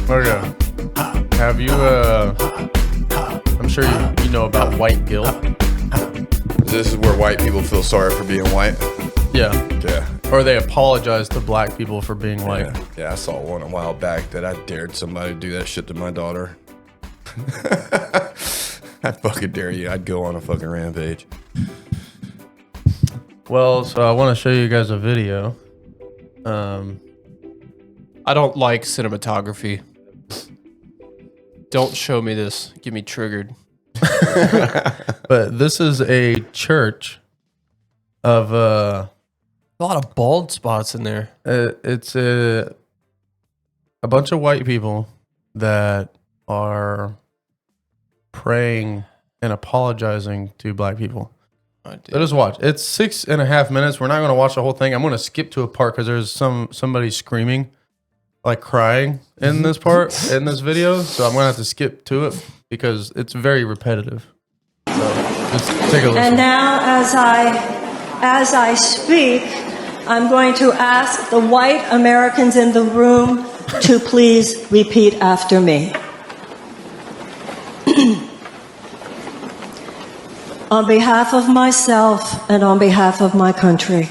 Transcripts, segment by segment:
Okay. Have you, I'm sure you know about white guilt. This is where white people feel sorry for being white. Yeah. Yeah. Or they apologize to black people for being white. Yeah, I saw one a while back that I dared somebody to do that shit to my daughter. I fucking dare you. I'd go on a fucking rampage. Well, so I want to show you guys a video. I don't like cinematography. Don't show me this. Get me triggered. But this is a church of A lot of bald spots in there. it's a bunch of white people that are praying and apologizing to black people. So just watch. It's 6.5 minutes. We're not going to watch the whole thing. I'm going to skip to a part because there's somebody screaming, like crying in this part in this video. So I'm going to have to skip to it because it's very repetitive. So just take a listen. And now, as I speak, I'm going to ask the white Americans in the room to please repeat after me. On behalf of myself and on behalf of my country,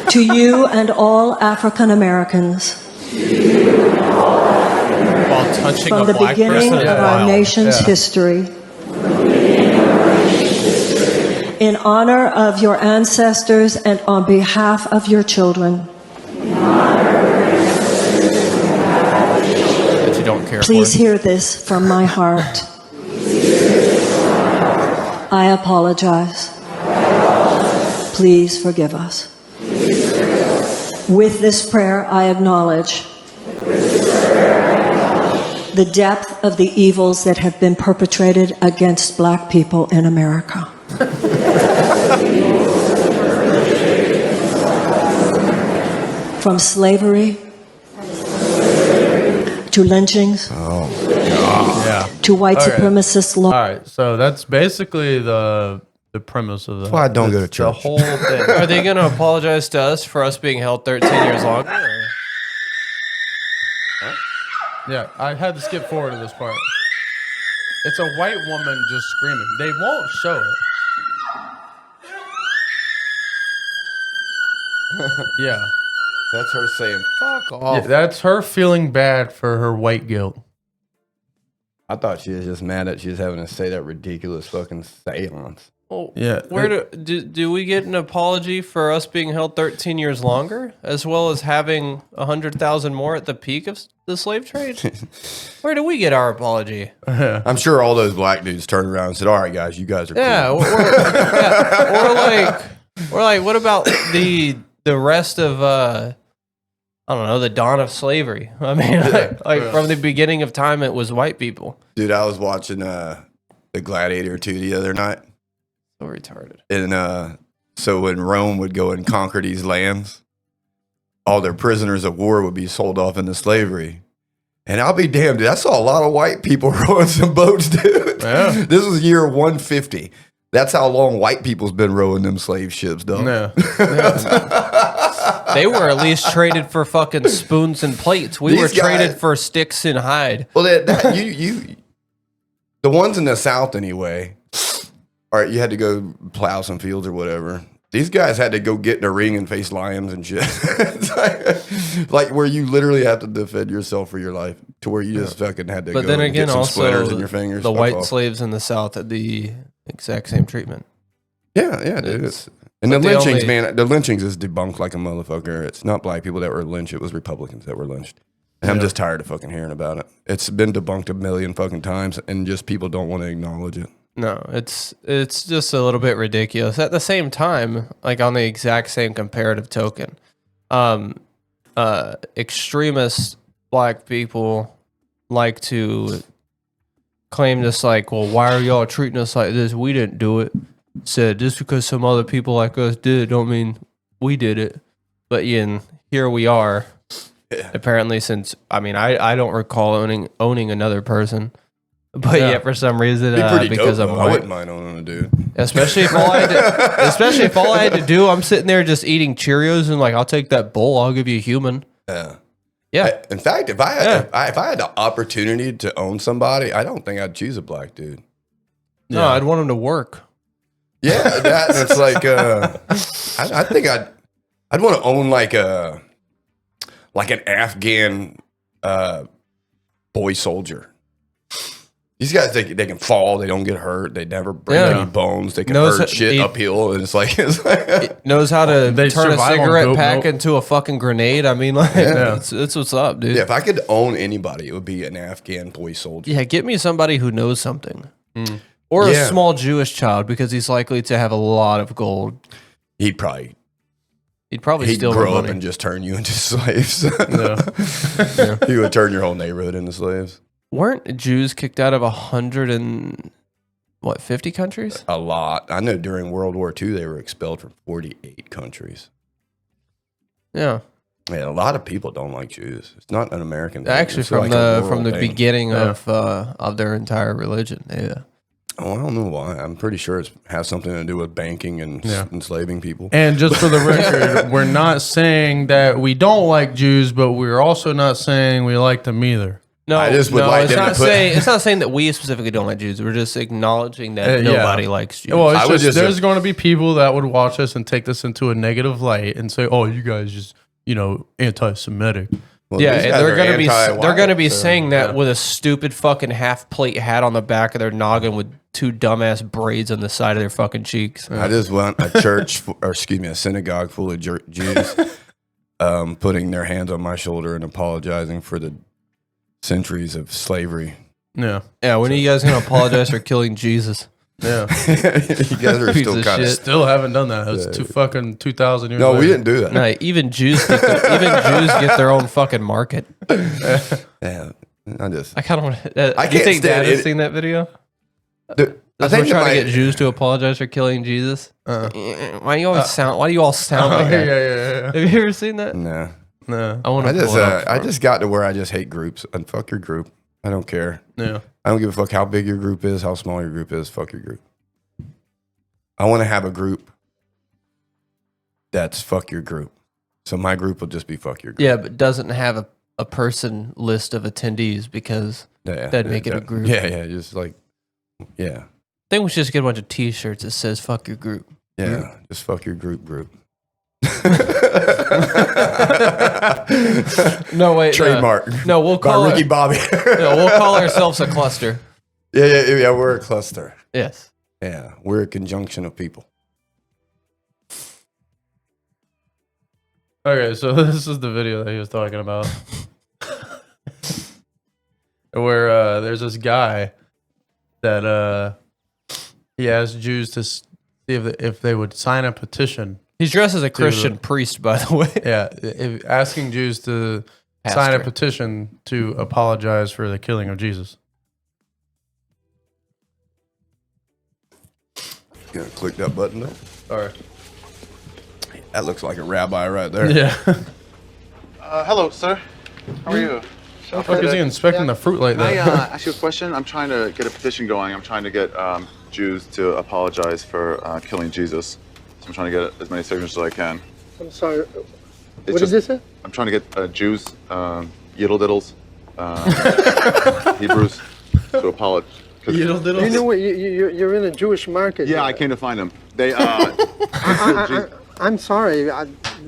to you and all African Americans, While touching from a the black beginning person of is our wild. nation's history, in honor of your ancestors and on behalf of your children, That you don't care please for. hear this from my heart. I apologize. Please forgive us. With this prayer, I acknowledge the depth of the evils that have been perpetrated against black people in America. From slavery to lynchings Yeah. to white Okay. supremacist law. All right. So that's basically the premise of the. That's why I don't go to the church. whole thing. Are they going to apologize to us for us being held 13 years longer? or- Yeah, I had to skip forward to this part. It's a white woman just screaming. They won't show it. Yeah. That's her saying, fuck off. Yeah, that's her feeling bad for her white guilt. I thought she was just mad that she was having to say that ridiculous fucking seance. Well, Yeah. Where do we get an apology for us being held 13 years longer, as well as having 100,000 more at the peak of the slave trade? Where do we get our apology? I'm sure all those black dudes turned around and said, all right, guys, you guys are Yeah, cool. we're like, what about the rest of I don't know, the dawn of slavery? I mean, like from the beginning of time, it was white people. Dude, I was watching The Gladiator 2 the other night. So retarded. And so when Rome would go and conquer these lands, all their prisoners of war would be sold off into slavery. And I'll be damned, dude, I saw a lot of white people rowing some boats, dude. Yeah. This was year 150. That's how long white people's been rowing them slave ships, though. Yeah. They were at least traded for fucking spoons and plates. We These were traded guys- for sticks and hide. Well, the ones in the South anyway. All right, you had to go plow some fields or whatever. These guys had to go get in a ring and face lions and shit. It's like where you literally have to defend yourself for your life, to where you just fucking had to But go then and again, get some also splinters in your fingers. the Fuck white off. slaves in the South had the exact same treatment. Yeah, dude. It's- And the but they lynchings, only- man, the lynchings is debunked like a motherfucker. It's not black people that were lynched, it was Republicans that were lynched. And I'm just tired of fucking hearing about it. It's been debunked a million fucking times, and just people don't want to acknowledge it. No, it's just a little bit ridiculous. At the same time, like on the exact same comparative token, extremist black people like to claim this, like, well, why are y'all treating us like this? We didn't do it. Said just because some other people like us did it don't mean we did it. But here we are. Yeah. Apparently, since I don't recall owning another person But Yeah. yet, for some reason, Be pretty because dope, I'm though. I white, wouldn't mind owning a dude. especially if all I had to do, I'm sitting there just eating Cheerios and like, I'll take that bowl. I'll give you a human. Yeah. Yeah. In fact, if I had the opportunity to own somebody, I don't think I'd choose a black dude. No, I'd want him to work. Yeah, that and it's like I think I'd want to own like an Afghan boy soldier. These guys, they can fall, they don't get hurt, they never break Yeah. any bones, they can Knows hurt how- shit he- uphill, and it's like Knows how to They turn a survive on cigarette goat pack milk. into a fucking grenade. I mean, like, Yeah. it's what's up, dude. yeah. If I could own anybody, it would be an Afghan boy soldier. Yeah, get me somebody who knows something. Or Yeah. a small Jewish child because he's likely to have a lot of gold. He'd probably steal grow my up money. and just turn you into slaves. Yeah. He would turn your whole neighborhood into slaves. Weren't Jews kicked out of 50 countries? A lot. I know during World War II, they were expelled from 48 countries. Yeah. Man, a lot of people don't like Jews. It's not an American thing. Actually, It's from like a the world thing. beginning of their entire religion. Yeah. Oh, I don't know why. I'm pretty sure it has something to do with banking and enslaving people. And just for the record, we're not saying that we don't like Jews, but we're also not saying we like them either. No, I just would like it's them to not put- saying it's not saying that we specifically don't like Jews. We're just acknowledging that Yeah. nobody likes Jews. Well, it's I would just, just- there's going to be people that would watch us and take this into a negative light and say, "Oh, you guys just anti-Semitic." Well, Yeah, these and guys they're are gonna be anti-white, they're gonna be so- saying that with a stupid fucking half plate hat on the back of their noggin with two dumbass braids on the side of their fucking cheeks. I just want a church, a synagogue full of Jews putting their hands on my shoulder and apologizing for the centuries of slavery. Yeah, Yeah, when are you guys gonna apologize for killing Jesus? yeah. You guys are Piece still of kind of. shit. Still haven't done that. It's 2,000 years. No, we later. didn't do that. No, even Jews get their own fucking market. Yeah, I just. I kind of want. I You can't think Dad stand has it. seen that video? Dude, I That's we're think trying to my- get Jews to apologize for killing Jesus. Why do you always sound? Why do you all sound like yeah, that? yeah. Have you ever seen that? Nah. No. I want I to. just I just got to where I just hate groups and fuck your group. I don't care. Yeah. I don't give a fuck how big your group is, how small your group is. Fuck your group. I want to have a group that's fuck your group. So my group will just be fuck your group. Yeah, but doesn't have a person list of attendees because Yeah, that'd make it a group. Yeah, just like yeah, I think we should just get a bunch of T-shirts that says "fuck your group." yeah. Just fuck your group. No wait, Trademark. No, we'll By call Ricky Bobby. we'll call ourselves a cluster. Yeah. We're a cluster. Yes. Yeah, we're a conjunction of people. Okay, so this is the video that he was talking about, where there's this guy that he asked Jews to see if they would sign a petition. He's dressed as a Christian priest, by the way. Yeah, asking Jews to sign a Pastor. petition to apologize for the killing of Jesus. Gonna click that button though. Sorry. That looks like a rabbi right there. Yeah. Hello, sir. How are you? How the fuck is he inspecting the fruit like Can I that? ask you a question? I'm trying to get a petition going. I'm trying to get Jews to apologize for killing Jesus. So I'm trying to get as many signatures as I can. I'm sorry. It's What did just- this say? I'm trying to get Jews, yiddle diddles, Hebrews to apologize. You know what? You're in a Jewish market. Yeah, I came to find them. They. I'm sorry.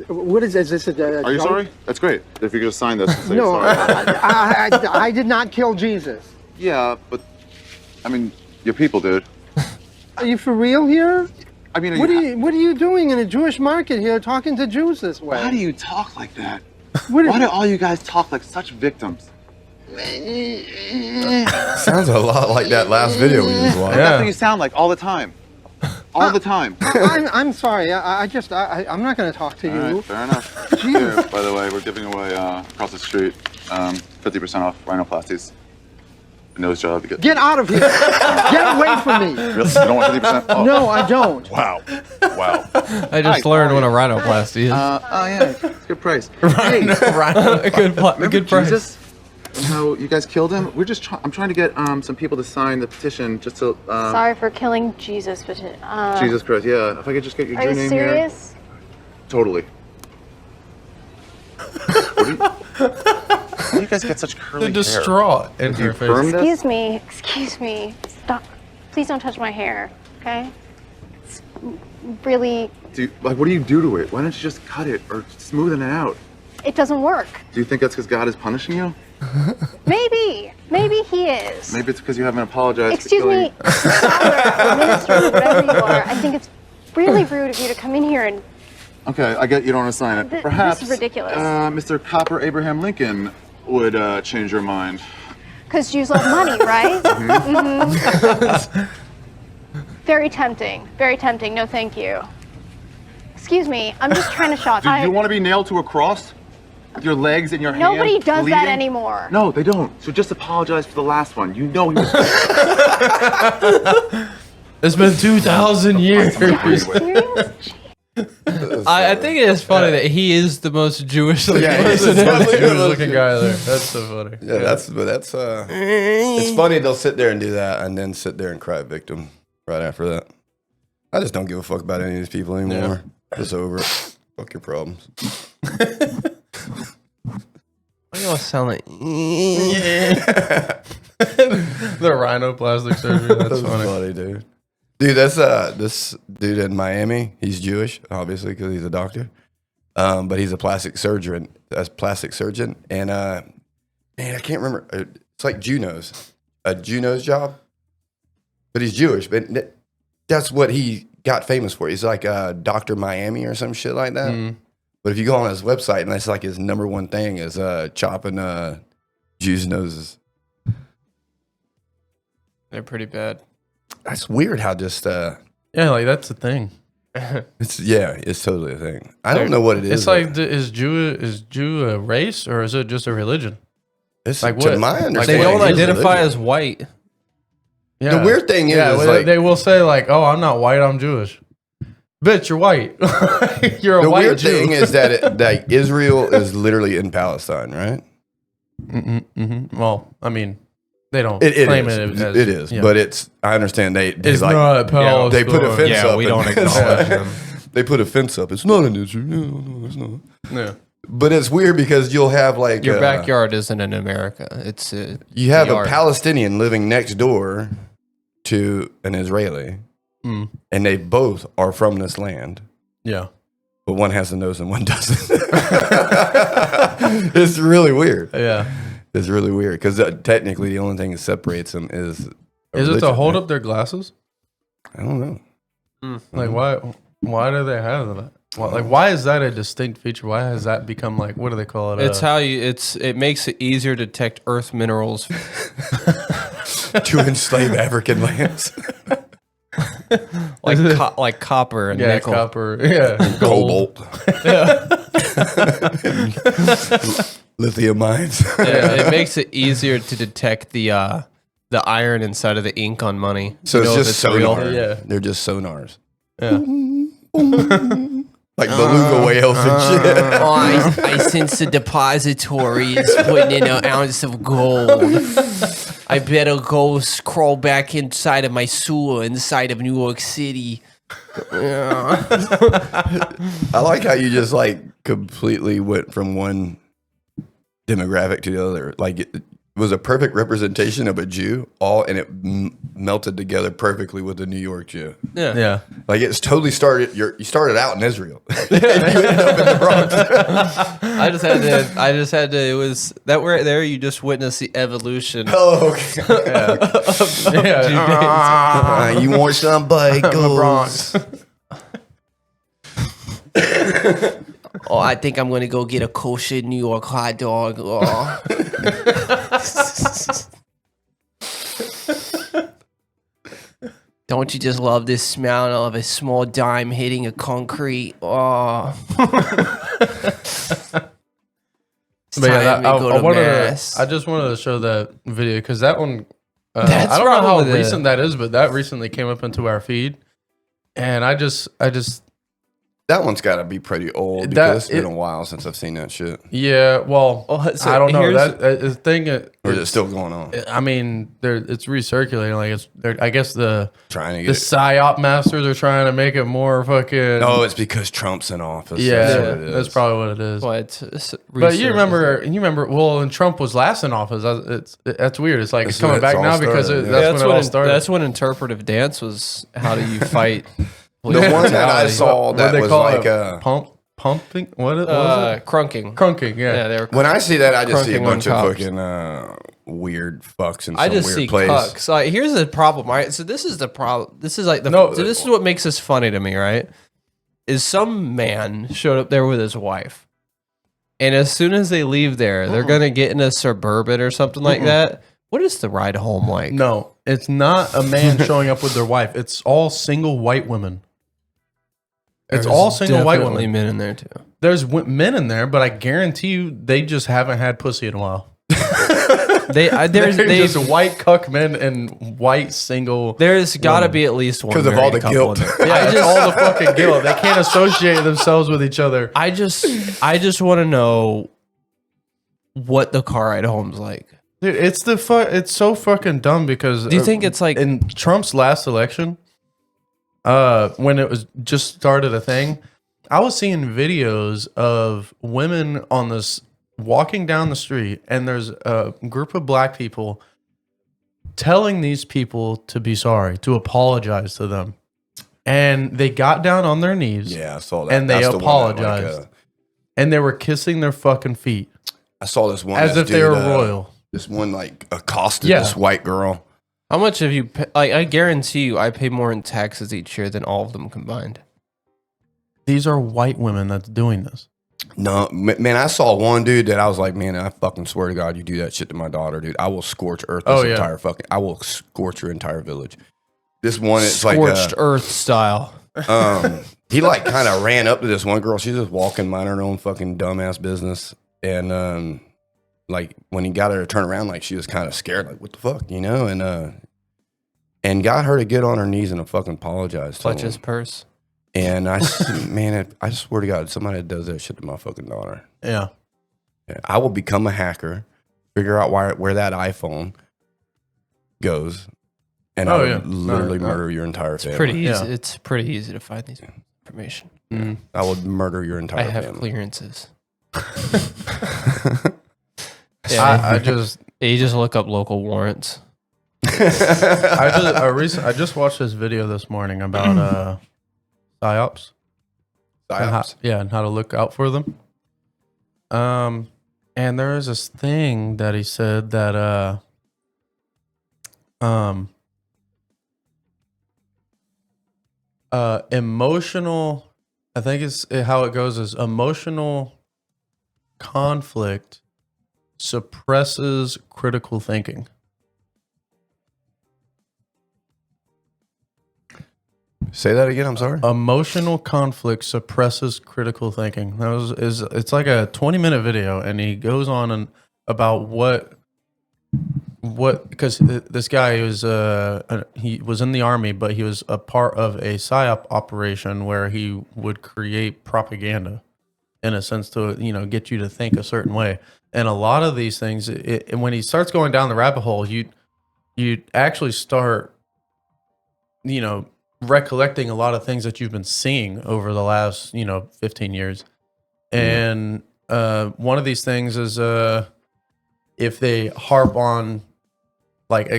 What is this? Is this Are you sorry? That's great. If you could sign this and say No, sorry. I did not kill Jesus. Yeah, but I mean, your people, dude. Are you for real here? I mean, What are you doing in a Jewish market here, talking to Jews this way? why do you talk like that? What Why do all you guys talk like such victims? Sounds a lot like that last video we just watched. That's what you sound like all the time. All the time. I'm sorry. I'm not going to talk to All you. right, fair enough. Here, by the way, we're giving away across the street 50% off rhinoplasties. Nose job. Get out of here. Get away from me. Really? You don't want 50% off? No, I don't. Wow. Wow. I just Hi, learned how what a are rhinoplasty is. Oh yeah, it's good price. Hey, good remember price. Jesus? and how you guys killed him. I'm trying to get some people to sign the petition just to. Sorry for killing Jesus, but Jesus Christ, yeah. If I could just get your are Jew you name serious? here. Totally. How do you guys get such curly They're distraught in her face. Excuse me. Stop. Please don't touch my hair, okay? It's really. What do you do to it? Why don't you just cut it or smoothen it out? It doesn't work. Do you think that's because God is punishing you? Maybe he is. Maybe it's because you haven't apologized. Excuse me, father, minister, whatever you are. I think it's really rude of you to come in here and. Okay, I get you don't want to sign it. Perhaps this is ridiculous. Mr. Copper Abraham Lincoln would change your mind. Because Jews love money, right? Mm-hmm. Very tempting. Very tempting. No, thank you. Excuse me. I'm just trying to shop. Do you want to be nailed to a cross? With your legs and your hands Nobody does bleeding? that anymore. No, they don't. So just apologize for the last one. You know he was. It's been 2,000 years. Serious? I think it is funny that he is the most Jewish looking Yeah, he's person. the most Jewish Jewish looking guy there. That's so funny. Yeah, that's it's funny they'll sit there and do that and then sit there and cry victim right after that. I just don't give a fuck about any of these people anymore. It's over. Fuck your problems. Why do you all sound like? The rhinoplastic surgery. That's funny. dude. Dude, that's this dude in Miami. He's Jewish, obviously, because he's a doctor. But he's a plastic surgeon. And man, I can't remember. It's like a Juno's job. But he's Jewish. But that's what he got famous for. He's like Dr. Miami or some shit like that. Mm. But if you go on his website, and that's like his number one thing is chopping Jews' noses. They're pretty bad. That's weird how just Yeah, like that's the thing. it's totally a thing. I don't know what it is. It's like is Jew a race or is it just a religion? It's like to what? my Like, understanding. They don't it is identify religion. as white. Yeah. The weird thing is like, they will say like, "Oh, I'm not white, I'm Jewish." Bitch, you're white. You're a the white weird Jew. thing is that Israel is literally in Palestine, right? Well, I mean, they don't It claim is. it as It is, yeah. but it's. I understand they It's like, not Palestine. they put a fence Yeah, up. we and- don't acknowledge them. They put a fence up. It's not an Israel. No, it's not. Yeah. But it's weird because you'll have like Your backyard isn't in America. It's you have a yard. Palestinian living next door to an Israeli, Mm. and they both are from this land. Yeah. But one has a nose and one doesn't. It's really weird. Yeah. It's really weird because technically the only thing that separates them is. Is it to religion, hold right? up their glasses? I don't know. Like why do they have that? Why is that a distinct feature? Why has that become like what do they call it? It's how it makes it easier to detect earth minerals. To enslave African lands. like copper and yeah, nickel. copper, yeah, gold. Cobalt. Lithium mines. Yeah, it makes it easier to detect the iron inside of the ink on money. So You it's know if just real. sonar. Yeah. They're just sonars. Yeah. Like beluga whales and shit. Oh, I sense the depository is putting in an ounce of gold. I better go crawl back inside of my sewer inside of New York City. I like how you just like completely went from one demographic to the other. Like it was a perfect representation of a Jew, and it melted together perfectly with the New York Jew. Yeah. Yeah. Like it's totally started. You started out in Israel. You ended up in the Bronx. I just had to. It was that right there. You just witnessed the evolution. Oh, okay. You want some bagels? Oh, I think I'm gonna go get a kosher New York hot dog. Oh. Don't you just love this smell of a small dime hitting a concrete? Oh. But yeah, Time to go to mass. I just wanted to show that video because that one, That's I don't know how probably the- recent that is, but that recently came up into our feed, and I just That one's got to be pretty old because it's been a while since I've seen that shit. Yeah, well, So I don't know. here's- That thing. Or is it still going on? I mean, it's recirculating. Like I guess the Trying to get psyop masters are trying to make it more fucking. Oh, it's because Trump's in office. yeah, That's what it is. that's probably what it is. Well, it's But you remember, well, when Trump was last in office, that's weird. It's like it's coming back all now because started, that's when it all started. That's when interpretive dance was. How do you fight? The one that I saw that was like pumping. What was it? Crunking. Crunking. Yeah, Yeah. they were. when I see that, I just see a Crunking bunch of on fucking weird fucks in some I just weird see place. cucks. Like, here's the problem, right? So this is the problem. This is like the. No. So this is what makes this funny to me, right? Is some man showed up there with his wife, and as soon as they leave there, they're gonna get in a Suburban or something like that. What is the ride home like? No, it's not a man showing up with their wife. It's all single white women. It's There's all single white definitely women. men in there too. There's men in there, but I guarantee you, they just haven't had pussy in a while. They're just white cuck men and white single. There's got to be at least one 'Cause of all married the couple guilt. in there. Yeah, it's all the fucking guilt. They can't associate themselves with each other. I just want to know what the car ride home's like. Dude, it's so fucking dumb because Do you think it's like in Trump's last election, when it was just started a thing, I was seeing videos of women on this walking down the street, and there's a group of black people telling these people to be sorry, to apologize to them, and they got down on their knees. Yeah, I saw that. And they That's the one that, apologized, and they were kissing their fucking feet I saw this one as if they were royal. This one like accosted Yeah. this white girl. how much have you? Like, I guarantee you, I pay more in taxes each year than all of them combined. These are white women that's doing this. No, man, I saw one dude that I was like, man, I fucking swear to God, you do that shit to my daughter, dude. I will scorch earth this Oh, yeah. entire fucking. I will scorch your entire village. This one, it's Scorched like earth style. he like kind of ran up to this one girl. She's just walking, minding her own fucking dumbass business, and like when he got her to turn around, like she was kind of scared, like what the fuck, you know, and got her to get on her knees and fucking apologize to Clutch him. his purse. And I, man, I swear to God, somebody that does that shit to my fucking daughter. Yeah. I will become a hacker, figure out where that iPhone goes, and I Oh, will yeah. literally No, murder your entire family. Pretty easy. Yeah. It's pretty easy to find these information. I will murder your I entire have family. clearances. I just You just look up local warrants. I just watched this video this morning about psyops. And how, Psyops. and how to look out for them. And there is this thing that he said that emotional, I think it's how it goes is emotional conflict suppresses critical thinking. Say that again. I'm sorry. Emotional conflict suppresses critical thinking. It's like a 20-minute video, and he goes on and about what because this guy he was in the army, but he was a part of a psyop operation where he would create propaganda in a sense to get you to think a certain way. And a lot of these things, when he starts going down the rabbit hole, you actually start recollecting a lot of things that you've been seeing over the last 15 years. And one of these things is if they harp on like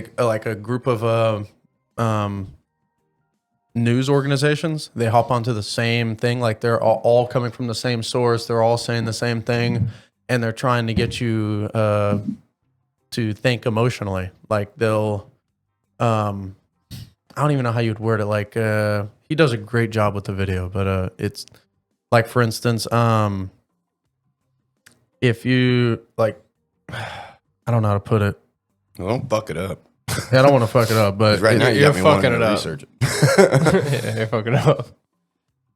a group of news organizations, they hop onto the same thing, like they're all coming from the same source, they're all saying the same thing, and they're trying to get you to think emotionally. Like they'll I don't even know how you'd word it. Like he does a great job with the video, but it's like, for instance, if you like, I don't know how to put it. Well, don't fuck it up. I don't want to fuck it up, but 'Cause right now you you're got me wanting fucking to it up. research it. Yeah, you're fucking up.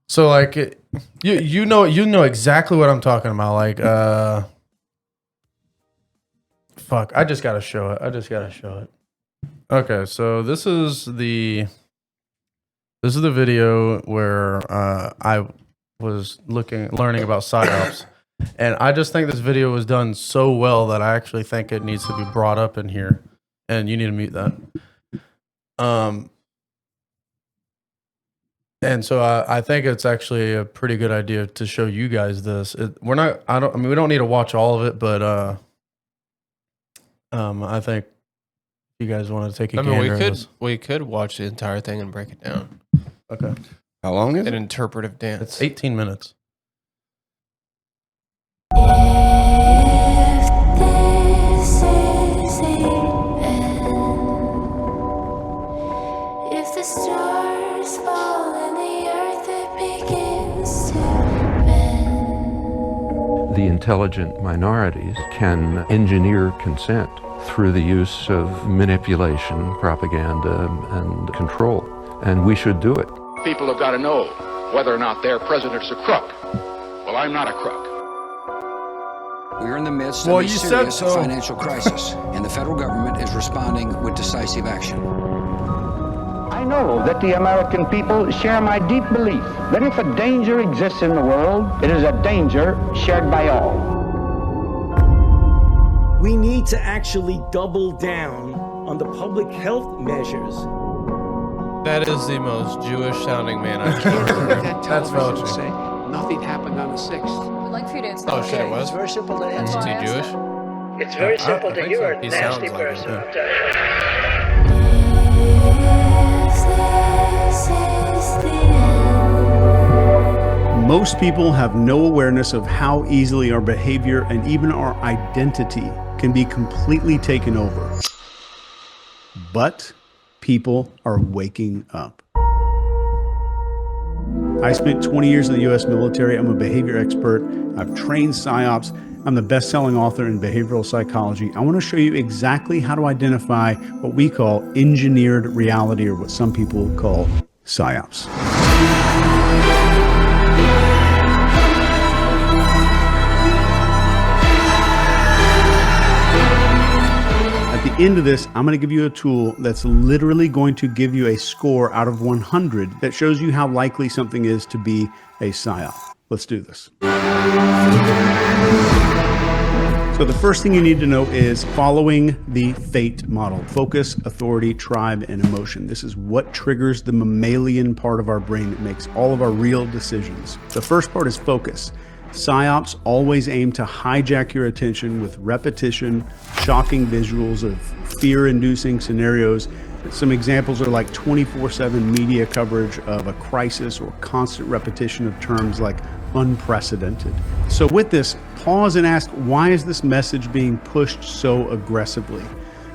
so like you know exactly what I'm talking about. Like fuck, I just gotta show it. Okay, so this is the video where was learning about psyops. And I just think this video was done so well that I actually think it needs to be brought up in here. And you need to mute that. And so I think it's actually a pretty good idea to show you guys this. We don't need to watch all of it, but I think you guys want to take a gander. We could watch the entire thing and break it down. Okay. How long is An it? interpretive dance. It's 18 minutes. If the stars fall and the earth it begins to bend. The intelligent minorities can engineer consent through the use of manipulation, propaganda, and control. And we should do it. People have got to know whether or not their president's a crook. Well, I'm not a crook. We're in the midst of a serious financial crisis, and the federal government is responding with decisive action. I know that the American people share my deep belief that if a danger exists in the world, it is a danger shared by all. We need to actually double down on the public health measures. That is the most Jewish sounding man I've Can't ever look at heard. that That's television and say nothing happened on the 6th. I'd like for you to answer. Oh shit, it was? It's very simple to Is answer. he Jewish? It's very simple I to think you're so. a He nasty sounds like it, person. yeah. I'll tell you. If this is the end. Most people have no awareness of how easily our behavior and even our identity can be completely taken over. But people are waking up. I spent 20 years in the U.S. military. I'm a behavior expert. I've trained psyops. I'm the best-selling author in behavioral psychology. I want to show you exactly how to identify what we call engineered reality, or what some people call psyops. At the end of this, I'm going to give you a tool that's literally going to give you a score out of 100 that shows you how likely something is to be a psyop. Let's do this. So the first thing you need to know is following the FATE model: focus, authority, tribe, and emotion. This is what triggers the mammalian part of our brain that makes all of our real decisions. The first part is focus. Psyops always aim to hijack your attention with repetition, shocking visuals of fear-inducing scenarios. Some examples are like 24/7 media coverage of a crisis, or constant repetition of terms like unprecedented. So with this, pause and ask, why is this message being pushed so aggressively?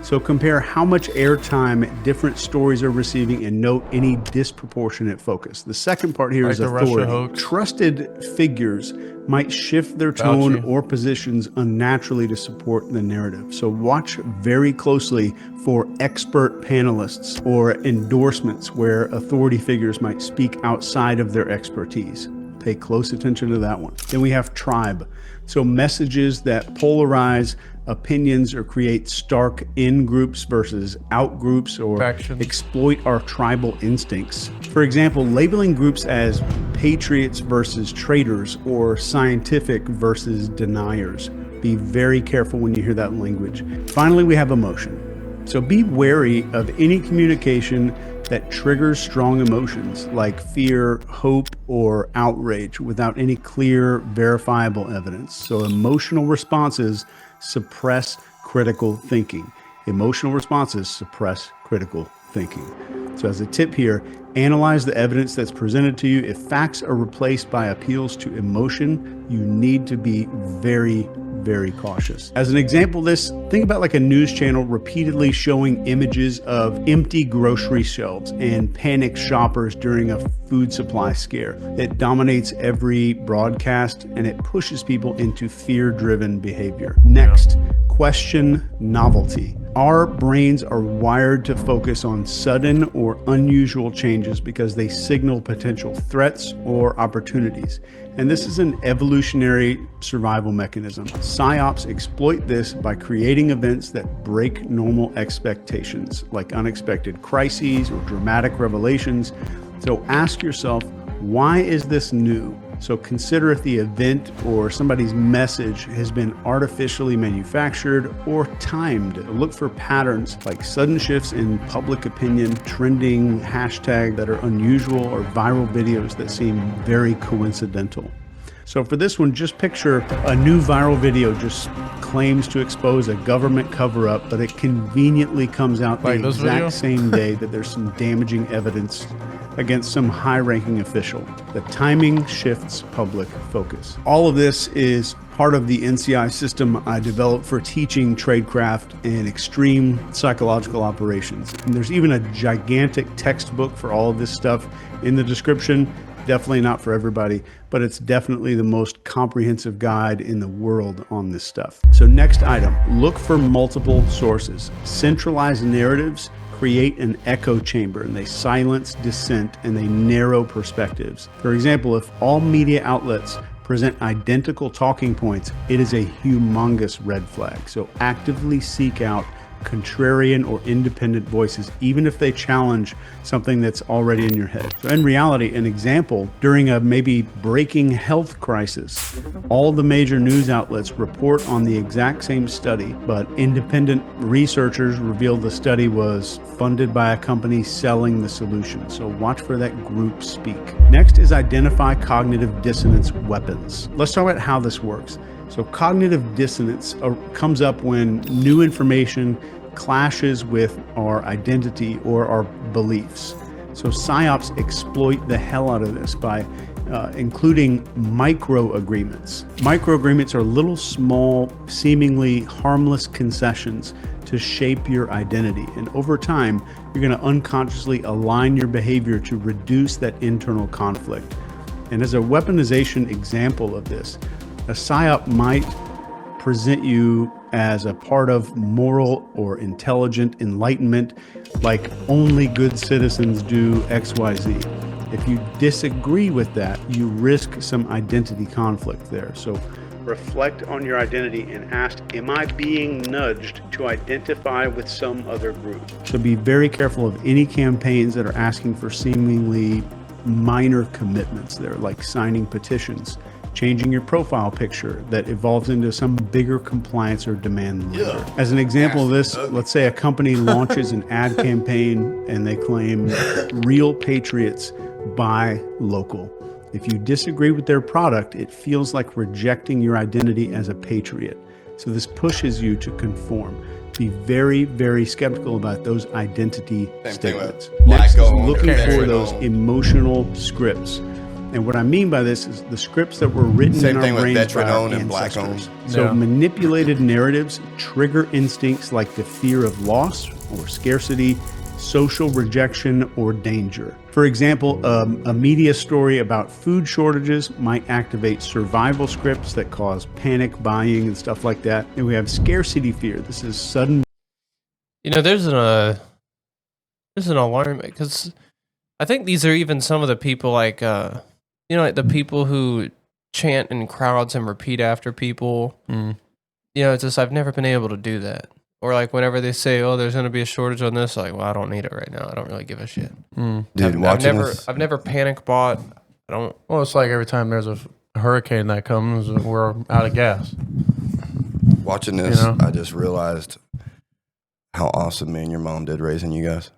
So compare how much airtime different stories are receiving and note any disproportionate focus. The second part here is authority. Trusted figures might shift their tone or positions unnaturally to support the narrative. So watch very closely for expert panelists or endorsements where authority figures might speak outside of their expertise. Pay close attention to that one. Then we have tribe. So messages that polarize opinions or create stark in-groups versus out-groups, or exploit our tribal instincts. For example, labeling groups as patriots versus traitors, or scientific versus deniers. Be very careful when you hear that language. Finally, we have emotion. So be wary of any communication that triggers strong emotions like fear, hope, or outrage without any clear, verifiable evidence. So emotional responses suppress critical thinking. Emotional responses suppress critical thinking. So as a tip here, analyze the evidence that's presented to you. If facts are replaced by appeals to emotion, you need to be very, very cautious. As an example of this, think about like a news channel repeatedly showing images of empty grocery shelves and panicked shoppers during a food supply scare. It dominates every broadcast and it pushes people into fear-driven behavior. Next, question novelty. Our brains are wired to focus on sudden or unusual changes because they signal potential threats or opportunities. And this is an evolutionary survival mechanism. Psyops exploit this by creating events that break normal expectations, like unexpected crises or dramatic revelations. So ask yourself, why is this new? So consider if the event or somebody's message has been artificially manufactured or timed. Look for patterns like sudden shifts in public opinion, trending hashtags that are unusual, or viral videos that seem very coincidental. So for this one, just picture a new viral video just claims to expose a government cover-up, but it conveniently comes out the exact same day that there's some damaging evidence against some high-ranking official. The timing shifts public focus. All of this is part of the NCI system I developed for teaching tradecraft and extreme psychological operations. And there's even a gigantic textbook for all of this stuff in the description. Definitely not for everybody, but it's definitely the most comprehensive guide in the world on this stuff. So next item, look for multiple sources. Centralized narratives create an echo chamber, and they silence dissent and they narrow perspectives. For example, if all media outlets present identical talking points, it is a humongous red flag. So actively seek out contrarian or independent voices, even if they challenge something that's already in your head. So in reality, an example, during a maybe breaking health crisis, all the major news outlets report on the exact same study, but independent researchers revealed the study was funded by a company selling the solution. So watch for that group speak. Next is identify cognitive dissonance weapons. Let's talk about how this works. So cognitive dissonance comes up when new information clashes with our identity or our beliefs. So psyops exploit the hell out of this by including micro-agreements. Micro-agreements are little, small, seemingly harmless concessions to shape your identity. And over time, you're going to unconsciously align your behavior to reduce that internal conflict. And as a weaponization example of this, a psyop might present you as a part of moral or intelligent enlightenment, like only good citizens do XYZ. If you disagree with that, you risk some identity conflict there. So reflect on your identity and ask, am I being nudged to identify with some other group? So be very careful of any campaigns that are asking for seemingly minor commitments there, like signing petitions, changing your profile picture that evolves into some bigger compliance or demand later. As an example of this, let's say a company launches an ad campaign and they claim real patriots buy local. If you disagree with their product, it feels like rejecting your identity as a patriot. So this pushes you to conform. Be very, very skeptical about those identity statements. Next is looking for those emotional scripts. And what I mean by this is the scripts that were written in our brains by our ancestors. So manipulated narratives trigger instincts like the fear of loss or scarcity, social rejection, or danger. For example, a media story about food shortages might activate survival scripts that cause panic buying and stuff like that. And we have scarcity fear. This is sudden. You know, there's an alarm, because I think these are even some of the people like, like the people who chant in crowds and repeat after people. You know, it's just, I've never been able to do that. Or like whenever they say, "Oh, there's going to be a shortage on this," like, well, I don't need it right now. I don't really give a shit. Dude, I've never panic bought. I don't. Well, it's like every time there's a hurricane that comes, we're out of gas. Watching this, I just realized how awesome me and your mom did raising you guys.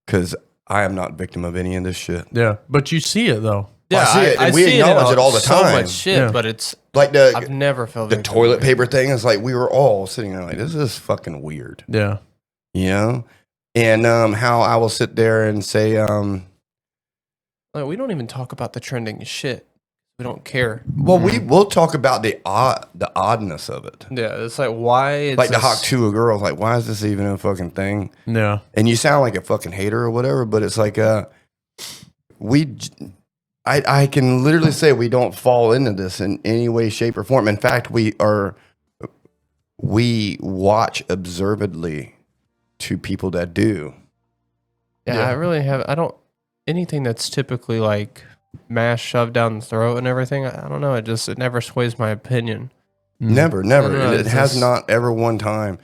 Because I am not victim of any of this shit. Yeah, but you see it though. Yeah, I see it, and we acknowledge it all the time. So much shit, but it's like I've never felt the toilet paper thing. Is like we were all sitting there like, this is fucking weird. Yeah, you know, and how I will sit there and say, like, we don't even talk about the trending shit. We don't care. Well, we'll talk about the oddness of it. Yeah, it's like, why? It's like the hawk to a girl. Like, why is this even a fucking thing? Yeah, and you sound like a fucking hater or whatever, but it's like I can literally say we don't fall into this in any way, shape, or form. In fact, we watch observedly to people that do. Yeah, I really have. I don't anything that's typically like mash shoved down the throat and everything. I don't know. It never sways my opinion. Never. It has not ever one time.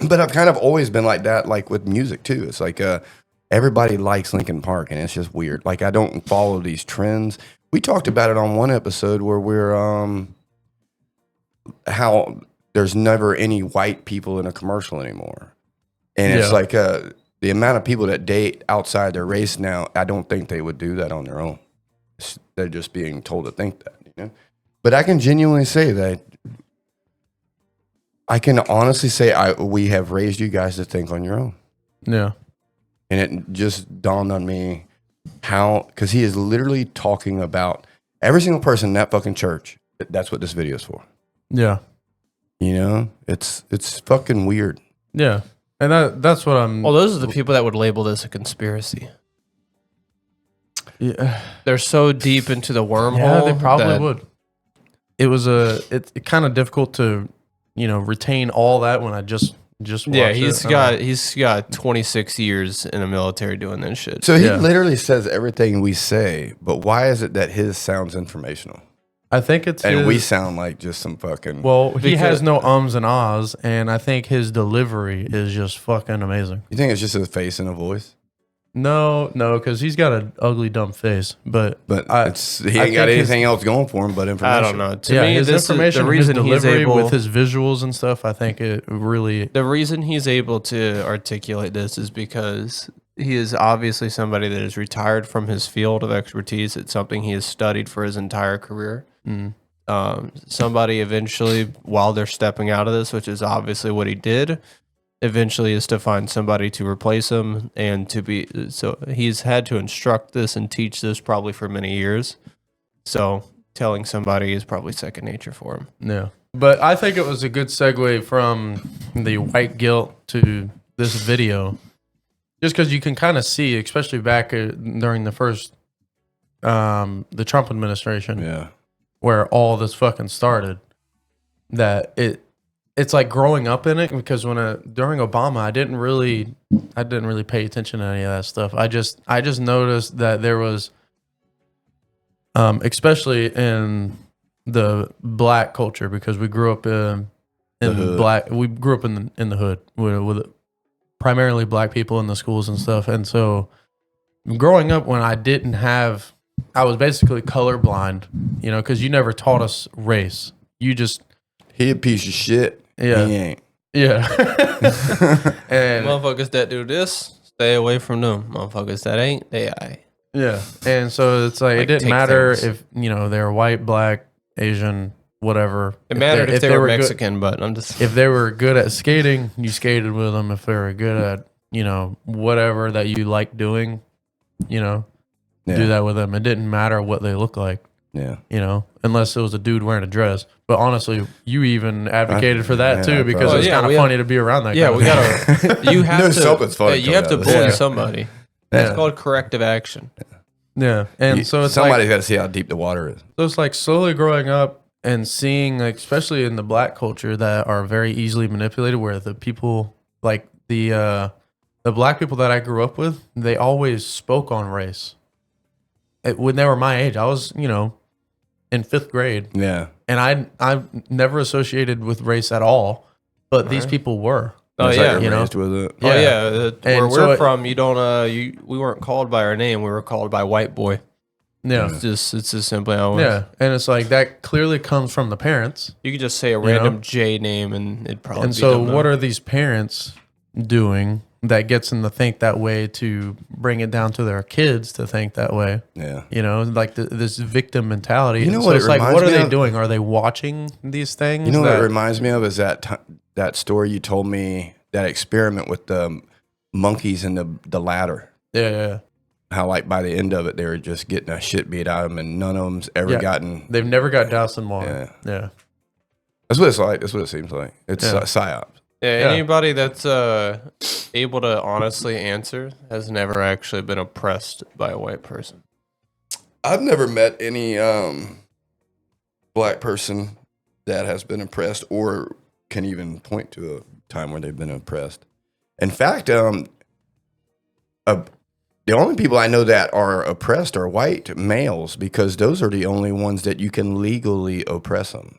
But I've kind of always been like that, like with music too. It's like everybody likes Linkin Park, and it's just weird. Like I don't follow these trends. We talked about it on one episode where we're how there's never any white people in a commercial anymore, and it's like the amount of people that date outside their race now. I don't think they would do that on their own. They're just being told to think that, you know. But I can genuinely say that. I can honestly say we have raised you guys to think on your own. Yeah. And it just dawned on me how, because he is literally talking about every single person in that fucking church. That's what this video is for. Yeah. You know, it's fucking weird. Yeah. And that's what I'm. Well, those are the people that would label this a conspiracy. Yeah. They're so deep into the wormhole. Yeah, they probably would. It was it's kind of difficult to, retain all that when I just watched it. He's got 26 years in the military doing this shit. So he literally says everything we say, but why is it that his sounds informational? I think it's we sound like just some fucking. Well, he has no ums and ahs, and I think his delivery is just fucking amazing. You think it's just his face and a voice? No, because he's got an ugly, dumb face. But he ain't got anything else going for him but information. I don't know. To me, his information, the reason his he's delivery able with his visuals and stuff, I think it really. The reason he's able to articulate this is because he is obviously somebody that is retired from his field of expertise. It's something he has studied for his entire career. Somebody eventually, while they're stepping out of this, which is obviously what he did, eventually is to find somebody to replace him and to be. So he's had to instruct this and teach this probably for many years. So telling somebody is probably second nature for him. Yeah. But I think it was a good segue from the white guilt to this video. Just because you can kind of see, especially back during the first, the Trump administration, where all this fucking started, that it's like growing up in it. Because during Obama, I didn't really pay attention to any of that stuff. I just noticed that there was, especially in the black culture, because we grew up in the hood with primarily black people in the schools and stuff. And so growing up when I was basically colorblind, because you never taught us race. He a piece of shit. Yeah. He ain't. Yeah. And motherfuckers that do this, stay away from them. Motherfuckers that ain't, they aight. Yeah. And so it's like it didn't matter if, they were white, black, Asian, whatever. It mattered if they were Mexican, but I'm just... If they were good at skating, you skated with them. If they were good at, whatever that you like doing, do that with them. It didn't matter what they look like. Yeah. Unless it was a dude wearing a dress. But honestly, you even advocated for that too, because it's kind of funny to be around that. Yeah, kind we of gotta. You have you have to bully somebody. Yeah. It's called corrective action. Yeah, and so it's somebody's got to see how deep the water is. So it's like slowly growing up and seeing, like, especially in the black culture, that are very easily manipulated. Where the people, like the black people that I grew up with, they always spoke on race. When they were my age, I was, in 5th grade. Yeah. And I never associated with race at all, but these people were. Oh yeah, raised with it. Oh yeah, where we're from, you don't we weren't called by our name, we were called by white boy. Yeah. It's just simply how it was. Yeah. And it's like that clearly comes from the parents. You could just say a random J name and it'd probably And so what are these parents doing that gets them to think that way, to bring it down to their kids to think that way? Yeah. Like this victim mentality. You know so what it's it like, reminds what are me they of? doing? Are they watching these things? You know what it reminds me of is that story you told me, that experiment with the monkeys and the ladder. Yeah. How, like, by the end of it, they were just getting a shit beat out of them, and none of them's ever gotten. They've never got doused in water. Yeah. That's what it's like. That's what it seems like. It's psyops. Yeah, anybody that's able to honestly answer has never actually been oppressed by a white person. I've never met any black person that has been oppressed or can even point to a time where they've been oppressed. In fact, the only people I know that are oppressed are white males, because those are the only ones that you can legally oppress them.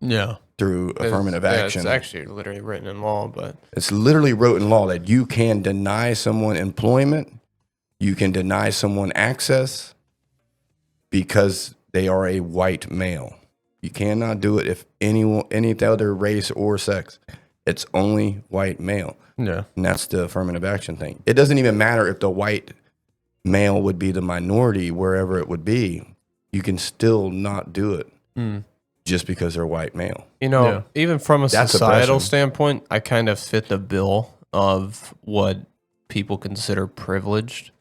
Yeah. Through affirmative action. It's actually literally written in law, but it's literally wrote in law that you can deny someone employment, you can deny someone access, because they are a white male. You cannot do it if any other race or sex. It's only white male. Yeah. And that's the affirmative action thing. It doesn't even matter if the white male would be the minority wherever it would be. You can still not do it just because they're white male. You know, even from a That's societal oppression. standpoint, I kind of fit the bill of what people consider privileged,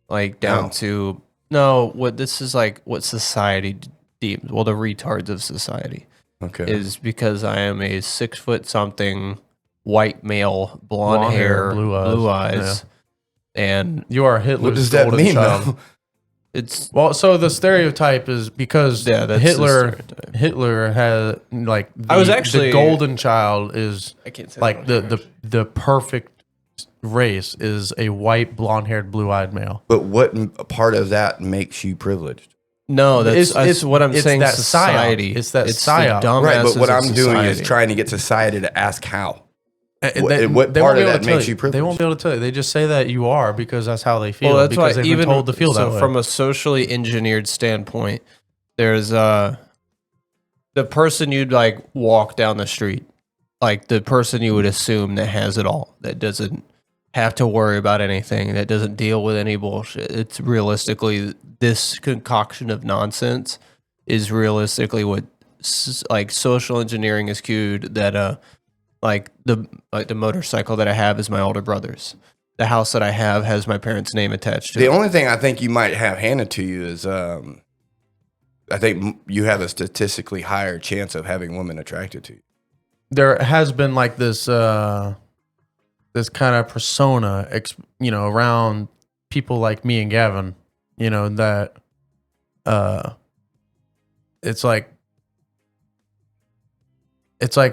like down to what this is like what society deems. Well, the retards of society. Okay. Is because I am a 6 foot something white male, blonde hair, blue eyes, and you are Hitler's What does that golden mean, child. though? It's so the stereotype is because that's Hitler had like the golden child is I can't say like the perfect race is a white blonde haired blue eyed male. But what part of that makes you privileged? No, that's what I'm saying. That Society. It's that the psyop. Right, but dumbasses what of I'm doing is society. trying to get society to ask how. won't What part be of able that to tell makes you privileged? They won't be able to tell you. They just say that you are because that's how they feel. Well, that's because why they've been told to feel that way. From a socially engineered standpoint, there's the person you'd like walk down the street, like the person you would assume that has it all, that doesn't have to worry about anything, that doesn't deal with any bullshit. It's realistically this concoction of nonsense is realistically what like social engineering is cued that like the motorcycle that I have is my older brother's. The house that I have has my parents' name attached to it. The only thing I think you might have handed to you is I think you have a statistically higher chance of having women attracted to you. There has been like this this kind of persona, around people like me and Gavin, that it's like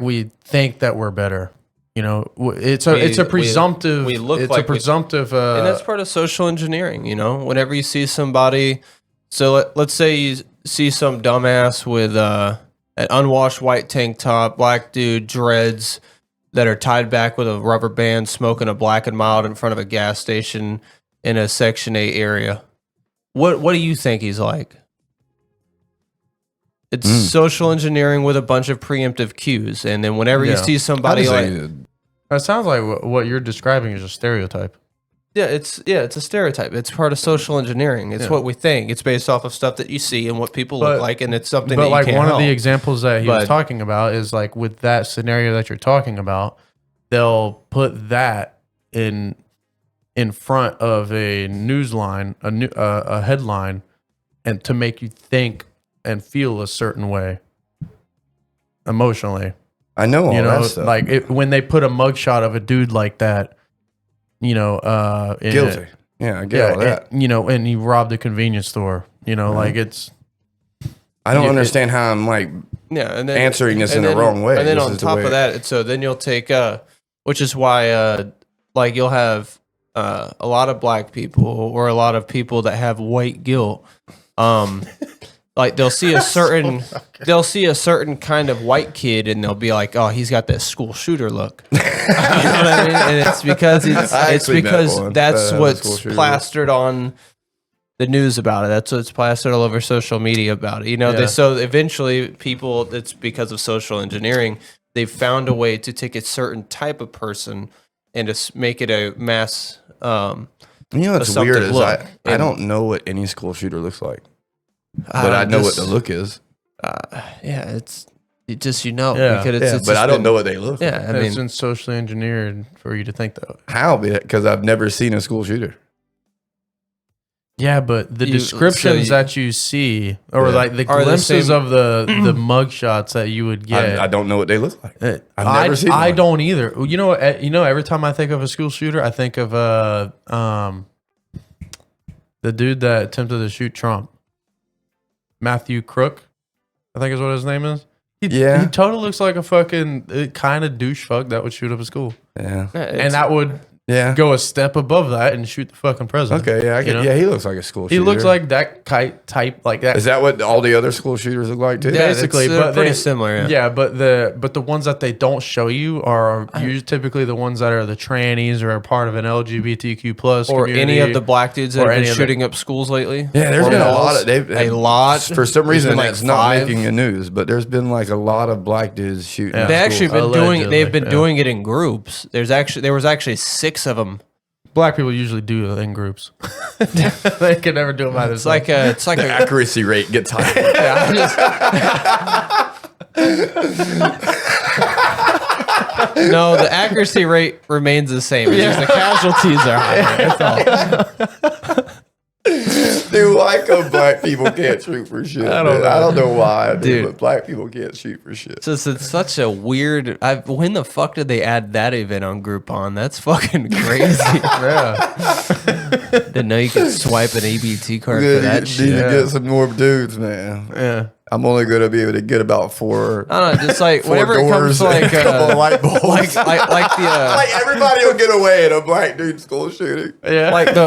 we think that we're better. It's a presumptive. We look it's like a presumptive, and that's part of social engineering. Whenever you see somebody, so let's say you see some dumbass with an unwashed white tank top, black dude, dreads that are tied back with a rubber band, smoking a Black and Mild in front of a gas station in a Section 8 area. What do you think he's like? It's social engineering with a bunch of preemptive cues, and then whenever you see somebody like, it sounds like what you're describing is a stereotype. it's a stereotype. It's part of social engineering. It's what we think. It's based off of stuff that you see and what people look like, and it's something. But that you can't one help. of the examples that he was talking about is like with that scenario that you're talking about, they'll put that in front of a news line, a headline, and to make you think and feel a certain way emotionally. I know all that stuff. Like when they put a mugshot of a dude like that, guilty. Yeah, I get all that. And he robbed a convenience store. Like it's. I don't understand how I'm like and then, answering this in the wrong way. And then This on is the top way- of that, so then you'll take, which is why, like you'll have a lot of black people or a lot of people that have white guilt. Like they'll see a certain kind of white kid and they'll be like, oh, he's got that school shooter look. You know what I mean? And it's because that's what's plastered on the news about it. That's what's plastered all over social media about it. So eventually people, it's because of social engineering, they've found a way to take a certain type of person and to make it a mass. What's weird is I don't know what any school shooter looks like. But I know what the look is. Because it's but I don't know what they look like. Yeah, I mean, it's been socially engineered for you to think that. How? Because I've never seen a school shooter. Yeah, but the descriptions that you see, or like the Are the glimpses same- of the mugshots that you would get, I don't know what they look like. I've I never seen one. don't either. Every time I think of a school shooter, I think of the dude that attempted to shoot Trump. Matthew Crook, I think is what his name is. He totally looks like a fucking kind of douche fuck that would shoot up a school. Yeah, and that would Yeah. go a step above that and shoot the fucking president. Okay, yeah, you know? he looks like a school He shooter. looks like that type like that. Is that what all the other school shooters look like too? Yeah, Basically, it's, but pretty they- similar. Yeah, but the ones that they don't show you are usually typically the ones that are the trannies or are part of an LGBTQ plus Or any of the black dudes that or have any been of the- shooting up schools lately. Yeah, there's Or been a malls. lot of a lot. For some There's reason, been like it's not 5. making the news, but there's been like a lot of black dudes shooting. Yeah. at They actually schools. been doing. They've been yeah. doing it in groups. There was actually 6 of them. Black people usually do it in groups. They can never do it by It's themselves. like the a accuracy rate gets higher. No, the accuracy rate remains the same. It's just the casualties are higher. That's all. Dude, why come black people can't shoot for shit? I don't know. I don't know why, Dude. but black people can't shoot for shit. It's such a weird. When the fuck did they add that event on Groupon? That's fucking crazy. yeah. Didn't know you could swipe an EBT card Dude, for that you shit. need to get some more dudes, man. Yeah. I'm only going to be able to get about 4. I don't know, just like 4 whenever it comes doors to and like a couple of light bulbs. like the like everybody will get away in a black dude school shooting. Yeah. like the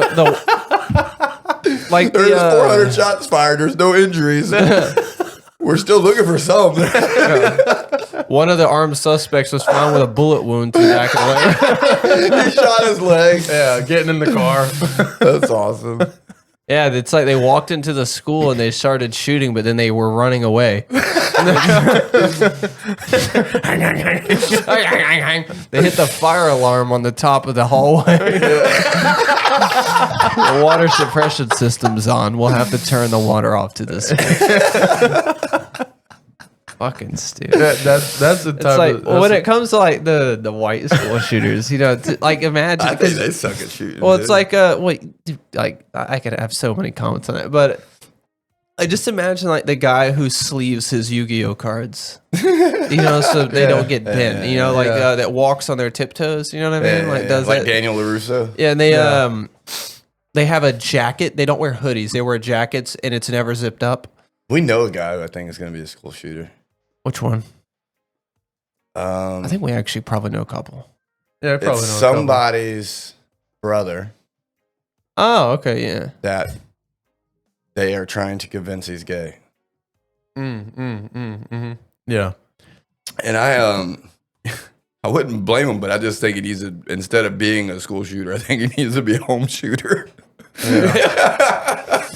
like There's the 400 shots fired. There's no injuries. We're still looking for some. one of the armed suspects was found with a bullet wound through the back of the leg. He shot his leg. Yeah, getting in the car. That's awesome. Yeah, it's like they walked into the school and they started shooting, but then they were running away. They hit the fire alarm on the top of the hallway. The water suppression system's on. We'll have to turn the water off to this. Fucking stupid. That's the type It's like of, when it comes to like the white school shooters, you know, like imagine. I think they suck at shooting. Well, it's dude. like like I could have so many comments on it, but I just imagine like the guy who sleeves his Yu-Gi-Oh cards, you know, so they don't get bent. You know, like that walks on their tiptoes. You know what I mean? Like does like that. Daniel LaRusso. Yeah, and they have a jacket. They don't wear hoodies. They wear jackets, and it's never zipped up. We know a guy who I think is going to be a school shooter. Which one? I think we actually probably know a couple. Yeah, I probably it's know a couple. somebody's brother Oh, okay, yeah. that they are trying to convince he's gay. Yeah. And I wouldn't blame him, but I just think he needs to, instead of being a school shooter, I think he needs to be a home shooter. Yeah.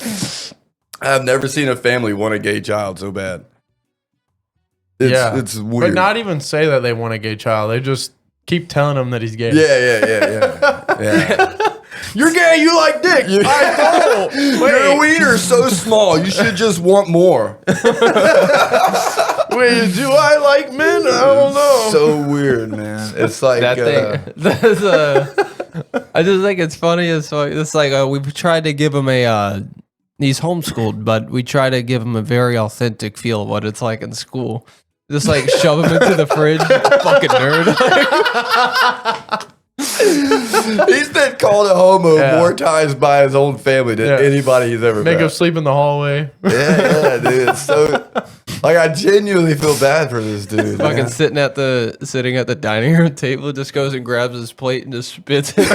I've never seen a family want a gay child so bad. It's weird. But not even say that they want a gay child. They just keep telling him that he's gay. Yeah. You're gay. You like dick. I know. Your wiener's so small. You should just want more. Wait, do I like men? I don't know. So weird, man. It's like That thing. I just think it's funny as fuck. It's like we've tried to give him a. He's homeschooled, but we try to give him a very authentic feel of what it's like in school. Just like shove him into the fridge, fucking nerd. He's been called a homo more times by his own family than anybody he's ever Make met. him sleep in the hallway. Yeah, dude. It's so like I genuinely feel bad for this dude. Fucking man. sitting at the dining room table, just goes and grabs his plate and just spits it.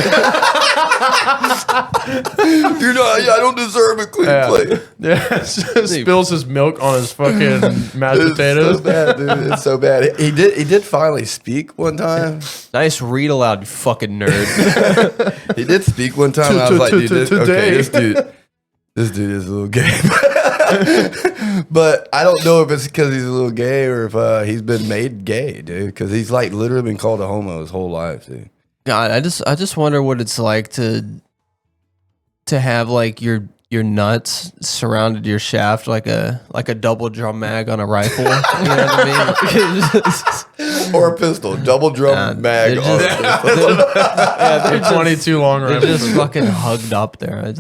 You're not. I don't deserve a clean plate. Yeah, spills his milk on his fucking mashed It's potatoes. so bad, dude. It's so bad. He did finally speak one time. Nice read aloud, you fucking nerd. He did speak one time. I was like, dude, this dude is a little gay. But I don't know if it's because he's a little gay or if he's been made gay, dude. Because he's like literally been called a homo his whole life, dude. God, I just wonder what it's like to have like your nuts surrounded your shaft like a double drum mag on a rifle. You know what I mean? Or a pistol, double drum mag on a pistol. They're 22 long They're rifles. just fucking hugged up there.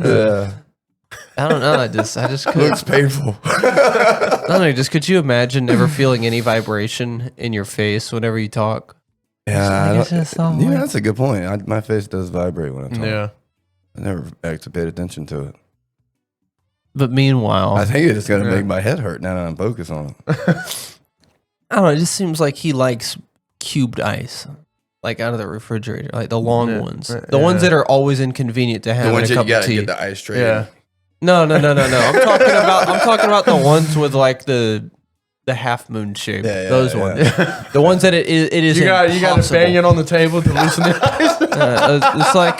I don't know. I just could. Looks painful. I don't know. Just could you imagine never feeling any vibration in your face whenever you talk? Yeah, It's like, that's a good point. My face does vibrate when I talk. Yeah. I never actually paid attention to it. But meanwhile, I think it's going to make my head hurt now that I'm focused on it. I don't know. It just seems like he likes cubed ice. like out of the refrigerator, like the long ones, the ones that are always inconvenient to have. The ones in a that you cup of gotta tea. get the ice tray. Yeah. No. I'm talking about the ones with like the half moon shape. Those ones. The ones that it is. You got to bang it on the table to loosen the ice. It's like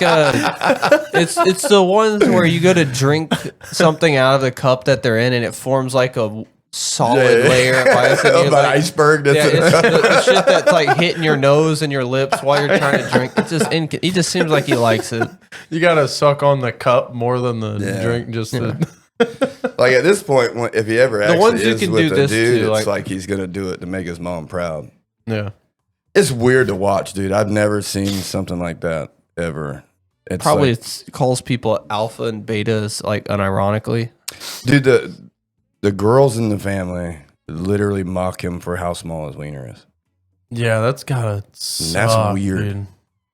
it's the ones where you go to drink something out of the cup that they're in, and it forms like a solid layer of ice. And Of an iceberg. It's the shit that's like hitting your nose and your lips while you're trying to drink. It's just he just seems like he likes it. You got to suck on the cup more than the drink. Just to like at this point, if he ever actually ones you is can with do a this dude, to, it's like- like he's gonna do it to make his mom proud. Yeah. It's weird to watch, dude. I've never seen something like that ever. It's Probably like, it calls people alpha and betas like unironically. dude, the girls in the family literally mock him for how small his wiener is. Yeah, that's gotta. That's weird. Dude.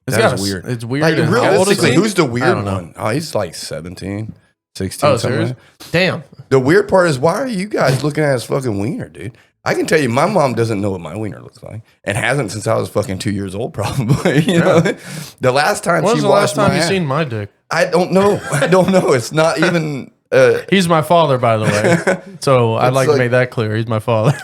That's weird. It's weird. Like, and realistically, how old is he? who's the I weird don't know. one? Oh, he's like 17, 16. Oh, something serious? like that. Damn. The weird part is, why are you guys looking at his fucking wiener, dude? I can tell you, my mom doesn't know what my wiener looks like, and hasn't since I was fucking 2 years old, probably. You know, the last time When's she the last washed time my you ass- seen my dick? I don't know. It's not even. He's my father, by the way. So I'd It's like like- to make that clear. He's my father.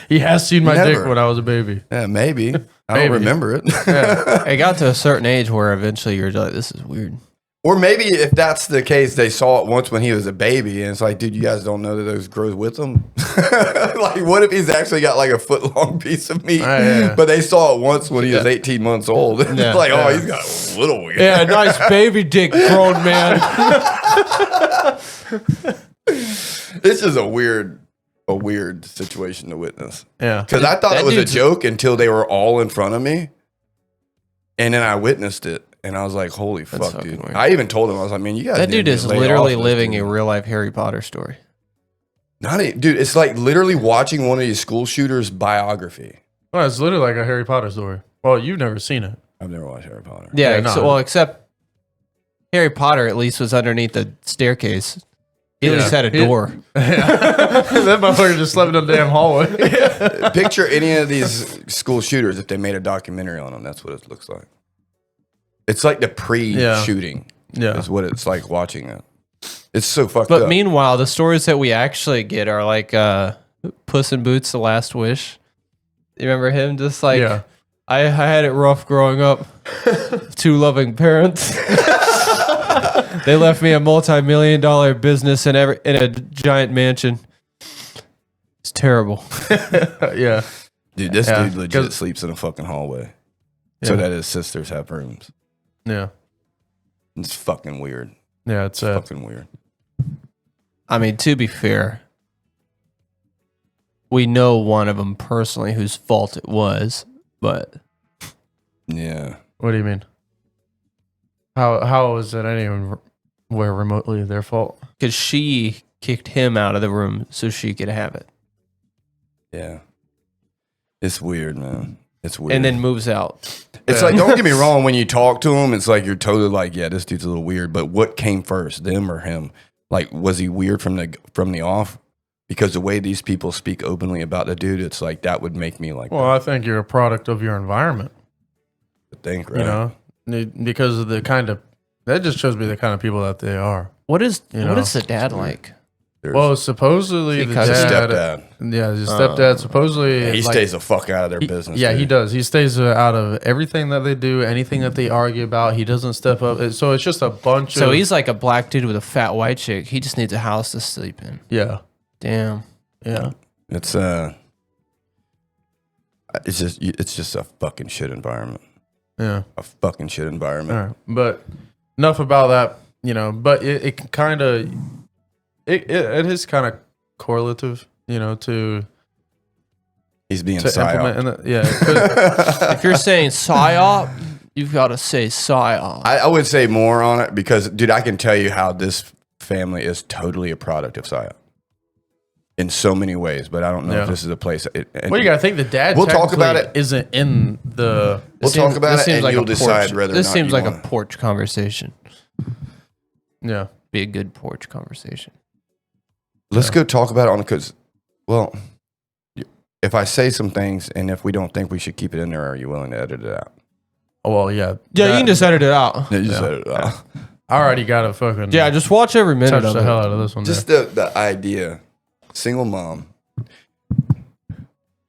He has seen my dick Never. when I was a baby. Yeah, maybe. I Maybe. don't remember it. It got to a certain age where eventually you're like, this is weird. Or maybe if that's the case, they saw it once when he was a baby, and it's like, dude, you guys don't know that those grows with him. Like, what if he's actually got like a foot long piece of meat, yeah. but they saw it once when he was 18 months old? It's Yeah, like, oh, yeah. he's got a little weird. Yeah, nice baby dick, grown man. It's just a weird situation to witness. Yeah. Because I thought That it was a dude's- joke until they were all in front of me, and then I witnessed it, and I was like, holy fuck, fucking dude. weird. I even told him, I was like, man, you guys That need dude to is lay off literally this living dude. a real life Harry Potter story. Dude, it's like literally watching one of these school shooters' biography. Well, it's literally like a Harry Potter story. Well, you've never seen it. I've never watched Harry Potter. Yeah, Yeah, no. well, except Harry Potter at least was underneath the staircase. He at Yeah. least had a door. That motherfucker just slept in the damn hallway. Picture any of these school shooters if they made a documentary on them. That's what it looks like. It's like the pre-shooting. Yeah. Is what it's like watching it. It's so fucked But up. meanwhile, the stories that we actually get are like Puss in Boots: The Last Wish. You remember him? Just like, Yeah. I had it rough growing up. Two loving parents. They left me a multi-million-dollar business in a giant mansion. It's terrible. Yeah. Dude, this Yeah, dude legit 'cause- sleeps in a fucking hallway. So Yeah. that his sisters have rooms. Yeah. It's fucking weird. Yeah, it's Fucking weird. I mean, to be fair, we know one of them personally whose fault it was, but Yeah. What do you mean? How is it anywhere remotely their fault? because she kicked him out of the room so she could have it, Yeah. It's weird, man. It's weird. and then moves out. It's like, don't get me wrong, when you talk to him, it's like you're totally like, yeah, this dude's a little weird. But what came first, them or him? Like, was he weird from the off? Because the way these people speak openly about the dude, it's like that would make me like, Well, I think you're a product of your environment. think, right? You know, because of the kind of that just shows me the kind of people that they are. What is You what know? is the dad like? Well, supposedly the Because- dad, Stepdad. yeah, his stepdad. Supposedly, Yeah, he like, stays the fuck out of their business. Yeah, dude. he does. He stays out of everything that they do, anything that they argue about. He doesn't step up. So it's just a bunch of. So he's like a black dude with a fat white chick. He just needs a house to sleep in. Yeah. Damn. Yeah. It's just a fucking shit environment. Yeah. A fucking shit environment. All right. But enough about that, you know, but it kind of, it is kind of correlative, you know, to. He's being to psyop. implement. Yeah. it could- If you're saying psyop, you've got to say psyop. I would say more on it because, dude, I can tell you how this family is totally a product of psyop in so many ways, but I don't know Yeah. if this is a place. Well, you got to think the dad. We'll talk about technically it. Isn't in the. We'll talk about This it, seems and like you'll a porch. decide whether. This or not seems you like a want. porch conversation. Yeah. Be a good porch conversation. Let's go talk about it on because, well, if I say some things and if we don't think we should keep it in there, are you willing to edit it out? Oh, well, yeah. Yeah, you can just edit it out. Yeah, you just edit it out. I already got a fucking. Yeah, just watch every minute touch of the it. hell out of this one. Just the idea, single mom,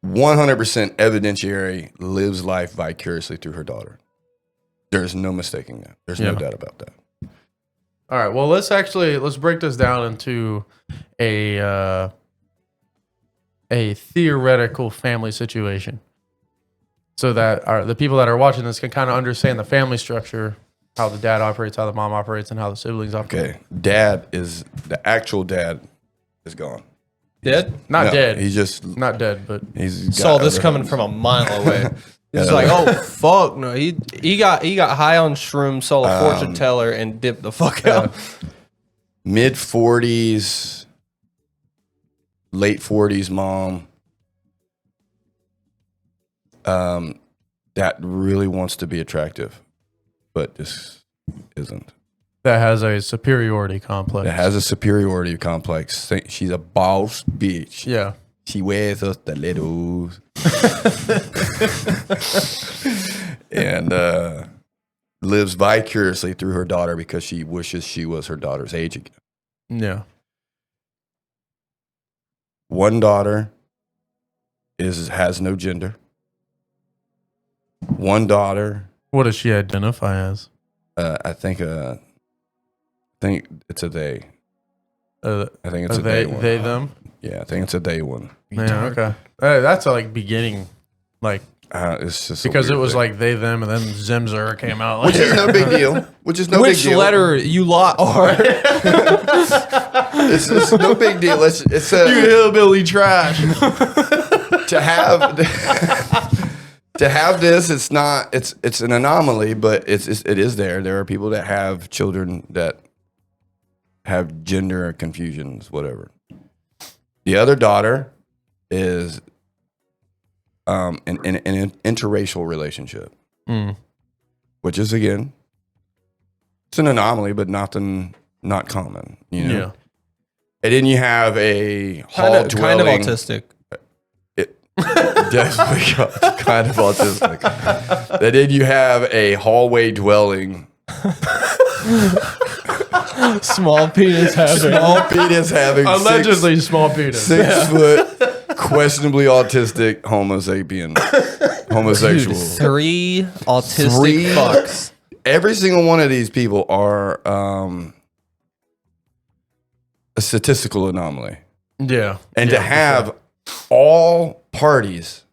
100% evidentiary, lives life vicariously through her daughter. There's no mistaking that. There's no doubt about that. All right. Well, let's break this down into a theoretical family situation, so that the people that are watching this can kind of understand the family structure, how the dad operates, how the mom operates, and how the siblings operate. Okay, the actual dad is gone. Dead? Not dead. He's just not dead, but he's saw this coming from a mile away. He's like, oh fuck no. He got high on shrooms, saw a fortune teller, and dipped the fuck out. Mid 40s, late 40s mom. That really wants to be attractive, but just isn't. that has a superiority complex. That has a superiority complex. She's a boss bitch. Yeah. She wears us the littles. And lives vicariously through her daughter because she wishes she was her daughter's age again. Yeah. One daughter has no gender. One daughter. What does she identify as? I think it's a they. I think it's a they one. They them. Yeah, I think it's a they one. Yeah. Okay. That's a beginning. It's just because it was they them and then Zemzer came out. Which is no big deal. Which letter you lot are? It's no big deal. It's you hillbilly trash. To have this, it's not. It's an anomaly, but it is there. There are people that have children that have gender confusions, whatever. The other daughter is an interracial relationship, which is again, it's an anomaly, but not common. You know. Yeah. And then you have a kind of autistic. Definitely kind of autistic. And then you have a hallway dwelling. Small penis having. Allegedly small penis. 6 foot, questionably autistic homosapien. Homosexual. Dude, 3 autistic fucks. Every single one of these people are a statistical anomaly. Yeah. And to have all parties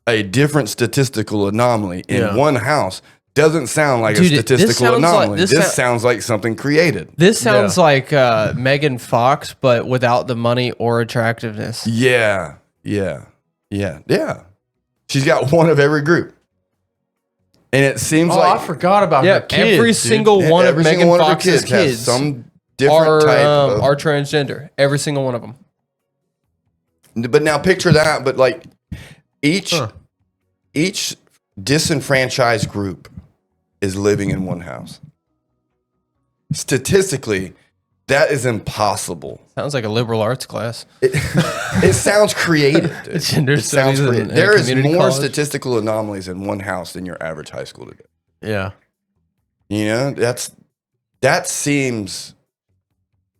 a different statistical anomaly in one house doesn't sound like a statistical anomaly. This sounds like something created. This sounds like Megan Fox, but without the money or attractiveness. Yeah. She's got one of every group. And it seems like... I forgot about her kids, every single one of Megan Fox's kids some different type of... are transgender. Every single one of them. But now picture that, but each disenfranchised group is living in one house. Statistically, that is impossible. Sounds like a liberal arts class. It sounds creative. Dude. It sounds creative. There is more statistical anomalies in one house than your average high school today. Yeah. You know, that seems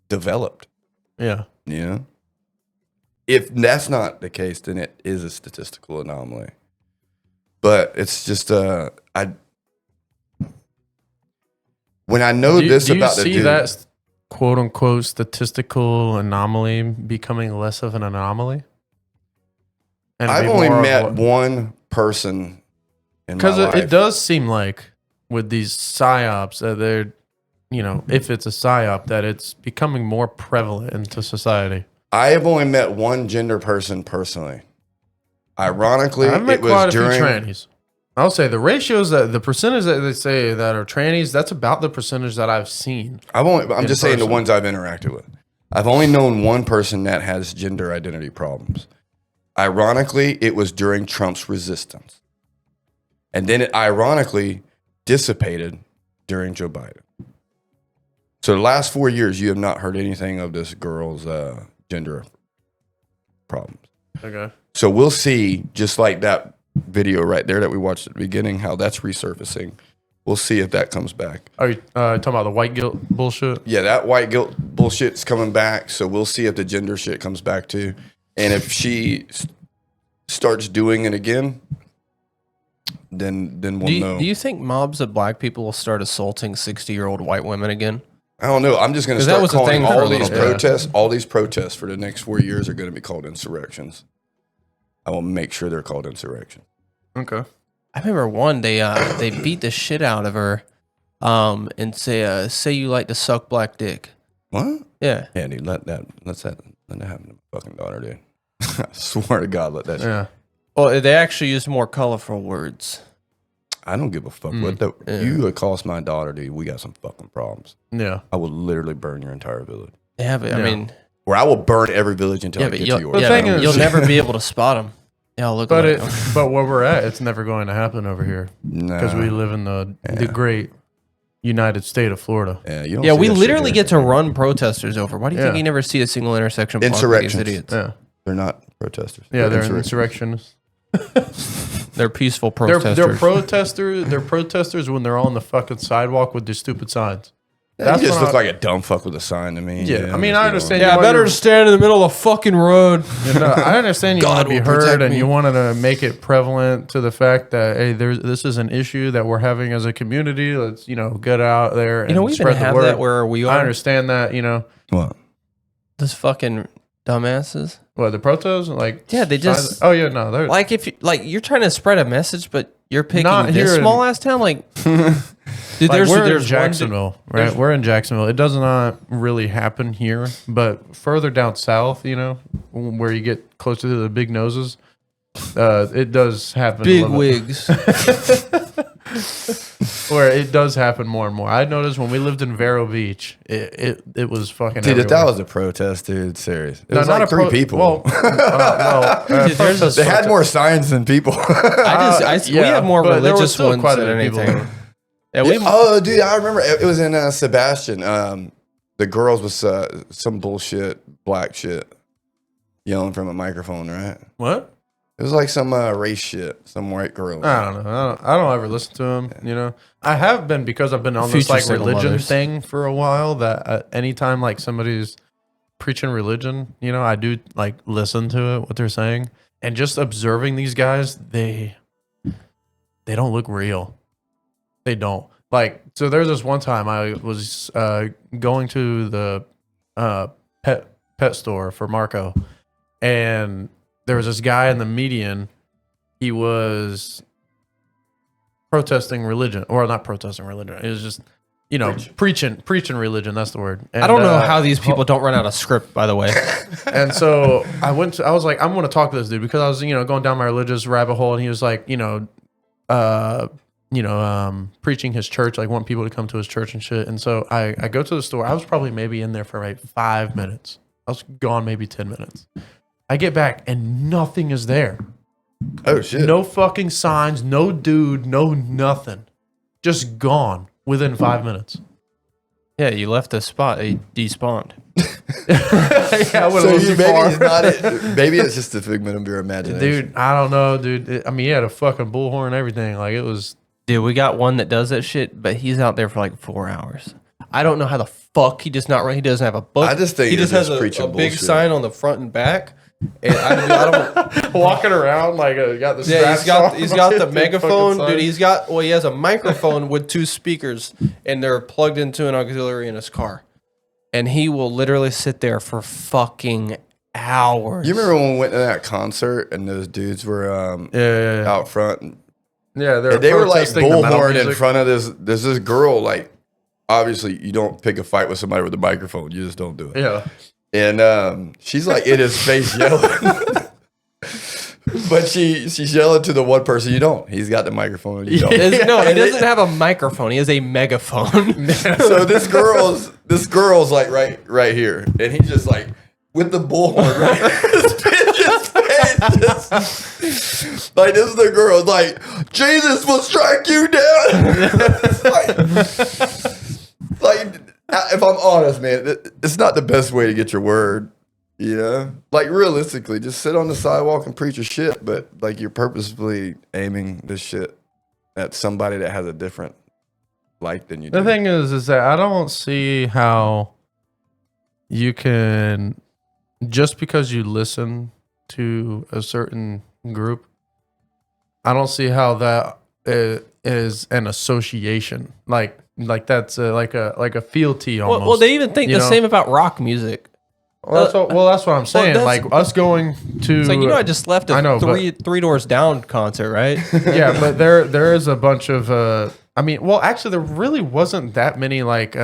developed. Yeah. You know? If that's not the case, then it is a statistical anomaly. But it's just when I know this about the dude, do you see that quote unquote statistical anomaly becoming less of an anomaly? And I've only met one person in my life. Because it does seem like with these psyops that they're, if it's a psyop, that it's becoming more prevalent into society. I have only met one gender person personally. Ironically, I've met it was quite a during few trannies. I'll say the ratios the percentage that they say that are trannies, that's about the percentage that I've seen. I'm just saying the ones I've interacted with. I've only known one person that has gender identity problems. Ironically, it was during Trump's resistance. And then it ironically dissipated during Joe Biden. So the last 4 years, you have not heard anything of this girl's gender problems. Okay. So we'll see, just like that video right there that we watched at the beginning, how that's resurfacing. We'll see if that comes back. Are you talking about the white guilt bullshit? Yeah, that white guilt bullshit's coming back. So we'll see if the gender shit comes back too. And if she starts doing it again, then we'll know. Do you think mobs of black people will start assaulting 60-year-old white women again? I don't know. I'm just going to that start was a calling thing for all a these little bit. protests. All these protests for the next 4 years are going to be called insurrections. I will make sure they're called insurrection. Okay. I remember one they beat the shit out of her, and say you like to suck black dick. What? Yeah. Yeah, dude. Let that happen to my fucking daughter, dude. I swear to God, let that. Yeah. Well, they actually used more colorful words. I don't give a fuck what the you accost my daughter, dude. We got some fucking problems. Yeah. I will literally burn your entire village. Yeah, but I mean, or I will burn every village until I get to yours. The thing is, you'll never be able to spot them. Yeah, look. But where we're at, it's never going to happen over here because we live in the great United State of Florida. Yeah, we literally get to run protesters over. Why do you think you never see a single intersection? Insurrections. Idiots? Yeah, they're not protesters. Yeah, they're insurrectionists. They're peaceful protesters. They're protesters. They're protesters when they're on the fucking sidewalk with their stupid signs. That just looks like a dumb fuck with a sign to me. Yeah, I mean, I understand. Yeah, better stand in the middle of the fucking road. I understand you want to be heard and you wanted to make it prevalent to the fact that hey, this is an issue that we're having as a community. Let's get out there and we spread even the have word. that where we are. I understand that. What? Those fucking dumbasses. What, the protests? They just. Oh yeah, no, they're if you're trying to spread a message, but you're picking Not this here in- small ass town, dude, we're in Jacksonville, right? We're in Jacksonville. It does not really happen here, but further down south, where you get closer to the big noses, it does happen. Big wigs. Where it does happen more and more. I noticed when we lived in Vero Beach, it was fucking. Dude, if that everywhere. was a protest, dude, serious. It was not like three people. Dude, they had more signs than people. We have more but there was religious still ones quite a than few people. anything. Yeah, Oh, dude, I remember it was in Sebastian. The girls was some bullshit black shit yelling from a microphone, right? What? It was like some race shit, some white girl. I don't know. I don't ever listen to him. I have been because I've been on this Future single religion mothers. thing for a while. That anytime somebody's preaching religion, I do listen to it, what they're saying, and just observing these guys. They don't look real. They don't. So there's this one time I was going to the pet store for Marco, and there was this guy in the median. He was protesting religion, or not protesting religion. It was just, preaching religion. That's the word. And, I don't know how these people don't run out of script, by the way. And so I was like, I'm going to talk to this dude because I was, going down my religious rabbit hole, and he was like, preaching his church, wanting people to come to his church and shit. And so I go to the store. I was probably maybe in there for 5 minutes. I was gone maybe 10 minutes. I get back and nothing is there. Oh shit! No fucking signs, no dude, no nothing. Just gone within 5 minutes. Yeah, you left the spot. He despawned. Yeah, I went a little too maybe far. it's not it. Maybe it's just a figment of your imagination, Dude, I don't know, dude. He had a fucking bullhorn and everything. It was. Dude, we got one that does that shit, but he's out there for 4 hours. I don't know how the fuck he does not run. He doesn't have a book. I just think he he's just has just a preaching big bullshit. sign on the front and back. And I don't. Walking around got the Yeah, straps he's on. got the Big megaphone, fucking dude. sign. He has a microphone with 2 speakers, and they're plugged into an auxiliary in his car. And he will literally sit there for fucking hours. You remember when we went to that concert and those dudes were out front? Yeah, they were protesting the metal bullhorn in music. front of this. There's this girl. Obviously, you don't pick a fight with somebody with a microphone. You just don't do it. Yeah. And she's in his face yelling. But she's yelling to the one person you don't. He's got the microphone. And you don't. No, he doesn't have a microphone. He has a megaphone. So this girl's right here, and he's just with the bullhorn right his face. This is the girl. Jesus will strike you down. If I'm honest, man, it's not the best way to get your word Yeah. Like realistically, just sit on the sidewalk and preach your shit, but like you're purposefully aiming this shit at somebody that has a different light than you do. The thing is that I don't see how you can, just because you listen to a certain group, I don't see how that is an association. Like that's like a fealty almost. Well, they even think the same about rock music. Well, that's what I'm saying. Like us going to. It's like, I just left a three Doors Down concert, right? Yeah, but there is a bunch of. I mean, well, actually, there really wasn't that many like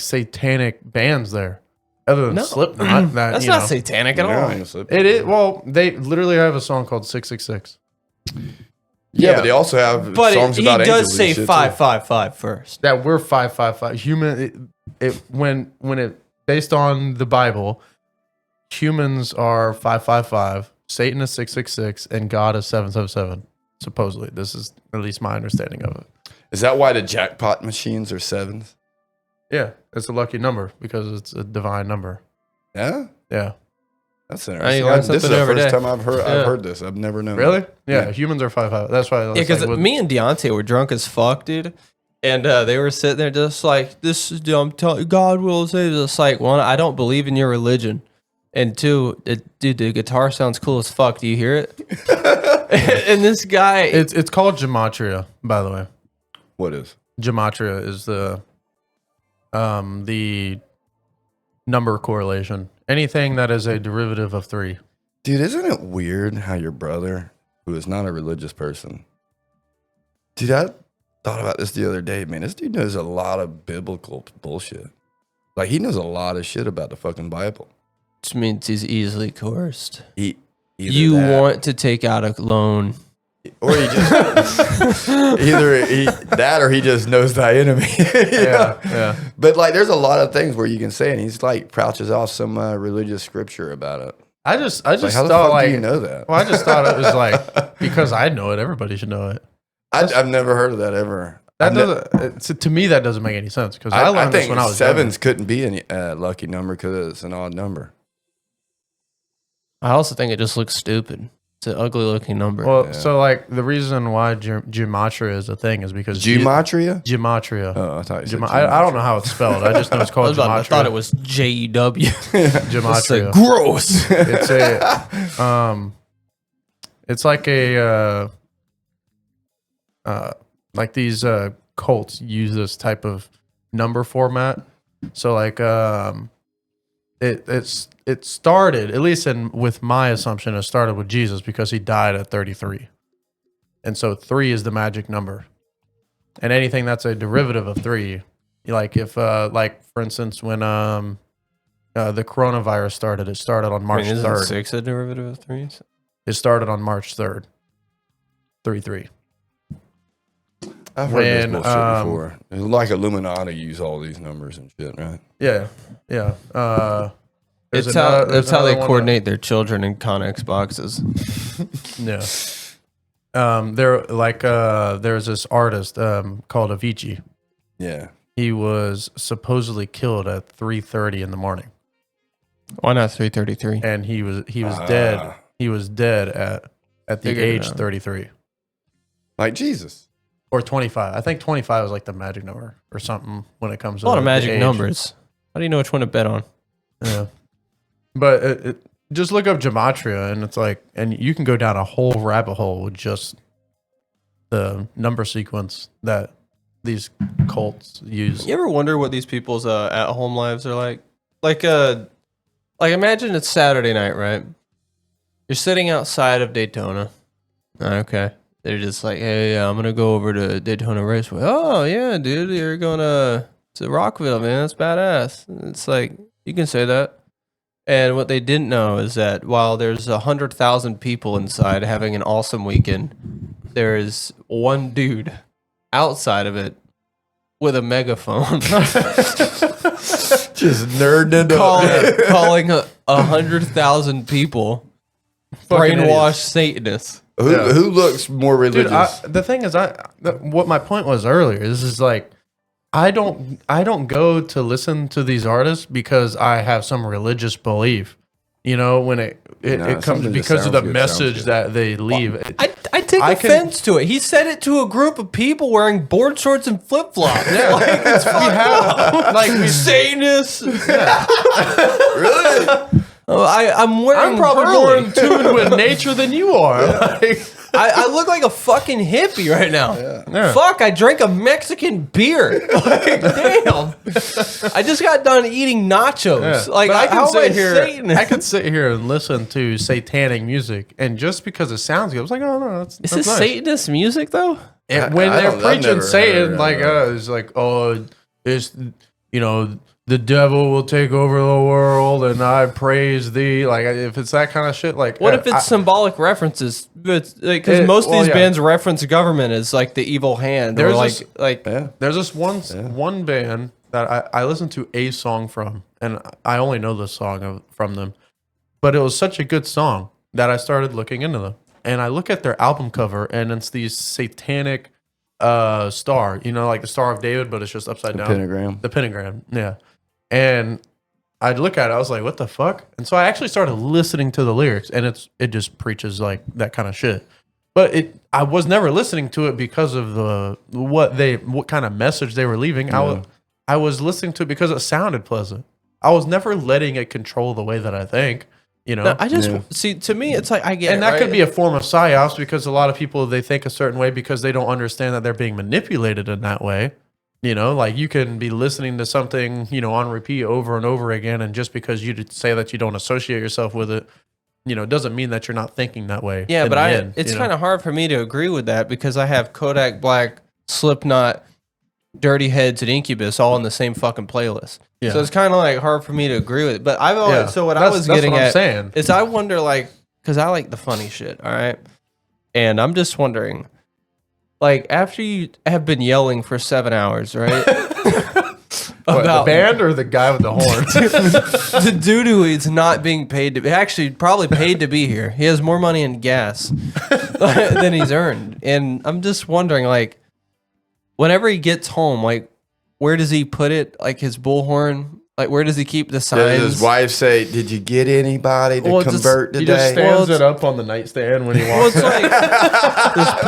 satanic bands there, other than Slipknot. That's not satanic at all. It is. Well, they literally have a song called 666. Yeah, but they also have songs about angels. He does say 555 first. That we're 555. Human. When it based on the Bible, humans are 555, Satan is 666, and God is 777. Supposedly, this is at least my understanding of it. Is that why the jackpot machines are sevens? Yeah, it's a lucky number because it's a divine number. Yeah, yeah. That's interesting. This is the first time I've heard this. I've never known. Really? That. Yeah, humans are 555. That's why. Yeah, because me and Deontay were drunk as fuck, dude. And they were sitting there just like, this is God will save us. Like, one, I don't believe in your religion. And two, dude, the guitar sounds cool as fuck. Do you hear it? And this guy... It's called gematria, by the way. What is? Gematria is the number correlation. Anything that is a derivative of 3. Dude, isn't it weird how your brother, who is not a religious person... Dude, I thought about this the other day, man. This dude knows a lot of biblical bullshit. Like, he knows a lot of shit about the fucking Bible. Which means he's easily coerced. You want to take out a loan. Or he just... that or he just knows thy enemy. Yeah. But, like, there's a lot of things where you can say, and he's, like, crouches off some religious scripture about it. I just like, how thought, the fuck like... do you know that? Well, I just thought it was, like, because I know it, everybody should know it. I've never heard of that ever. That doesn't, to me, that doesn't make any sense because I learned this when I was sevens couldn't be a lucky number because it's an odd number. I also think it just looks stupid. It's an ugly looking number. Well, so like the reason why gematria is a thing is because gematria. Gematria. Oh, I thought you said I don't know how it's spelled. I just know it's called gematria. I thought it was JEW. Gematria. It's gross. It's a. It's like a. Like these cults use this type of number format. So like it started, at least with my assumption, it started with Jesus because he died at 33. And so 3 is the magic number. And anything that's a derivative of 3, like if like for instance when the coronavirus started, it started on March 3rd. Isn't 6 a derivative of 3? It started on March 3rd. 3-3. I've heard this bullshit before. It's like Illuminati use all these numbers and shit, right? Yeah. It's how they coordinate their children in Connex boxes. Yeah. They're like there's this artist called Avicii. Yeah. He was supposedly killed at 3:30 in the morning. Why not 3:33? And he was dead. He was dead at the age 33. Like Jesus. Or 25. I think 25 is like the magic number or something when it comes to a lot of magic age. numbers. How do you know which one to bet on? Yeah. But just look up gematria and it's like, and you can go down a whole rabbit hole with just the number sequence that these cults use. You ever wonder what these people's at-home lives are like? Like imagine it's Saturday night, right? You're sitting outside of Daytona. Okay. They're just like, hey, I'm going to go over to Daytona Raceway. Oh, yeah, dude, you're going to Rockville, man. That's badass. It's like, you can say that. And what they didn't know is that while there's 100,000 people inside having an awesome weekend, there is one dude outside of it with a megaphone. Just nerding into calling 100,000 people brainwashed Satanists. Who looks more religious? Dude, the thing is, what my point was earlier, this is like, I don't go to listen to these artists because I have some religious belief. You know, when it comes because of the message that they leave. I take offense to it. He said it to a group of people wearing board shorts and flip flops. Yeah. Like it's like Satanists. Yeah. Really? I'm probably more in tune with nature than you are. Yeah. Like, I look like a fucking hippie right now. Yeah. Fuck, I drank a Mexican beer. Like, damn. I just got done eating nachos. Yeah. Like, I can sit here and listen to satanic music, and just because it sounds good, I was like, oh no, that's Is this nice. Satanist music though? And when they're preaching Satan, like it's like, oh, it's the devil will take over the world, and I praise thee. Like, if it's that kind of shit, like, what if it's symbolic references? Because most of these bands reference government as like the evil hand. There's there's this one band that I listened to a song from, and I only know the song from them, but it was such a good song that I started looking into them, and I look at their album cover, and it's these satanic star, like the Star of David, but it's just upside down. The pentagram, yeah. And I'd look at it, I was like, what the fuck? And so I actually started listening to the lyrics, and it just preaches like that kind of shit. But I was never listening to it because of what kind of message they were leaving. Yeah. I was listening to it because it sounded pleasant. I was never letting it control the way that I think. No, I just see, to me, it's like I get, and that could be a form of psyops, because a lot of people, they think a certain way because they don't understand that they're being manipulated in that way. Like you can be listening to something, on repeat over and over again, and just because you say that you don't associate yourself with it, doesn't mean that you're not thinking that way. Yeah, but it's kind of hard for me to agree with that, because I have Kodak Black, Slipknot, Dirty Heads, and Incubus all in the same fucking playlist. Yeah. So it's kind of like hard for me to agree with it. But I've always, so what I was getting at is I wonder, like, because I like the funny shit, all right? And I'm just wondering, like, after you have been yelling for 7 hours, right? About the band or the guy with the horns? The dude who is not being paid to, actually probably paid to be here. He has more money in gas than he's earned. And I'm just wondering, like, whenever he gets home, like, where does he put it? Like his bullhorn? Like, where does he keep the signs? Does his wife say, did you get anybody to convert today? He just stands it up on the nightstand when he walks in. Like, just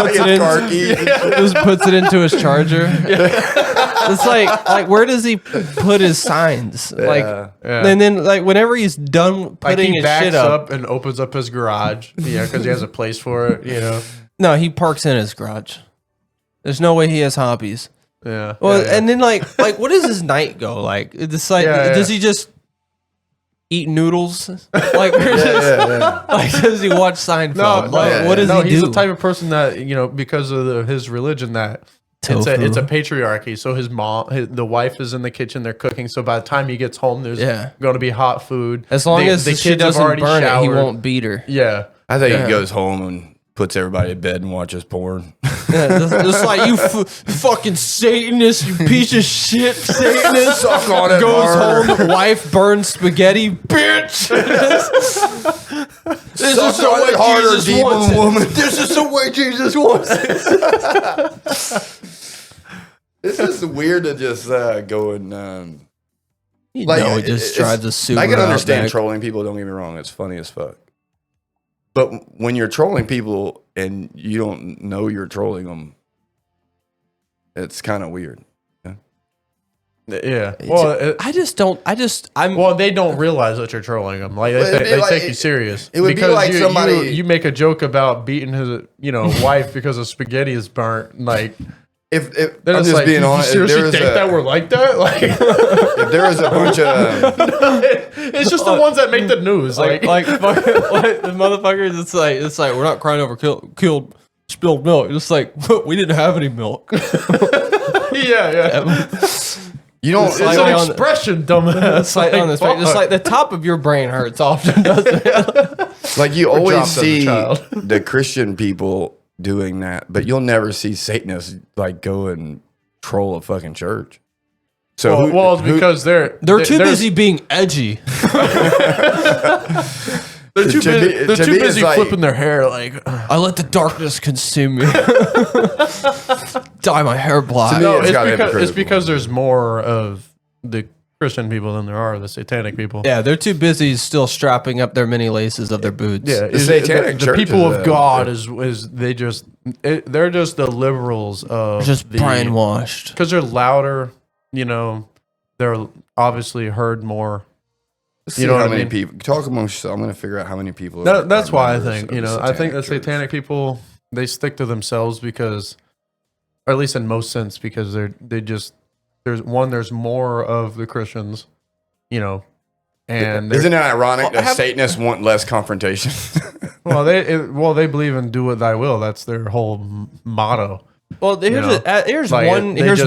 puts it into his charger. Yeah. It's like, where does he put his signs? And then, like, whenever he's done putting his shit up and opens up his garage, because he has a place for it, No, he parks in his garage. There's no way he has hobbies. Yeah. Well, and then like what does his night go like? It's like, does he just eat noodles? Like, like, does he watch Seinfeld? What does he do? He's the type of person that, because of his religion, that it's a patriarchy. So his mom, the wife is in the kitchen, they're cooking. So by the time he gets home, there's going to be hot food. As long as she doesn't burn it, he won't beat her. Yeah. I think he goes home and puts everybody to bed and watches porn. Yeah, just like, you fucking Satanist, you piece of shit Satanist. Suck on it. Goes home, wife burns spaghetti, bitch. This is the way harder, Jesus wants it. Woman. This is the way Jesus wants it. This is weird to just go and he just drives a Subaru. I can understand trolling people. Don't get me wrong; it's funny as fuck. But when you're trolling people and you don't know you're trolling them, it's kind of weird. Yeah. Well, Well, they don't realize that you're trolling them. Like, they take you serious. It would be like somebody you make a joke about beating his wife because a spaghetti is burnt. Like, if I'm just like, being honest, you seriously think that we're like that? Like, if there was a bunch of it's just the ones that make the news. Like the motherfuckers. It's like we're not crying over killed spilled milk. It's like, we didn't have any milk. Yeah. You don't. It's an expression, dumbass. Just like the top of your brain hurts often, doesn't it? Like, you always see the Christian people doing that, but you'll never see Satanists like go and troll a fucking church. So it's because they're too busy being edgy. They're too To me- busy, they're to too me, busy it's like- flipping their hair. Like, I let the darkness consume me. Dye my hair black. no, it's gotta because, hypocritical. it's because there's more of the Christian people than there are the satanic people. Yeah, they're too busy still strapping up their mini laces of their boots. Yeah, The satanic the church people is, of God is they just they're just the liberals of Just brainwashed. because they're louder. You know, they're obviously heard more. Let's You see know how what I many mean? people talk amongst yourself. I'm going to figure out how many people. That's are why I members think of the I think the church. satanic people they stick to themselves because, or at least in most sense, because there's more of the Christians, you know, and Isn't it ironic that Satanists want less confrontation? they believe in do what thy will. That's their whole motto. Well, here's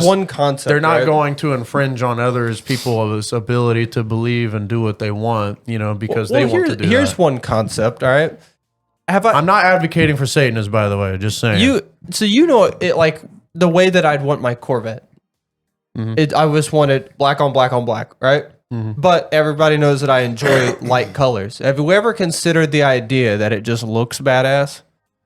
one concept. They're not right? going to infringe on others' people's ability to believe and do what they want, you know, because they want to do Here's that. one concept. All right. I'm not advocating for Satanists, by the way. Just saying. You know it like the way that I'd want my Corvette. Mm-hmm. I just wanted black on black on black, right? Mm-hmm. But everybody knows that I enjoy light colors. Have you ever considered the idea that it just looks badass?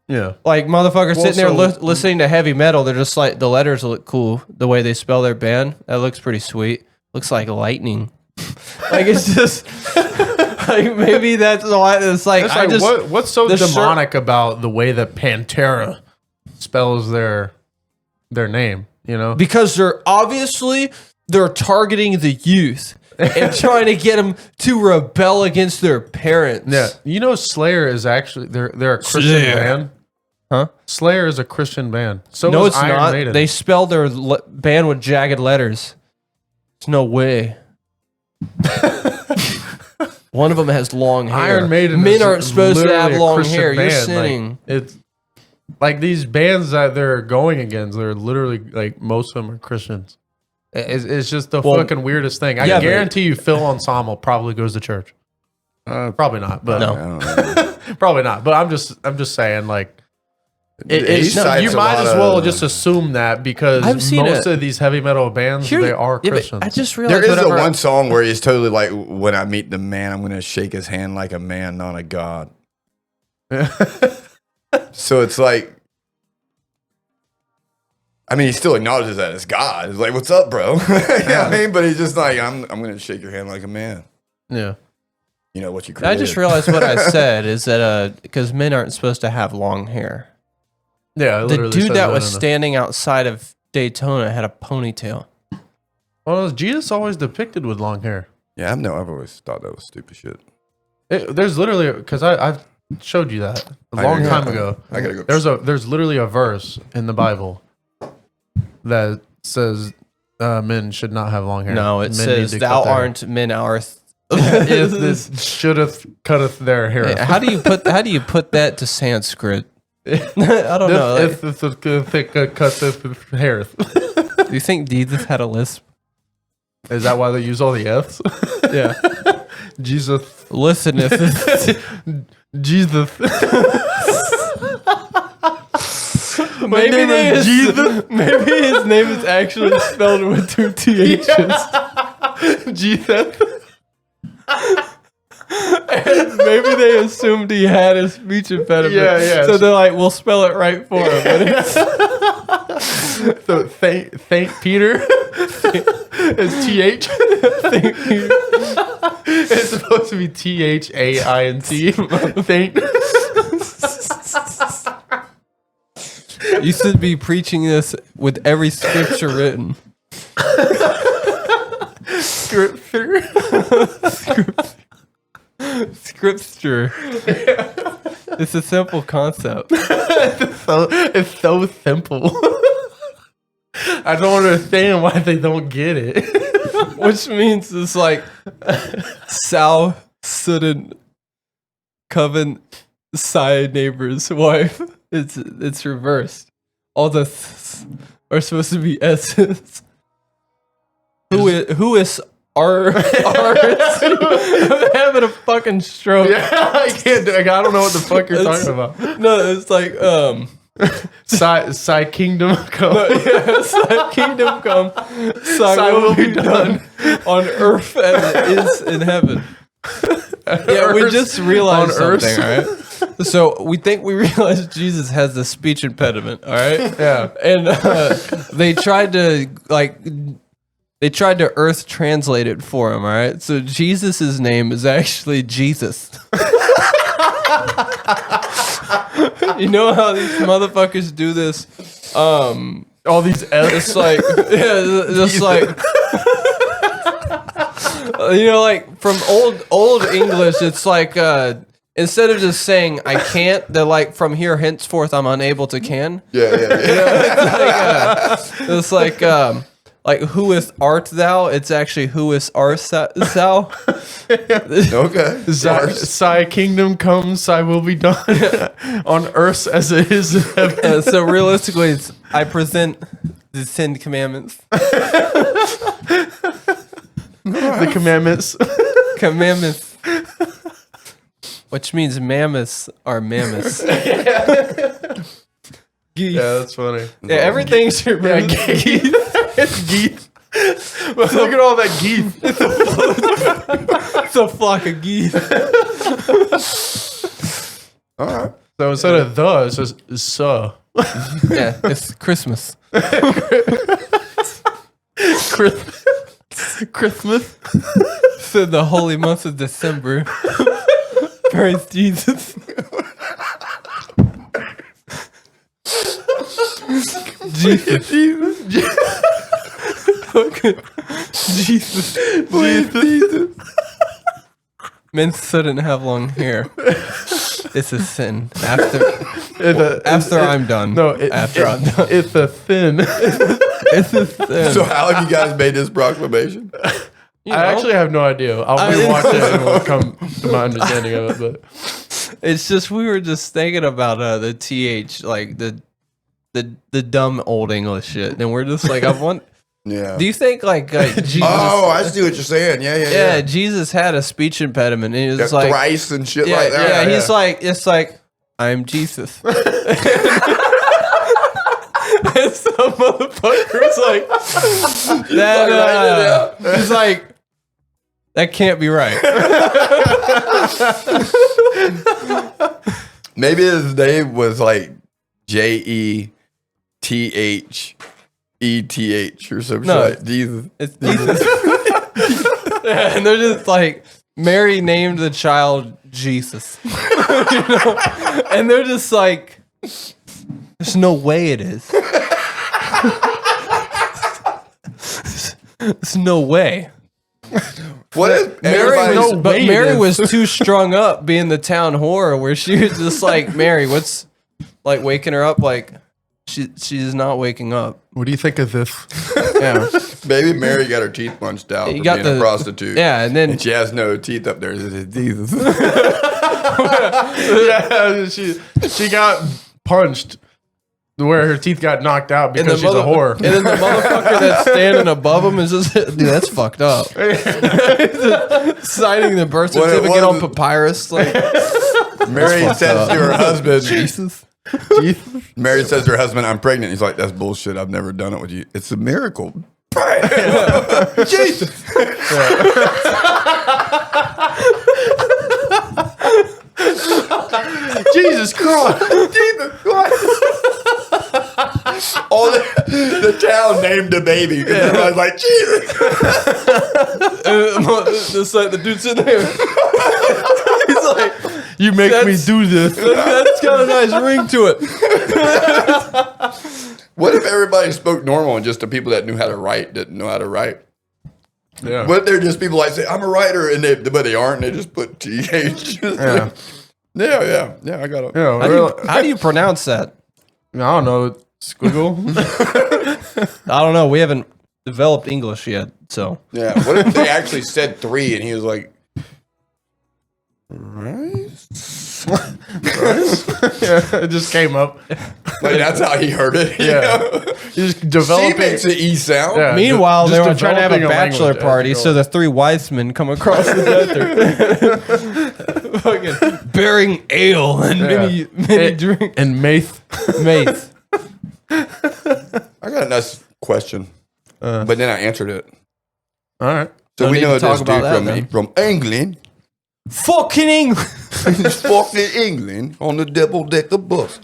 Yeah. Like motherfuckers Well, sitting there so- listening to heavy metal, they're just like the letters look cool. The way they spell their band, that looks pretty sweet. Looks like lightning. Like it's just like maybe that's why it's like It's I like, just what's so the shirt- demonic about the way that Pantera spells their name? You know, because they're targeting the youth and trying to get them to rebel against their parents. yeah. You know, Slayer is actually they're a Christian Slayer. band. Huh? Slayer is a Christian band. So No, is it's Iron not. Maiden. They spell their band with jagged letters. There's no way. One of them has long hair. Iron Maiden. Men is aren't supposed to literally have a long Christian hair. You're band. Like, sinning. it's like these bands that they're going against. They're literally like most of them are Christians. It's just the fucking weirdest thing. I guarantee you, Phil Ensemble probably goes to church. Probably not, but No. probably not. But I'm just saying, like, He cites you a might lot as well of- just assume that because I've seen most it. of these heavy metal bands they are Yeah, but Christians. I just realized There is the whenever one song where he's totally like, when I meet the man, I'm going to shake his hand like a man, not a god. So it's like, I mean, he still acknowledges that as God. It's like, what's up, bro? You know what I mean? But he's just like, I'm going to shake your hand like a man. Yeah. You know what you created. I just realized what I said is that because men aren't supposed to have long hair. Yeah, I The literally dude said that was in the- standing outside of Daytona had a ponytail. Well, is Jesus always depicted with long hair? Yeah, I've always thought that was stupid shit. There's literally because I've showed you that a I long gotta time go. ago. I gotta go. There's literally a verse in the Bible that says men should not have long hair. No, it Men says need to thou cut their- aren't men arth. if this shouldeth cutteth their hair. Hey, how do you put that to Sanskrit? I don't know. If the thick cutteth hair. Do you think Jesus had a lisp? Is that why they use all the F's? Yeah. Jesus. Listen, if Jesus. maybe maybe his name is actually spelled with two THs. Jesus. And maybe they assumed he had a speech impediment. Yeah. So they're like, we'll spell it right for him. But it's So Saint Peter is TH. It's supposed to be THAINT. Saint. you should be preaching this with every scripture written. Scripture. Scripture. It's a simple concept. It's so simple. I don't understand why they don't get it. Which means it's like Sal Sudden Coven side neighbor's wife. It's reversed. All the th are supposed to be S's. Who is I'm having a fucking stroke. Yeah, I can't. I don't know what the fuck you're talking about. No, it's like Side kingdom come. No, yeah, Side kingdom come. Side will be done on earth as it is in heaven. Yeah, we just realized on Earth. something, all right? So we realized Jesus has a speech impediment, all right? Yeah. And they tried to Earth translate it for him, all right? So Jesus' name is actually Jesus. You know how these motherfuckers do this? All these It's like, yeah, just like, you know, like from old English, it's like, instead of just saying I can't, they're like, from here henceforth I'm unable to can. Yeah. You know, it's like whoeth art thou? It's actually whoeth art thou? Okay. Thy kingdom comes, thy will be done on earth as it is in heaven. And so realistically, I present the 10 commandments. The commandments. Commandments. Which means mammoths are mammoths. Geese. Yeah, that's funny. Yeah, everything's your geese. It's geese. But look at all that geese. It's a flock of geese. All right. So instead of the, it's just suh. Yeah, it's Christmas. Christmas. So the holy month of December. Praise Jesus. Jesus. Jesus. Men shouldn't have long hair. It's a sin. After I'm done. No, after I'm done. It's a sin. It's a sin. So how have you guys made this proclamation? You know? I actually have no idea. I'll rewatch it and it'll come to my understanding of it. But it's just we were just thinking about the TH, like the dumb old English shit, and we're just like, I want. Yeah. Do you think like Jesus? Oh, I see what you're saying. Yeah. Jesus had a speech impediment, and he was Yeah, like thrice and shit yeah, like that. Yeah, he's like, it's like I'm Jesus. And some motherfucker's like that. He's like, that can't be right. Maybe his name was like JETHETH or some shit. Jesus. It's Jesus. Yeah, and they're just like, Mary named the child Jesus. You know? And they're just like, there's no way it is. There's no way. What if Mary was too strung up being the town whore, where she was just like, Mary, what's like waking her up? Like she's not waking up. what do you think of this? Yeah, Maybe Mary got her teeth punched out You for got being a the- prostitute. yeah, and then she has no teeth up there. Jesus. Yeah, she got punched where her teeth got knocked out because she's a whore. And then the motherfucker that's standing above him is just, dude, that's fucked up. Signing the birth certificate on papyrus. Like, Mary That's says fucked to her up. husband, Jesus. Mary says to her husband, I'm pregnant. He's like, that's bullshit. I've never done it with you. It's a miracle. Jesus. Jesus Christ. Jesus Christ. All the town named a baby because everybody's like, Jesus. Just like the dude sitting there. He's like, You make me do this. that's got a nice ring to it. What if everybody spoke normal and just the people that knew how to write didn't know how to write? Yeah. What if they're just people like say, I'm a writer, and but they aren't, and they just put TH. Yeah. Yeah, I got it. How do you pronounce that? I don't know. Squiggle. I don't know. We haven't developed English yet, so. Yeah. What if they actually said 3 and he was like, rice? Yeah, it just came up. Like that's how he heard it. you Yeah. know? You just developing. C makes an E sound. Yeah, Meanwhile, just they were trying to have a developing bachelor language as party, you go. so the 3 wise men come across the desert. Fucking bearing ale and many drinks. And maith. Mace. I got a nice question, but then I answered it. All right. So Don't we need know to talk this about dude that, then. from England. Fucking England. Fucking England on the double-decker bus.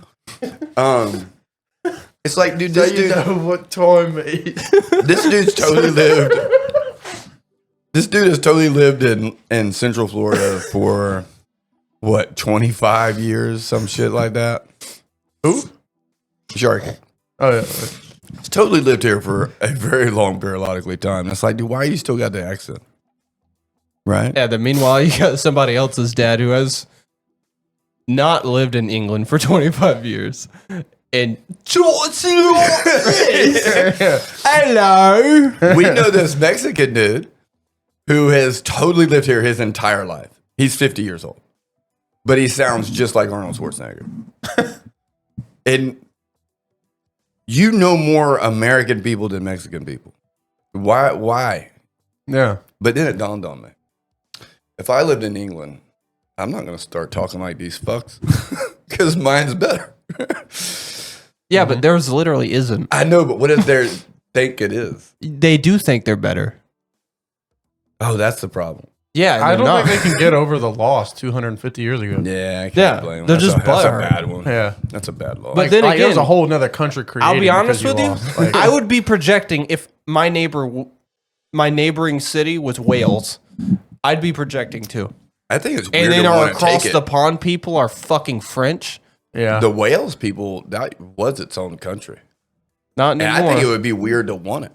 It's like, dude, this dude. know what time it is. This dude's totally lived. This dude has totally lived in Central Florida for what, 25 years, some shit like that. Who? Sharky. Oh yeah. He's totally lived here for a very long periodically time. It's like, dude, why you still got the accent? Right? Yeah, then meanwhile, you got somebody else's dad who has not lived in England for 25 years. And hello. We know this Mexican dude who has totally lived here his entire life. He's 50 years old. But he sounds just like Arnold Schwarzenegger. And you know more American people than Mexican people. Why? Yeah. But then it dawned on me. If I lived in England, I'm not going to start talking like these fucks because mine's better. Yeah, but theirs literally isn't. I know, but what if they think it is? They do think they're better. Oh, that's the problem. Yeah, I don't think they can get over the loss 250 years ago. Yeah, I can't Yeah, blame them. they're That's just that's a butthurt. bad one. Yeah. That's a bad law. But then it was again, a whole nother country created. I'll be honest with you. lost. Like, I would be projecting if my neighboring city was Wales. I'd be projecting too. I think it's weird And then to our want to across take the it. pond people are fucking French. yeah. The Wales people, that was its own country. Not And anymore. I think it would be weird to want it.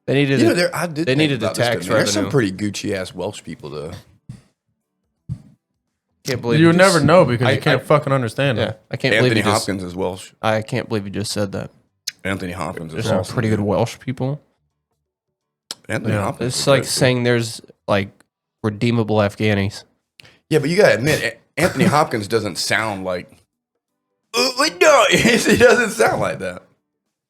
They needed. You know, I did they think needed the about this, tax but there's some revenue. pretty Gucci ass Welsh people though. Can't believe You would just- never know because I- you can't fucking understand Yeah, it. I can't Anthony believe you just. Hopkins is Welsh. I can't believe you just said that. Anthony Hopkins is There's some Welsh. pretty good Welsh people. Anthony Yeah. Hopkins. It's is like good. saying there's like redeemable Afghanis. Yeah, but you gotta admit, Anthony Hopkins doesn't sound like. No, he doesn't sound like that.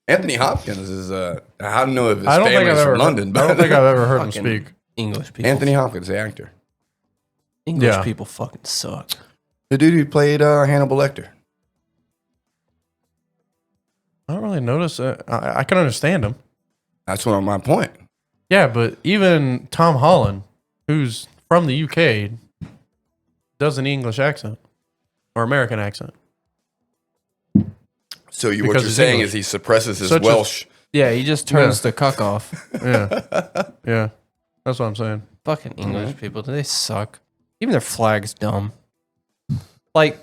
Anthony Hopkins is. I don't know if his I don't think family's I've ever. from London, I but don't think I've ever heard him Fucking speak. English people. Anthony Hopkins, the actor, English Yeah. people fucking suck. the dude who played Hannibal Lecter. I don't really notice it. I can understand him. That's one of my point. Yeah, but even Tom Holland, who's from the UK, does an English accent or American accent. So what Because you're he's saying English. is he suppresses his Such a- Welsh. Yeah, he just turns the cuck off. Yeah, yeah, that's what I'm saying. Fucking English people, they suck. Even their flag's dumb. Like,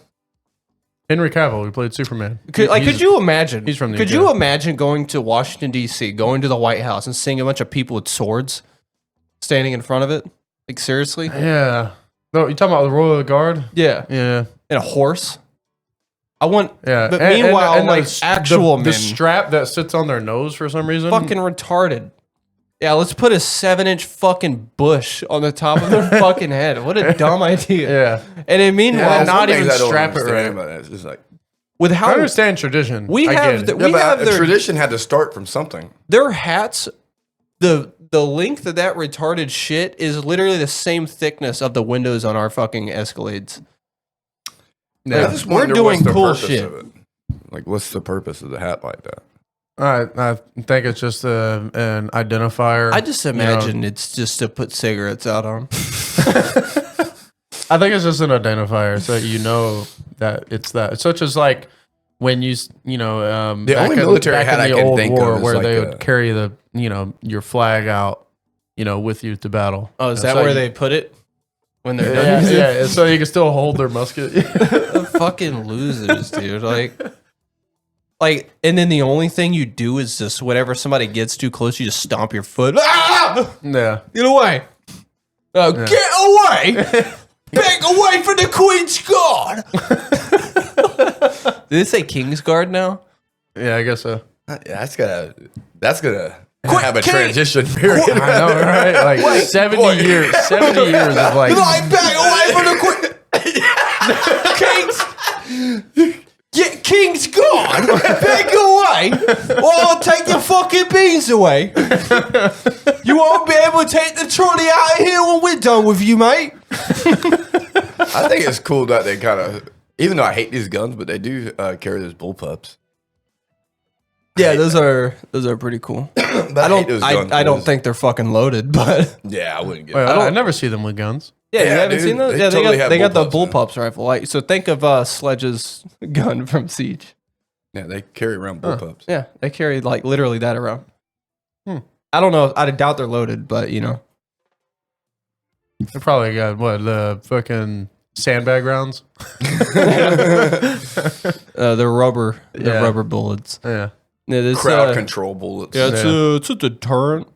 Henry Cavill, who played Superman. could you imagine? He's from the Could UK. you imagine going to Washington D.C., going to the White House, and seeing a bunch of people with swords standing in front of it? Like seriously? Yeah. No, you talking about the Royal Guard? Yeah. Yeah. And a horse. I want. Yeah. But And- meanwhile, and like actual the men, strap that sits on their nose for some reason. fucking retarded. Yeah, let's put a 7-inch fucking bush on the top of their fucking head. What a dumb idea. Yeah. And then meanwhile, some not things even I don't strap it understand right. about that. It's just like with I how understand tradition. we I have, get it. we have their tradition had to start from something. their hats, the length of that retarded shit is literally the same thickness of the windows on our fucking Escalades. Yeah, Like, I just we're wonder doing what's the cool purpose shit. of it. Like, what's the purpose of the hat like that? I think it's just an identifier. I just imagine it's just to put cigarettes out on. I think it's just an identifier so that you know that it's that. Such as like when you The back only in- military back hat in I the can old think war of is where like they would carry the your flag out with you to battle. Oh, is And that so where you- they put it when they're Yeah, done? using it? yeah, so you can still hold their musket. Fucking losers, dude. Like, and then the only thing you do is just whenever somebody gets too close, you just stomp your foot. Ah! Yeah. Get away! Get away! Back away from the Queen's Guard! Did they say King's Guard now? Yeah, I guess so. That's gonna have a transition period. I know, right? Like Wait, 70 boy. years. 70 years of like. Back away from the Queen! King's... Get King's Guard! Back away! Or I'll take your fucking beans away! You won't be able to take the trolley out of here when we're done with you, mate! I think it's cool that they kind of, even though I hate these guns, but they do carry those bullpups. Yeah, those are pretty cool. But I hate don't those guns I don't because- think they're fucking loaded, but Yeah, I wouldn't get. Wait, it. I never see them with guns. Yeah, you haven't dude, seen those? they Yeah, totally have they got the bullpups, bullpups rifle. Like, so think of Sledge's gun from Siege. Yeah, they carry around bullpups. Yeah, they carry like literally that around. Hmm. I don't know. I doubt they're loaded, but you know. They probably got what, the fucking sandbag rounds? They're rubber. They're Yeah. rubber bullets. Yeah. Yeah, this, Crowd control bullets. Yeah, it's a deterrent.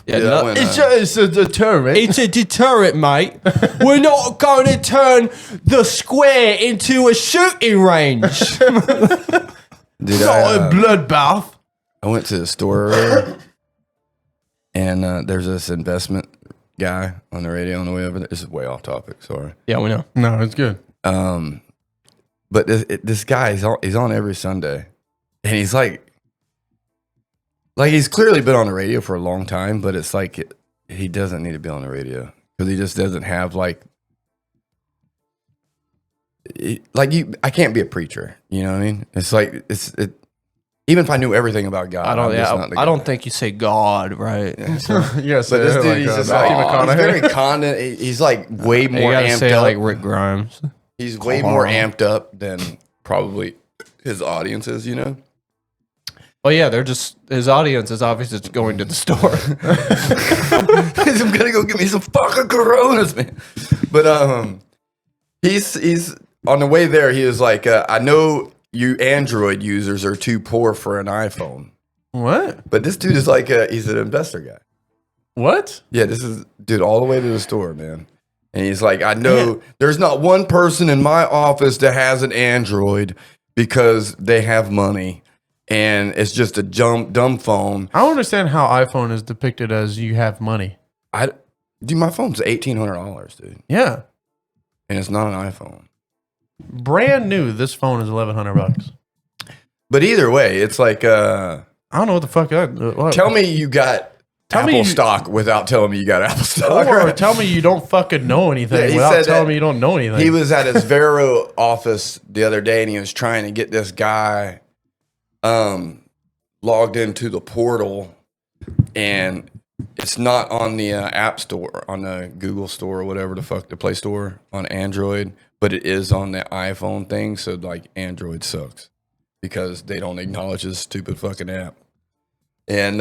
It's a deterrent. It's a deterrent, mate. We're not going to turn the square into a shooting range. Dude, Not a bloodbath. I went to the store earlier, and there's this investment guy on the radio on the way over there. This is way off topic. Sorry. Yeah, we know. No, it's good. But this guy, he's on every Sunday, and he's like he's clearly been on the radio for a long time, but it's like he doesn't need to be on the radio because he just doesn't have I can't be a preacher. You know what I mean? It's like even if I knew everything about God, I don't think you say God, right? Yes, but this dude, he's just he's very condensed. He's like way more you gotta amped say up. like Rick Grimes. He's way more amped up than probably his audience is, you know? Oh yeah, they're just his audience is obviously just going to the store. I'm gonna go get me some fucking Coronas, man. But he's on the way there. He was like, I know you Android users are too poor for an iPhone. What? But this dude is like he's an investor guy. What? Yeah, this is dude all the way to the store, man. And he's like, I know there's not one person in my office that has an Android because they have money. And it's just a dumb phone. I don't understand how iPhone is depicted as you have money. Dude, my phone's $1,800, dude. Yeah. And it's not an iPhone. Brand new, this phone is $1,100. But either way, it's like I don't know what the fuck. Tell me you got Apple stock without telling me you got Apple stock. Or tell me you don't fucking know anything without telling me you don't know anything. He was at his Vero office the other day and he was trying to get this guy logged into the portal, and it's not on the App Store, on the Google Store or whatever the fuck, the Play Store on Android, but it is on the iPhone thing. So like Android sucks because they don't acknowledge this stupid fucking app. And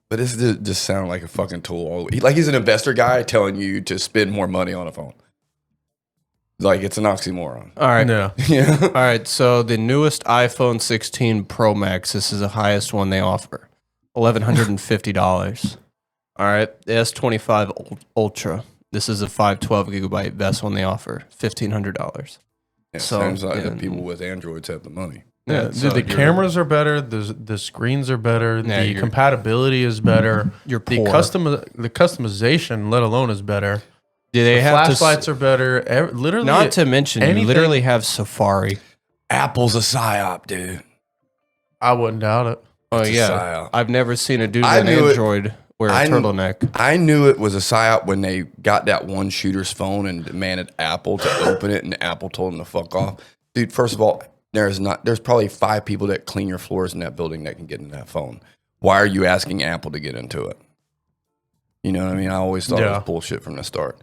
but this just sounded like a fucking tool. Like he's an investor guy telling you to spend more money on a phone. Like it's an oxymoron. All right. Yeah. Yeah. All right. So the newest iPhone 16 Pro Max, this is the highest one they offer, $1,150. All right. The S25 Ultra, this is a 512 gigabyte best one they offer, $1,500. It sounds like the people with Androids have the money. Yeah, the cameras are better. The screens are better. The compatibility is better. You're the poor. the customization, let alone, is better. Do they have flashlights are better? Literally, not to mention, you literally have Safari. Apple's a psyop, dude. I wouldn't doubt it. Oh It's a yeah, psyop. I've never seen a dude I with an knew it. Android wear a turtleneck. I knew it was a psyop when they got that one shooter's phone and demanded Apple to open it, and Apple told him to fuck off. Dude, first of all, there's probably 5 people that clean your floors in that building that can get in that phone. Why are you asking Apple to get into it? You know what I mean? I always thought it was bullshit from the start.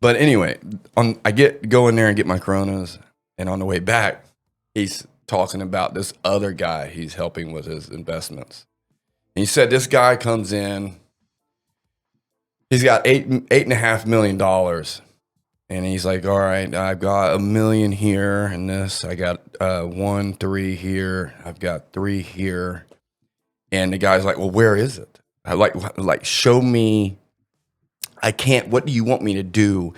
But anyway, I go in there and get my Coronas, and on the way back, he's talking about this other guy he's helping with his investments. And he said this guy comes in, he's got $8.5 million. And he's like, all right, I've got $1 million here and this. I got 3 here. I've got 3 here. And the guy's like, well, where is it? I like show me. I can't. What do you want me to do?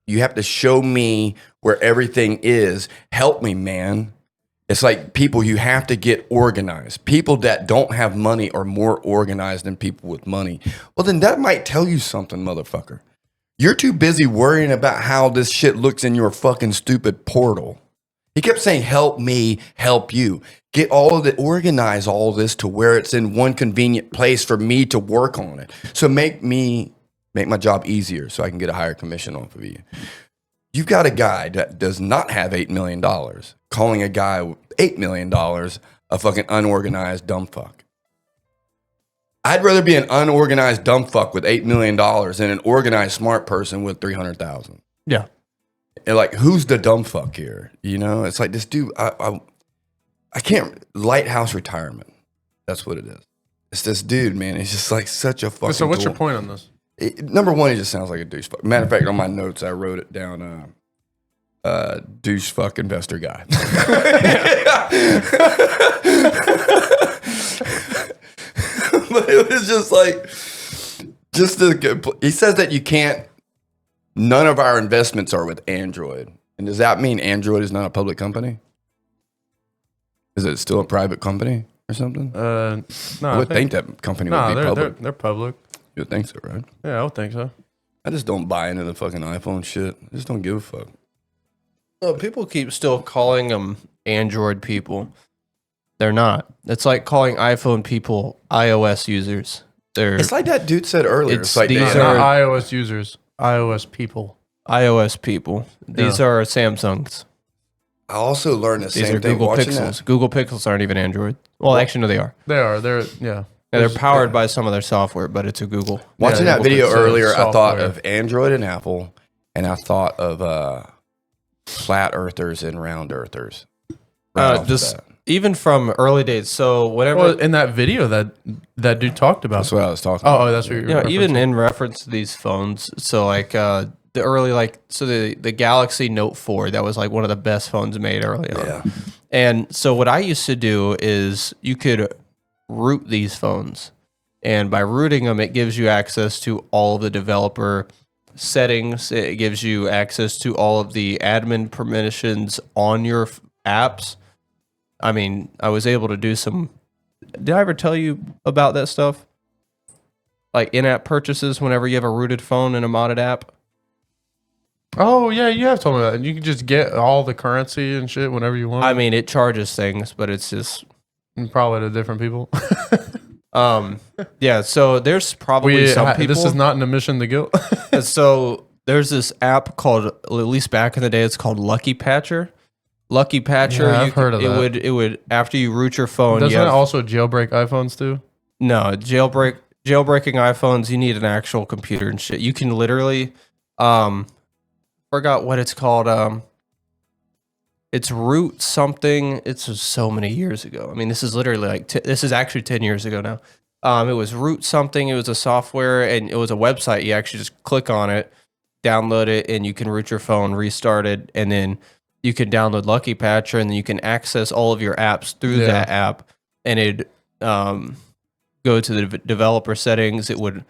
You have to show me where everything is. Help me, man. It's like people, you have to get organized. People that don't have money are more organized than people with money. Well, then that might tell you something, motherfucker. You're too busy worrying about how this shit looks in your fucking stupid portal. He kept saying, help me, help you. Get all of it, organize all this to where it's in one convenient place for me to work on it. So make my job easier so I can get a higher commission off of you. You've got a guy that does not have $8 million calling a guy with $8 million a fucking unorganized dumb fuck. I'd rather be an unorganized dumb fuck with $8 million than an organized smart person with 300,000. Yeah. And like, who's the dumb fuck here? You know, it's like this dude. I can't. Lighthouse retirement. That's what it is. It's this dude, man. He's just like such a fucking. So what's tool. your point on this? Number one, he just sounds like a douche fuck. Matter of fact, on my notes, I wrote it down. Douche fuck investor guy. But it was just like, he says that you can't. None of our investments are with Android. And does that mean Android is not a public company? Is it still a private company or something? No, I would think that company would be public. They're public. You would think so, right? Yeah, I would think so. I just don't buy into the fucking iPhone shit. I just don't give a fuck. Well, people keep still calling them Android people. They're not. It's like calling iPhone people iOS users. It's like that dude said earlier. It's like these are not iOS users, iOS people. iOS people. These are Samsungs. I also learned the These same are thing Google watching Pixels. that. Google Pixels aren't even Android. Well, actually, no, they are. They are. They're powered by some of their software, but it's a Google. Watching that video earlier, I thought software. of Android and Apple, and I thought of flat earthers and round earthers. Just even from early days. So whenever in that video that dude talked about. That's what I was talking about. Oh, that's what you're even in reference to these phones. So like the early the Galaxy Note 4, that was like one of the best phones made early on. Yeah. And so what I used to do is you could root these phones. And by rooting them, it gives you access to all of the developer settings. It gives you access to all of the admin permissions on your apps. I mean, I was able to do some. Did I ever tell you about that stuff? Like in-app purchases whenever you have a rooted phone and a modded app? Oh, yeah, you have told me that. You can just get all the currency and shit whenever you want. I mean, it charges things, but it's just probably to different people. Yeah, so there's probably some people. This is not an admission to guilt. So there's this app called, at least back in the day, it's called Lucky Patcher. Lucky Patcher, Yeah, I've heard of that. It would after you root your phone. Doesn't it also jailbreak iPhones too? No, jailbreaking iPhones, you need an actual computer and shit. You can literally, forgot what it's called. It's root something. It's just so many years ago. I mean, this is literally like this is actually 10 years ago now. It was root something. It was a software and it was a website. You actually just click on it, download it, and you can root your phone, restart it, and then you can download Lucky Patcher, and then you can access all of your apps through that app, and it go to the developer settings. It would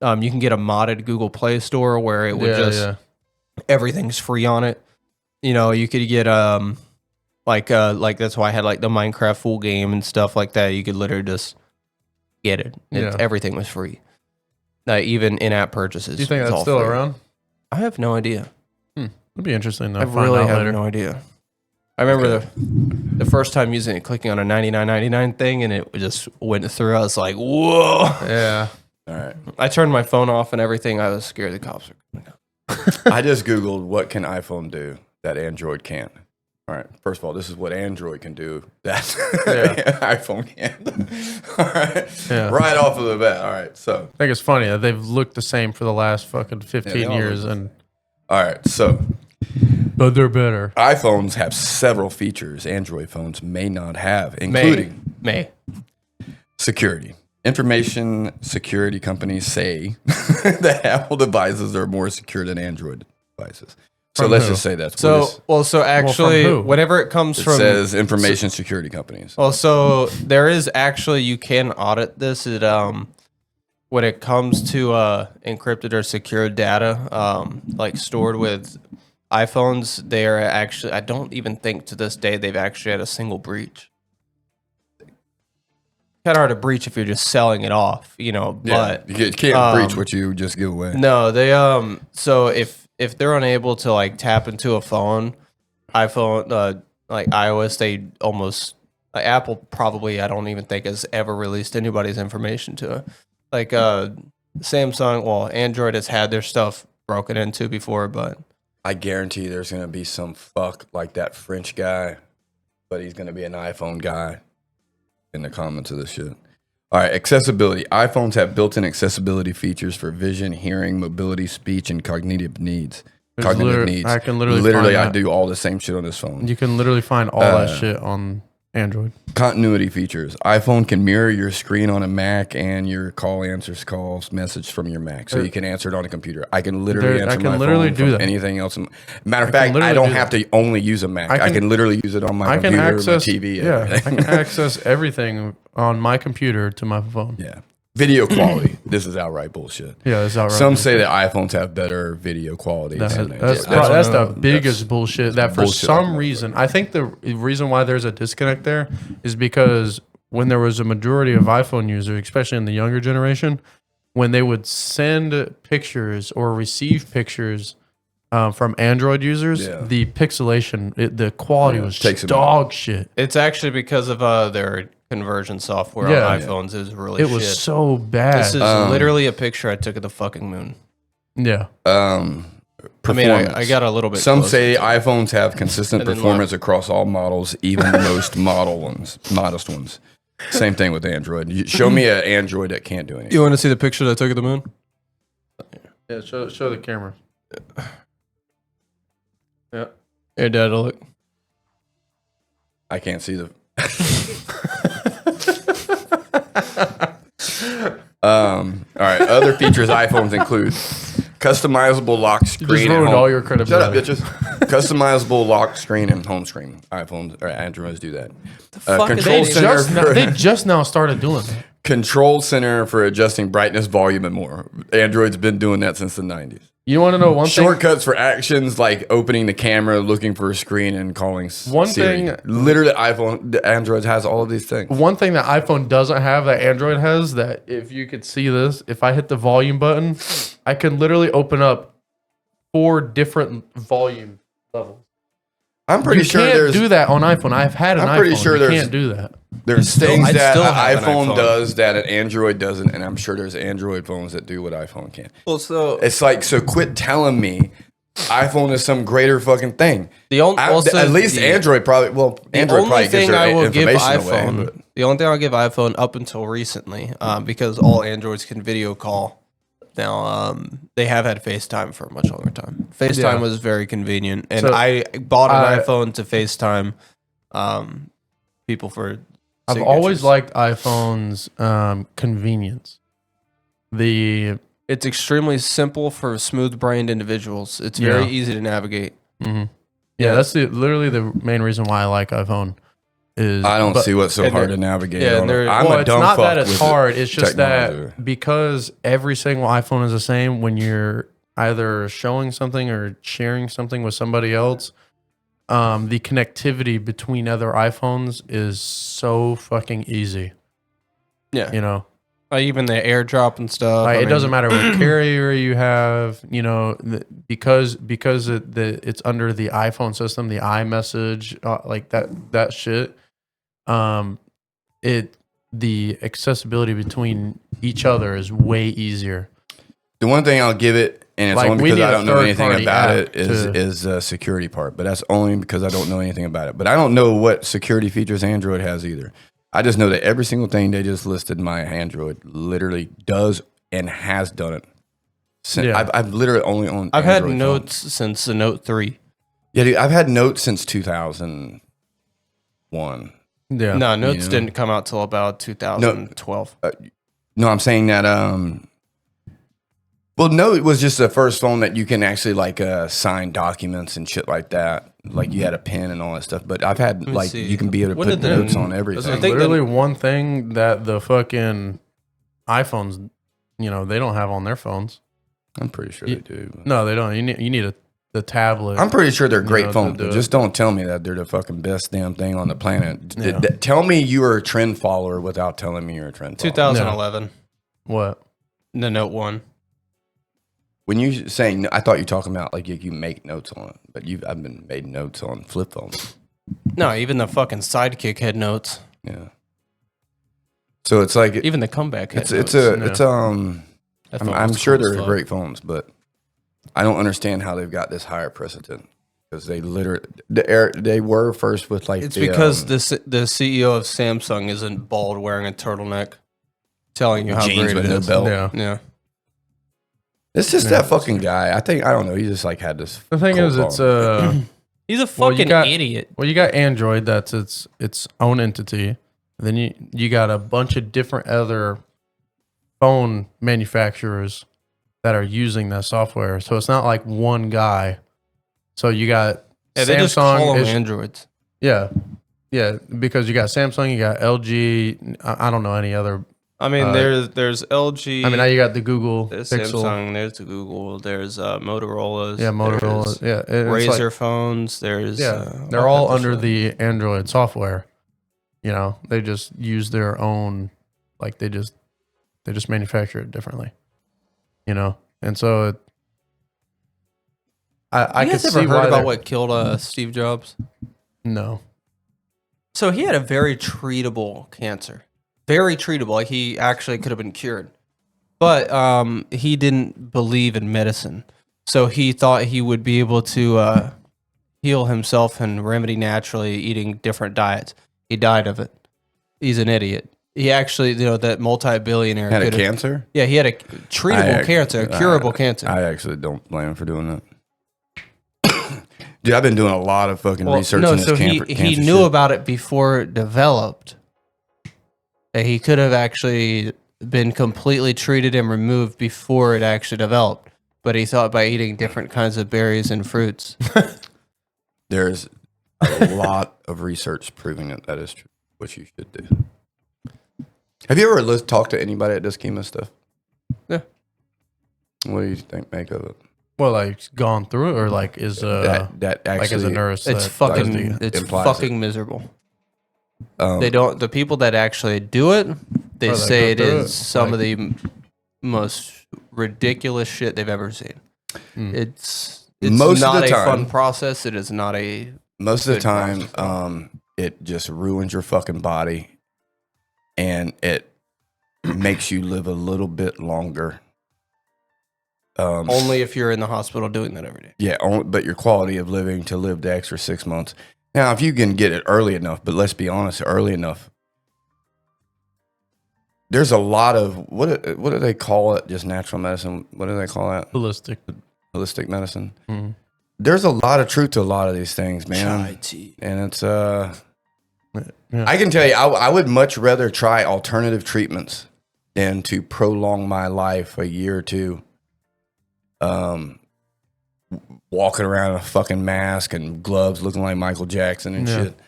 you can get a modded Google Play Store where it would everything's free on it. You know, you could get like that's why I had like the Minecraft full game and stuff like that. You could literally just get it. Everything was free. Even in-app purchases. Do you think that's still free. around? I have no idea. It'd be interesting though. I really have no idea. I remember the first time using it, clicking on a $99.99 thing, and it just went through. I was like, "Whoa!" Yeah. All right. I turned my phone off and everything. I was scared the cops were coming out. I just Googled what can iPhone do that Android can't. All right. First of all, this is what Android can do that iPhone can't. All right. Yeah. Right off of the bat. All right. So I think it's funny that they've looked the same for the last fucking 15 years, and all right. So, but they're better. iPhones have several features Android phones may not have, including security. Information security companies say that Apple devices are more secure than Android devices. So let's just say that's actually, whenever it comes from, says information security companies. Well, so there is actually, you can audit this. It when it comes to encrypted or secured data, like stored with iPhones, they are actually, I don't even think to this day they've actually had a single breach. Kind of hard to breach if you're just selling it off, you know. But you can't breach what you just give away. No, they so if they're unable to like tap into a phone, iPhone, like iOS, they almost Apple probably, I don't even think has ever released anybody's information to it. Like Samsung, well, Android has had their stuff broken into before, but I guarantee there's gonna be some fuck like that French guy, but he's gonna be an iPhone guy in the comments of this shit. All right, accessibility. iPhones have built-in accessibility features for vision, hearing, mobility, speech, and cognitive needs. Cognitive needs. I can literally I find do all the same shit on this phone. You can literally find all that shit on Android. Continuity features. iPhone can mirror your screen on a Mac and your call answers calls message from your Mac, so you can answer it on a computer. I can literally answer my phone from anything else. Matter of fact, I don't have to only use a Mac. I can literally use it on my computer, my TV. Yeah, I can access everything on my computer to my phone. Yeah. Video quality. This is outright bullshit. Yeah, it's outright. Some say that iPhones have better video quality. That's the biggest bullshit. That for some reason, I think the reason why there's a disconnect there is because when there was a majority of iPhone users, especially in the younger generation, when they would send pictures or receive pictures from Android users, the pixelation, the quality was dog shit. It's actually because of their conversion software on iPhones is really shit. It was so bad. This is literally a picture I took of the fucking moon. Yeah. I mean, I got a little bit. Some say iPhones have consistent performance across all models, even the most modest ones. Same thing with Android. Show me an Android that can't do anything. You want to see the picture that I took of the moon? Yeah, show the camera. Yeah. Hey, Dad, look. I can't see the. All right. Other features iPhones include customizable lock screen. You just ruined all your credibility. Shut up, bitches. Customizable lock screen and home screen. iPhones or Androids do that. Control center. They just now started doing that. Control center for adjusting brightness, volume, and more. Android's been doing that since the 90s. You want to know one thing? Shortcuts for actions like opening the camera, looking for a screen, and calling one Siri. thing. Literally, Android has all of these things. One thing that iPhone doesn't have that Android has, that if you could see this, if I hit the volume button, I can literally open up 4 different volume levels. I'm pretty sure you can't do that on iPhone. I've had an iPhone. I'm pretty sure you can't do that. There's things that an iPhone does that an Android doesn't, and I'm sure there's Android phones that do what iPhone can. Well, so it's like, so quit telling me iPhone is some greater fucking thing. At least Android probably. Well, Android probably gives their information away. But. The only thing I'll give iPhone up until recently, because all Androids can video call. Now, they have had FaceTime for a much longer time. FaceTime was very convenient, and I bought an iPhone to FaceTime people for. I've always liked iPhone's convenience. It's extremely simple for smooth-brained individuals. It's very easy to navigate. Mm-hmm. Yeah, that's literally the main reason why I like iPhone. I don't see what's so hard to navigate. Yeah, it's not that it's hard. It's just that because every single iPhone is the same, when you're either showing something or sharing something with somebody else, the connectivity between other iPhones is so fucking easy. Yeah. You know? Like even the AirDrop and stuff. It doesn't matter what carrier you have, you know, because it's under the iPhone system, the iMessage, like that shit. The accessibility between each other is way easier. The one thing I'll give it, and it's like, only because I don't know anything about it, is the security part. But that's only because I don't know anything about it. But I don't know what security features Android has either. I just know that every single thing they just listed, my Android literally does and has done it. I've literally only owned. I've had Notes since the Note 3. Yeah, dude, I've had Notes since 2001. Yeah. No, Notes didn't come out till about 2012. No, I'm saying that. Well, Note was just the first phone that you can actually like sign documents and shit like that. Like you had a pen and all that stuff. But I've had you can be able to put notes on everything. I think literally one thing that the fucking iPhones, they don't have on their phones. I'm pretty sure they do. No, they don't. You need the tablet. I'm pretty sure they're great phones, but just don't tell me that they're the fucking best damn thing on the planet. Yeah. Tell me you are a trend follower without telling me you're a trend follower. 2011. No. What? The Note 1. When you saying, I thought you were talking about like you make notes on it, but I've been made notes on flip phones. No, even the fucking Sidekick had notes. Yeah. So it's like even the Comeback had notes. I'm sure they're great phones, but I don't understand how they've got this higher precedent because they literally they were first with like. It's because the CEO of Samsung isn't bald wearing a turtleneck. telling you how jeans great with it no is. belt. Yeah. It's just that fucking guy. I don't know. He just like had this. The thing is, it's He's a fucking idiot. Well, you got Android. That's its own entity. Then you got a bunch of different other phone manufacturers that are using that software. So it's not like one guy. So you got Yeah, Samsung. they just call them is- Androids. Yeah, yeah. Because you got Samsung, you got LG. I don't know any other. I mean, there's LG. I mean, now you got the Google There's Pixel. Samsung. There's the Google. There's Motorola's. Yeah, Motorola. There's Yeah, it's Razer like- phones. There's they're all under the Android software. You know, they just use their own, like they just manufacture it differently. You know, and so I you could guys see ever why heard about they're- what killed Steve Jobs? No. So he had a very treatable cancer. Very treatable. Like he actually could have been cured. But he didn't believe in medicine. So he thought he would be able to heal himself and remedy naturally eating different diets. He died of it. He's an idiot. He actually, that multi-billionaire Had a could've- cancer? Yeah, he had a treatable cancer, a curable cancer. I actually don't blame him for doing that. Dude, I've been doing a lot of fucking research on this cancer he knew about it before it developed. And he could have actually been completely treated and removed before it actually developed. But he thought by eating different kinds of berries and fruits. There's a lot of research proving that is true, what you should do. Have you ever talked to anybody that does chemo stuff? Yeah. What do you make of it? Well, like gone through it, or like is that like as a actually- nurse? It's that fucking does the- it's implies fucking it. miserable. Um, The people that actually do it, they Or they say it go through is it, some of like- the most ridiculous shit they've ever seen. Mm. It's Most of not the a fun time- process. It is not a Most of the good time, process. it just ruins your fucking body, and it makes you live a little bit longer. only if you're in the hospital doing that every day. Yeah, but your quality of living to live the extra 6 months. Now, if you can get it early enough, but let's be honest, early enough, there's a lot of what do they call it? Just natural medicine. What do they call that? Holistic medicine. Mhm. There's a lot of truth to a lot of these things, man. Chai tea. And it's Yeah. I can tell you, I would much rather try alternative treatments than to prolong my life a year or two. Walking around in a fucking mask and gloves, looking like Michael Jackson and Yeah. shit.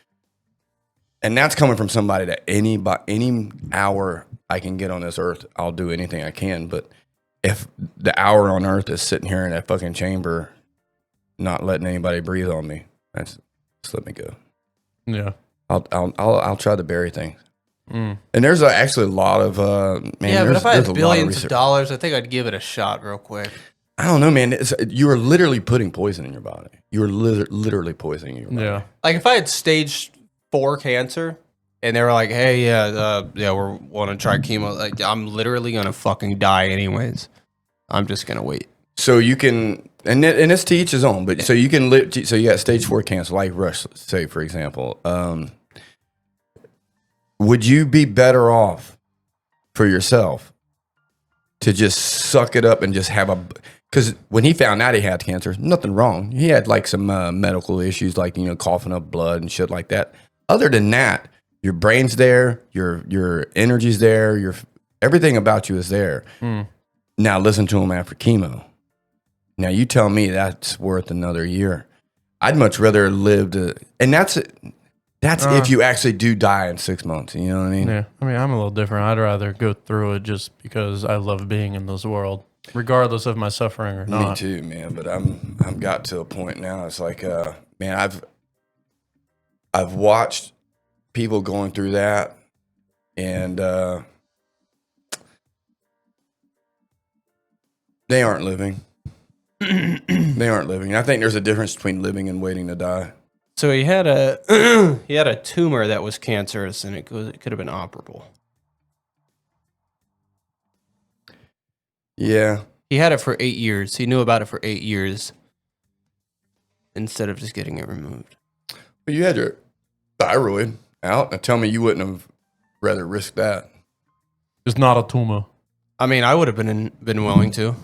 And that's coming from somebody that any hour I can get on this earth, I'll do anything I can. But if the hour on earth is sitting here in that fucking chamber, not letting anybody breathe on me, just let me go. Yeah. I'll try the berry thing. Mm. And there's actually a lot of Yeah, but if I there's had a lot of billions of research. dollars, I think I'd give it a shot real quick. I don't know, man. You are literally putting poison in your body. You are literally poisoning your body. Yeah. Like if I had stage 4 cancer and they were like, "Hey, we want to try chemo," like I'm literally gonna fucking die anyways. I'm just gonna wait. So you can, and it's to each his own. But so you can live. So you got stage 4 cancer, like Rush, say for example. Would you be better off for yourself to just suck it up and just have a? Because when he found out he had cancer, nothing wrong. He had like some medical issues, like coughing up blood and shit like that. Other than that, your brain's there, your energy's there, your everything about you is there. Mm. Now listen to him after chemo. Now you tell me that's worth another year. I'd much rather live to, and that's if you actually do die in 6 months. You know what I mean? Yeah. I mean, I'm a little different. I'd rather go through it just because I love being in this world, regardless of my suffering or not. Me too, man. But I'm got to a point now. It's like, man, I've watched people going through that, and they aren't living. They aren't living. I think there's a difference between living and waiting to die. So he had a tumor that was cancerous, and it could have been operable. Yeah. He had it for 8 years. He knew about it for 8 years instead of just getting it removed. But you had your thyroid out. Now tell me you wouldn't have rather risked that. It's not a tumor. I mean, I would have been willing to,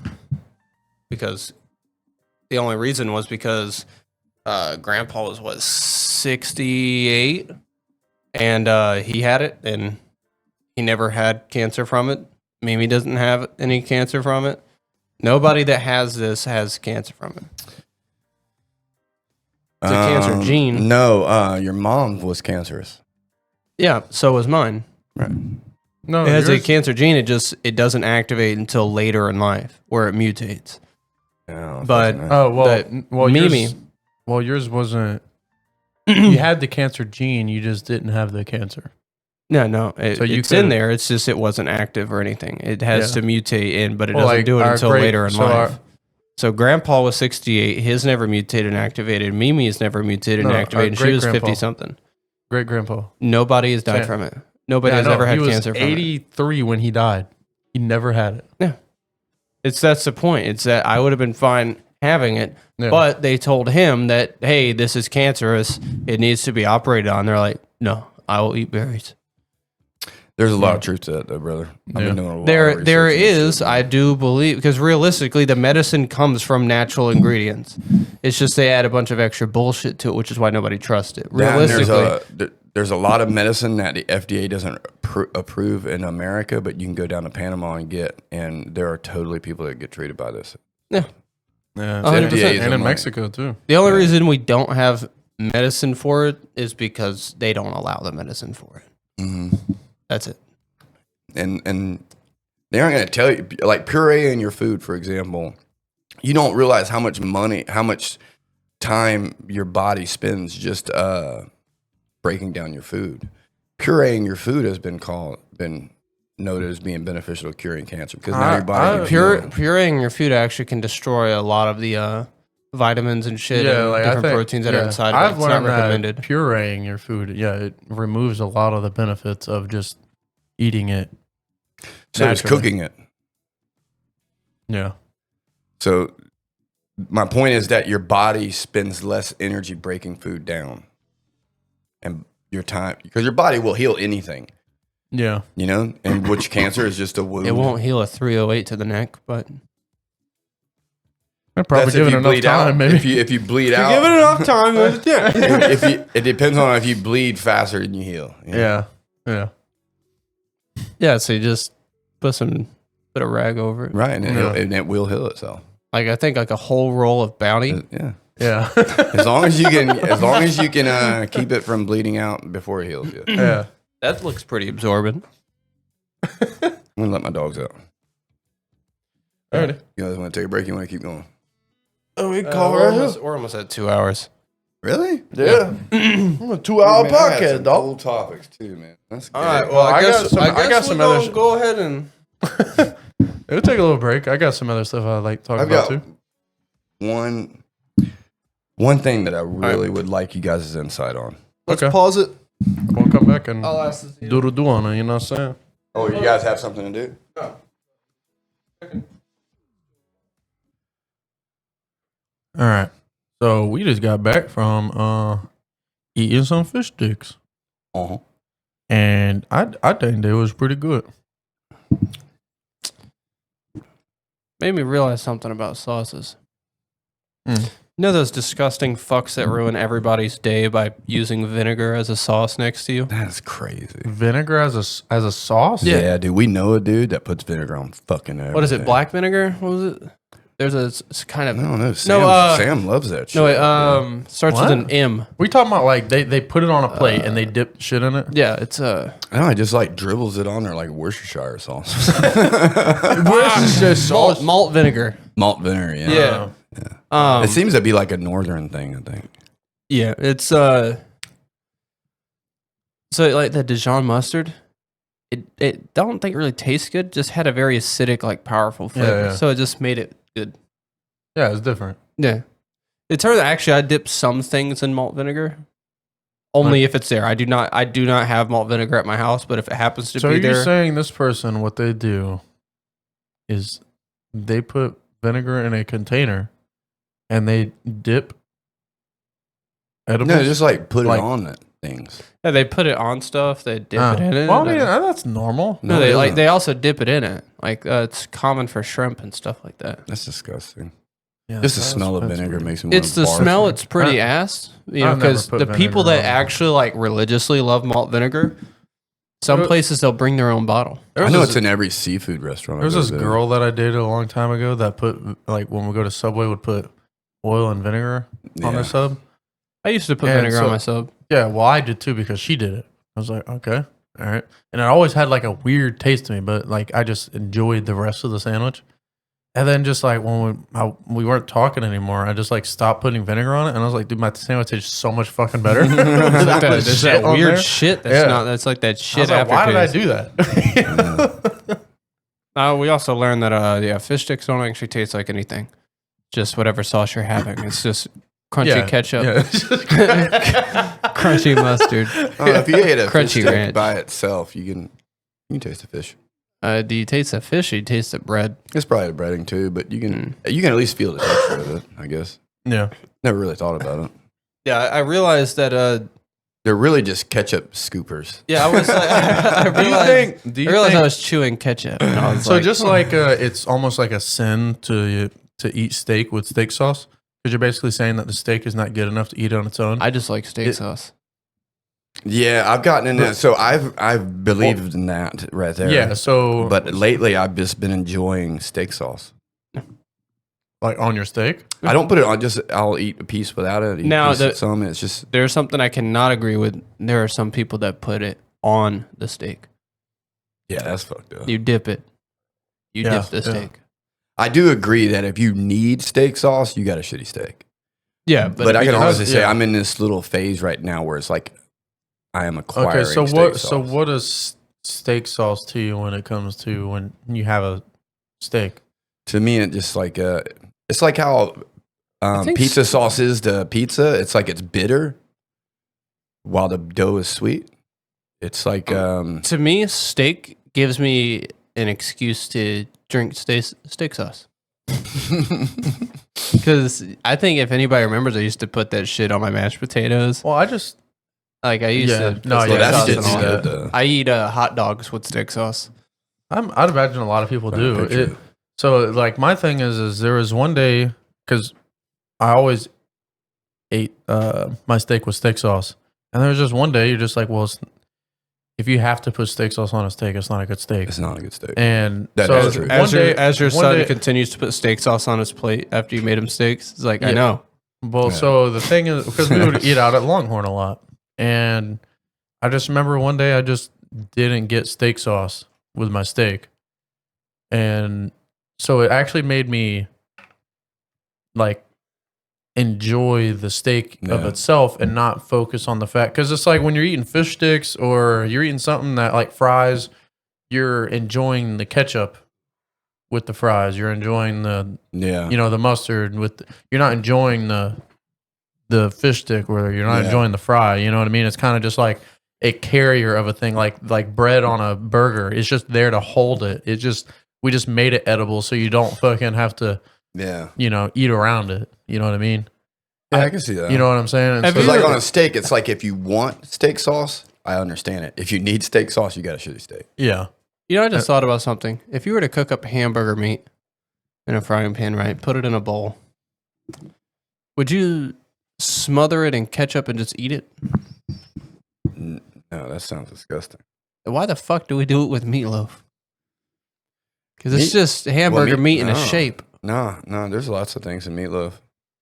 because the only reason was because Grandpa was 68, and he had it, and he never had cancer from it. Mimi doesn't have any cancer from it. Nobody that has this has cancer from it. It's a cancer gene. No, your mom was cancerous. Yeah, so was mine. Right. No, it has a cancer gene. It doesn't activate until later in life, where it mutates. Oh, but Mimi, yours wasn't. You had the cancer gene, you just didn't have the cancer. No, it's in there. It's just it wasn't active or anything. It has to mutate in, but it doesn't do it until later in life. So Grandpa was 68. His never mutated and activated. Mimi's never mutated and activated. And she was 50-something. Great-grandpa. Nobody has died from it. Nobody has ever had cancer from it. He was 83 when he died. He never had it. Yeah. That's the point. It's that I would have been fine having it, but they told him that, hey, this is cancerous. It needs to be operated on. They're like, no, I will eat berries. There's a lot of truth to that, though, brother. I've been doing a lot there is, I do believe, because realistically, the medicine comes from natural ingredients. It's just they add a bunch of extra bullshit to it, which is why nobody trusts it. Realistically, there's a lot of medicine that the FDA doesn't approve in America, but you can go down to Panama and get, and there are totally people that get treated by this. Yeah. Yeah, 100%. And in Mexico, too. The only reason we don't have medicine for it is because they don't allow the medicine for it. Mm-hmm. That's it. And they aren't going to tell you, like puree in your food, for example. You don't realize how much money, how much time your body spends just breaking down your food. Pureeing your food has been noted as being beneficial to curing cancer because now your body pureeing your food actually can destroy a lot of the vitamins and shit and different proteins that are inside. I've it's not learned recommended. That pureeing your food, it removes a lot of the benefits of just eating it. So it's cooking it. Yeah. So my point is that your body spends less energy breaking food down, and your time, because your body will heal anything. Yeah. You know, and which cancer is just a wound. It won't heal a 308 to the neck, but I'd probably give it enough time. Maybe if you bleed out, give it enough time. It depends on if you bleed faster than you heal. You know? Yeah. So you just put a rag over it, right, and it will heal itself. Like I think like a whole roll of Bounty. Yeah. as long as you can keep it from bleeding out before it heals. Yeah. That looks pretty absorbent. I'm gonna let my dogs out. Alrighty. You guys want to take a break? You want to keep going? Oh, we call we're almost at 2 hours. Really? Yeah. I'm a 2-hour podcast, dog. Cool topics too, man. That's good. All right. Well, I guess some other. Go ahead and. It'll take a little break. I got some other stuff I'd like to talk about too. One thing that I really would like you guys' insight on. Let's pause it. We'll come back and I'll ask this. do on it. You know what I'm saying? Oh, you guys have something to do? No. All right. So we just got back from eating some fish sticks. Uh-huh. And I think they was pretty good. Made me realize something about sauces. You know those disgusting fucks that ruin everybody's day by using vinegar as a sauce next to you? That's crazy. Vinegar as a sauce? Yeah, dude. We know a dude that puts vinegar on fucking everything. What is it? Black vinegar? What was it? There's it's kind of. I don't know. Sam loves that shit. No, it starts with an M. We talking about like they put it on a plate and they dip shit in it? Yeah, it's No, I just like dribbles it on there like Worcestershire sauce. Worcestershire sauce. Malt vinegar. Malt vinegar, yeah. It seems to be like a northern thing, I think. Yeah, it's so like the Dijon mustard. It don't think it really tastes good. Just had a very acidic, like powerful flavor. Yeah. So it just made it good. Yeah, it's different. Yeah, it turns out actually I dip some things in malt vinegar. Only if it's there. I do not have malt vinegar at my house, but if it happens to be there. So you're saying this person, what they do is they put vinegar in a container and they dip edibles? No, just like put it on it. things. Yeah, they put it on stuff. They dip it in it. Well, I mean, that's normal. No, they also dip it in it. Like it's common for shrimp and stuff like that. That's disgusting. Yeah, Just the smell of vinegar makes me. It's the smell. It's pretty ass. You know, because the people that actually like religiously love malt vinegar, some places they'll bring their own bottle. I know it's in every seafood restaurant. There was this girl that I dated a long time ago that put like when we go to Subway would put oil and vinegar on their sub. I used to put vinegar on my sub. Yeah, well, I did too because she did it. I was like, okay, all right. And it always had like a weird taste to me, but like I just enjoyed the rest of the sandwich. And then just like when we weren't talking anymore, I just like stopped putting vinegar on it, and I was like, dude, my sandwich tastes so much fucking better. There's that weird shit that's not. That's like that shit. Like, why did I do that? We also learned that fish sticks don't actually taste like anything. Just whatever sauce you're having. It's just crunchy ketchup, crunchy mustard. If you ate a crunchy fish stick ranch by itself, you can taste the fish. Do you taste the fish or you taste the bread? It's probably the breading too, but you can at least feel the texture of it, I guess. Yeah. Never really thought about it. Yeah, I realized that they're really just ketchup scoopers. Yeah, I was like, I realized I was chewing ketchup. And I was so just like it's almost like a sin to eat steak with steak sauce, because you're basically saying that the steak is not good enough to eat on its own. I just like steak sauce. Yeah, I've gotten in that. So I've believed in that right there. Yeah. So, but lately I've just been enjoying steak sauce. Like on your steak? I don't put it on. I'll eat a piece without it. It's just there's something I cannot agree with. There are some people that put it on the steak. Yeah, that's fucked up. You dip it. You dip the steak. I do agree that if you need steak sauce, you got a shitty steak. Yeah, but I can honestly say I'm in this little phase right now where it's like I am acquiring. Okay, so steak sauce. So what is steak sauce to you when it comes to when you have a steak? To me, it just like it's like how pizza sauce is to pizza. It's like it's bitter, while the dough is sweet. It's like to me, steak gives me an excuse to drink steak sauce. Because I think if anybody remembers, I used to put that shit on my mashed potatoes. Well, I just like I used to. No, put yeah, steak sauce on that. I eat hot dogs with steak sauce. I'd imagine a lot of people do. So like my thing is there was one day, because I always ate my steak with steak sauce, and there was just one day you're just like, well, if you have to put steak sauce on a steak, it's not a good steak. It's not a good steak. And that so is true. As your son continues to put steak sauce on his plate after you made him steaks, it's like, I know. Well, so the thing is, because we would eat out at Longhorn a lot, and I just remember one day I just didn't get steak sauce with my steak, and so it actually made me like enjoy the steak of itself and not focus on the fat. Because it's like when you're eating fish sticks or you're eating something that like fries, you're enjoying the ketchup with the fries. You're enjoying the the mustard with. You're not enjoying the fish stick, or you're not enjoying the fry. You know what I mean? It's kind of just like a carrier of a thing, like bread on a burger. It's just there to hold it. We just made it edible so you don't fucking have to, eat around it. You know what I mean? Yeah, I can see that. You know what I'm saying? It's like on a steak, it's like if you want steak sauce, I understand it. If you need steak sauce, you got a shitty steak. Yeah. You know, I just thought about something. If you were to cook up hamburger meat in a frying pan, right, put it in a bowl, would you smother it in ketchup and just eat it? No, that sounds disgusting. Why the fuck do we do it with meatloaf? Because it's just hamburger meat in a shape. No, there's lots of things in meatloaf.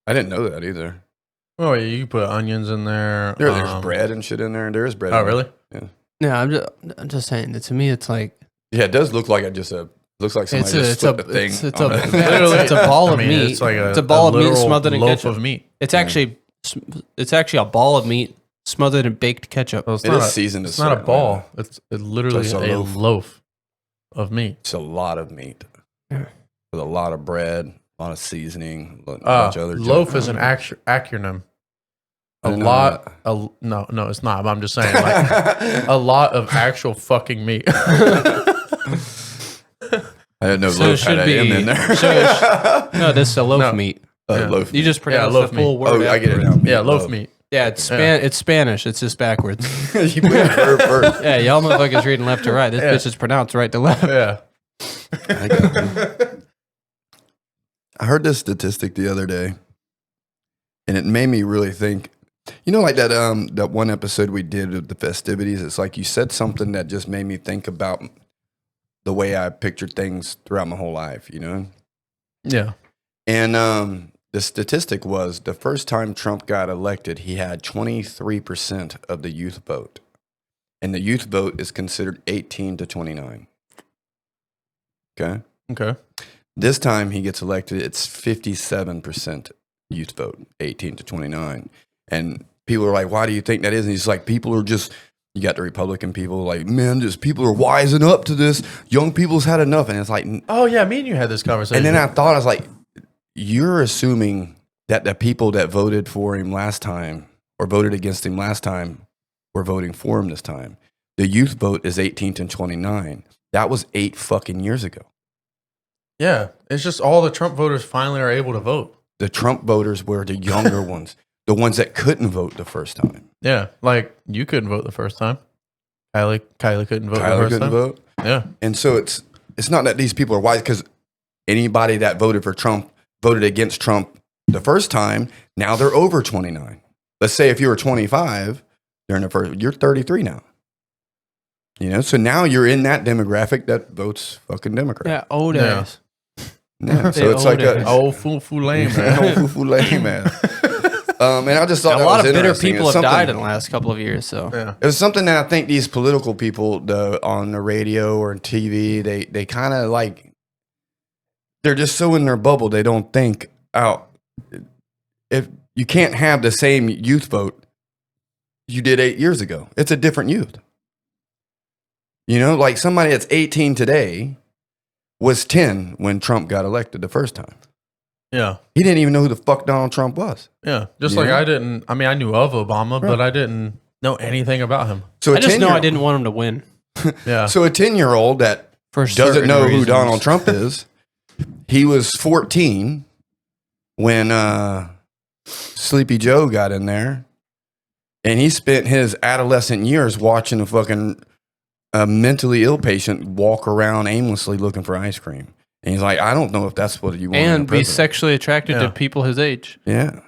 I didn't know that either. Oh, yeah, you can put onions in there. There's bread and shit in there. There is bread. Oh, really? Yeah. No, I'm just saying that to me, it's like. Yeah, it does look like looks like somebody just flipped a thing. It's a ball of meat. It's like it's a ball of meat smothered in loaf ketchup. Of meat. It's actually a ball of meat smothered in baked ketchup. Well, it is seasoned. It's not a ball. It's literally a loaf of meat. It's a lot of meat with a lot of bread, a lot of seasoning, a bunch of other loaf is an acronym. No, it's not. But I'm just saying, like a lot of actual fucking meat. I didn't know loaf had an M in there. No, this is a loaf meat. Loaf. You just pronounce loaf the full meat. word. Oh, I get it now. Yeah, loaf meat. Yeah, it's Spanish. It's just backwards. You put the verb first. Yeah, y'all motherfuckers reading left to right. This bitch is pronounced right to left. Yeah. I heard this statistic the other day, and it made me really think. You know, like that one episode we did of the festivities. It's like you said something that just made me think about the way I pictured things throughout my whole life. You know. Yeah. And the statistic was the first time Trump got elected, he had 23% of the youth vote, and the youth vote is considered 18 to 29. Okay. Okay. This time he gets elected, it's 57% youth vote, 18 to 29. And people are like, why do you think that is? And he's like, people are just, you got the Republican people like, man, just people are wising up to this. Young people's had enough. And it's like, oh, yeah, me and you had this conversation. and then I thought, I was like, you're assuming that the people that voted for him last time or voted against him last time were voting for him this time. The youth vote is 18 to 29. That was 8 fucking years ago. Yeah, it's just all the Trump voters finally are able to vote. The Trump voters were the younger ones, the ones that couldn't vote the first time. Yeah, like you couldn't vote the first time. Kylie couldn't vote the first time. Vote. Yeah. And so it's not that these people are wise, because anybody that voted for Trump voted against Trump the first time. Now they're over 29. Let's say if you were 25 during the first, you're 33 now. You know, so now you're in that demographic that votes fucking Democrat. Yeah, old ass. Yeah, so it's like a old foo lame man. old foo lame man. And I just thought a lot was of bitter interesting. people It's have died something- in the last couple of years. So Yeah. It was something that I think these political people on the radio or TV, they kind of like, they're just so in their bubble, they don't think out. If you can't have the same youth vote you did 8 years ago, it's a different youth. You know, like somebody that's 18 today was 10 when Trump got elected the first time. Yeah. He didn't even know who the fuck Donald Trump was. Yeah. Just You like know? I knew of Obama, Right. but I didn't know anything about him. So I just know I didn't want him to win. Yeah. So a 10-year-old that For doesn't certain know who reasons. Donald Trump is, he was 14 when Sleepy Joe got in there, and he spent his adolescent years watching a fucking mentally ill patient walk around aimlessly looking for ice cream. And he's like, I don't know if that's what you want. in a And be president. sexually attracted Yeah. to people his age. Yeah.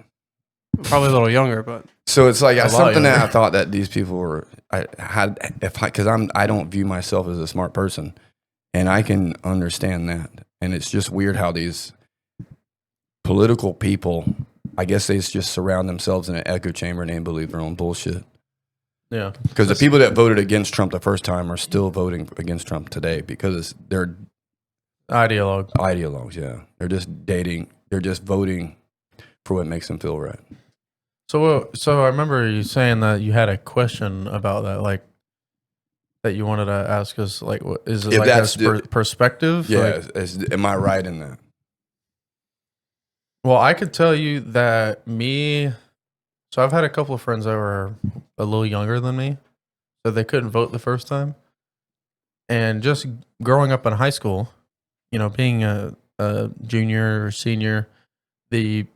Probably a little younger, but So it's like A lot something that younger. I thought that these people were. Because I don't view myself as a smart person, and I can understand that. And it's just weird how these political people, I guess they just surround themselves in an echo chamber and they believe their own bullshit. Yeah. Because the people that voted against Trump the first time are still voting against Trump today because they're ideologues. Yeah, they're just dating. They're just voting for what makes them feel right. So I remember you saying that you had a question about that, like that you wanted to ask us. Like, what is it? If Like that's as perspective? Yeah, Like, am I right in that? well, I could tell you that so I've had a couple of friends that were a little younger than me, so they couldn't vote the first time. And just growing up in high school, you know, being a junior or senior, the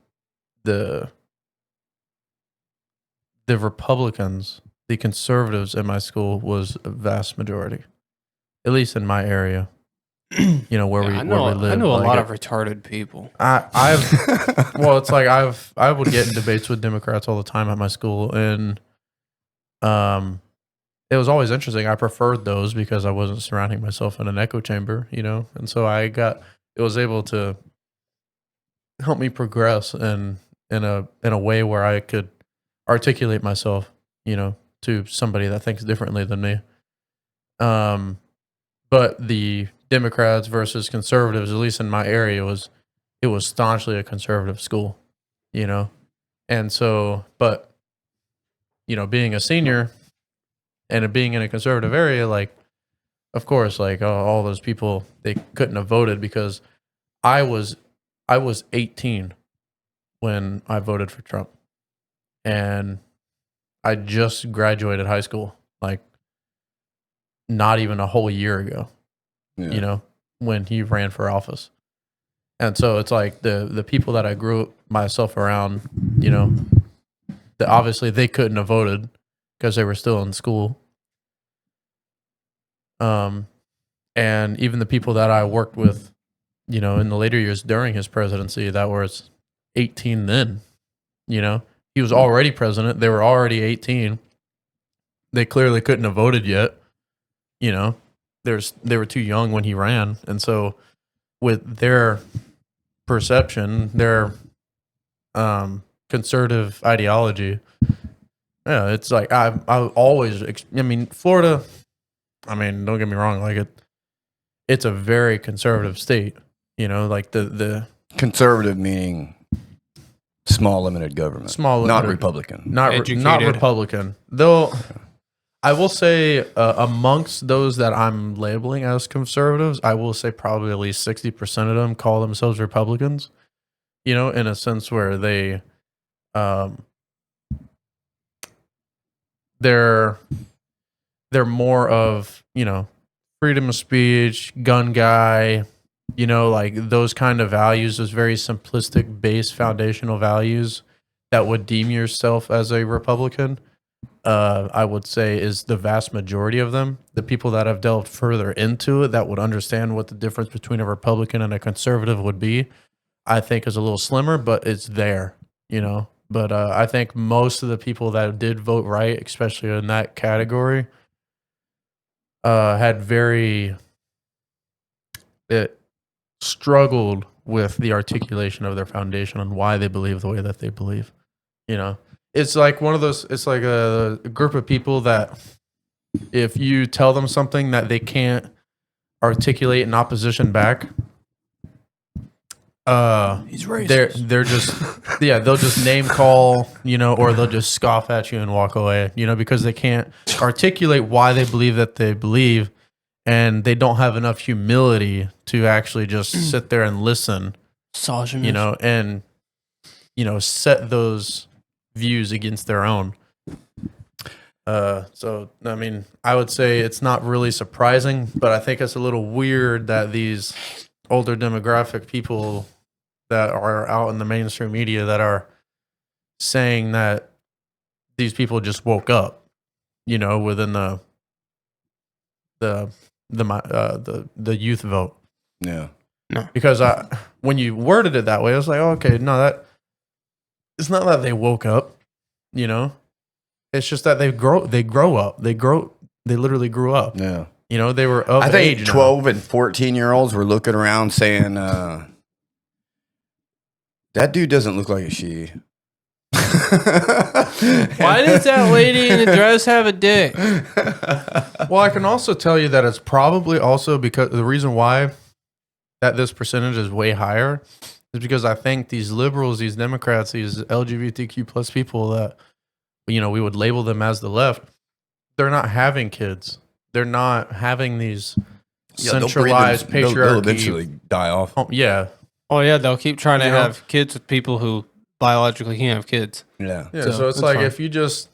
Republicans, the conservatives in my school was a vast majority, at least in my area. You know, where we live. I know a Like, lot of retarded people. Well, it's like I would get in debates with Democrats all the time at my school, and it was always interesting. I preferred those because I wasn't surrounding myself in an echo chamber, you know, and so it was able to help me progress in a way where I could articulate myself, you know, to somebody that thinks differently than me. But the Democrats versus conservatives, at least in my area, it was staunchly a conservative school, you know? And so, but, you know, being a senior and it being in a conservative area, like, of course, like all those people, they couldn't have voted because I was 18 when I voted for Trump. And I just graduated high school, like not even a whole year ago. Yeah. You know, when he ran for office. And so it's like the people that I grew myself around, you know, obviously they couldn't have voted because they were still in school. And even the people that I worked with, you know, in the later years during his presidency, that was 18 then, you know, he was already president. They were already 18. They clearly couldn't have voted yet. You know, they were too young when he ran. And so with their perception, their conservative ideology, yeah, it's like I always, I mean, Florida, I mean, don't get me wrong, like it's a very conservative state, you know, like the conservative meaning small limited government, not Republican, not Republican. Though I will say amongst those that I'm labeling as conservatives, I will say probably at least 60% of them call themselves Republicans, you know, in a sense where they're more of, you know, freedom of speech, gun guy, you know, like those kind of values, those very simplistic base foundational values that would deem yourself as a Republican, I would say is the vast majority of them. The people that have delved further into it that would understand what the difference between a Republican and a conservative would be, I think is a little slimmer, but it's there, you know. But I think most of the people that did vote right, especially in that category, had it struggled with the articulation of their foundation and why they believe the way that they believe. You know, it's like one of those, it's like a group of people that if you tell them something that they can't articulate in opposition back, he's racist. They're just, yeah, they'll just name call, you know, or they'll just scoff at you and walk away, you know, because they can't articulate why they believe that they believe, and they don't have enough humility to actually just sit there and listen, you know, and, you know, set those views against their own. So, I mean, I would say it's not really surprising, but I think it's a little weird that these older demographic people that are out in the mainstream media that are saying that these people just woke up, you know, within the youth vote. Yeah. No. Because when you worded it that way, I was like, oh, okay, no, that it's not that they woke up, you know. It's just that they grow up. They literally grew up. Yeah. You know, they were of I think age 12 and 14-year-olds were looking around saying, that dude doesn't look like a she. Why does that lady in the dress have a dick? Well, I can also tell you that it's probably also because the reason why that this percentage is way higher is because I think these liberals, these Democrats, these LGBTQ plus people that, you know, we would label them as the left, they're not having kids. They're not having these centralized patriarchy. They'll eventually die off. Yeah. Oh, yeah, they'll keep trying to have kids with people who biologically can't have kids. Yeah. Yeah, so it's like fine. if you just...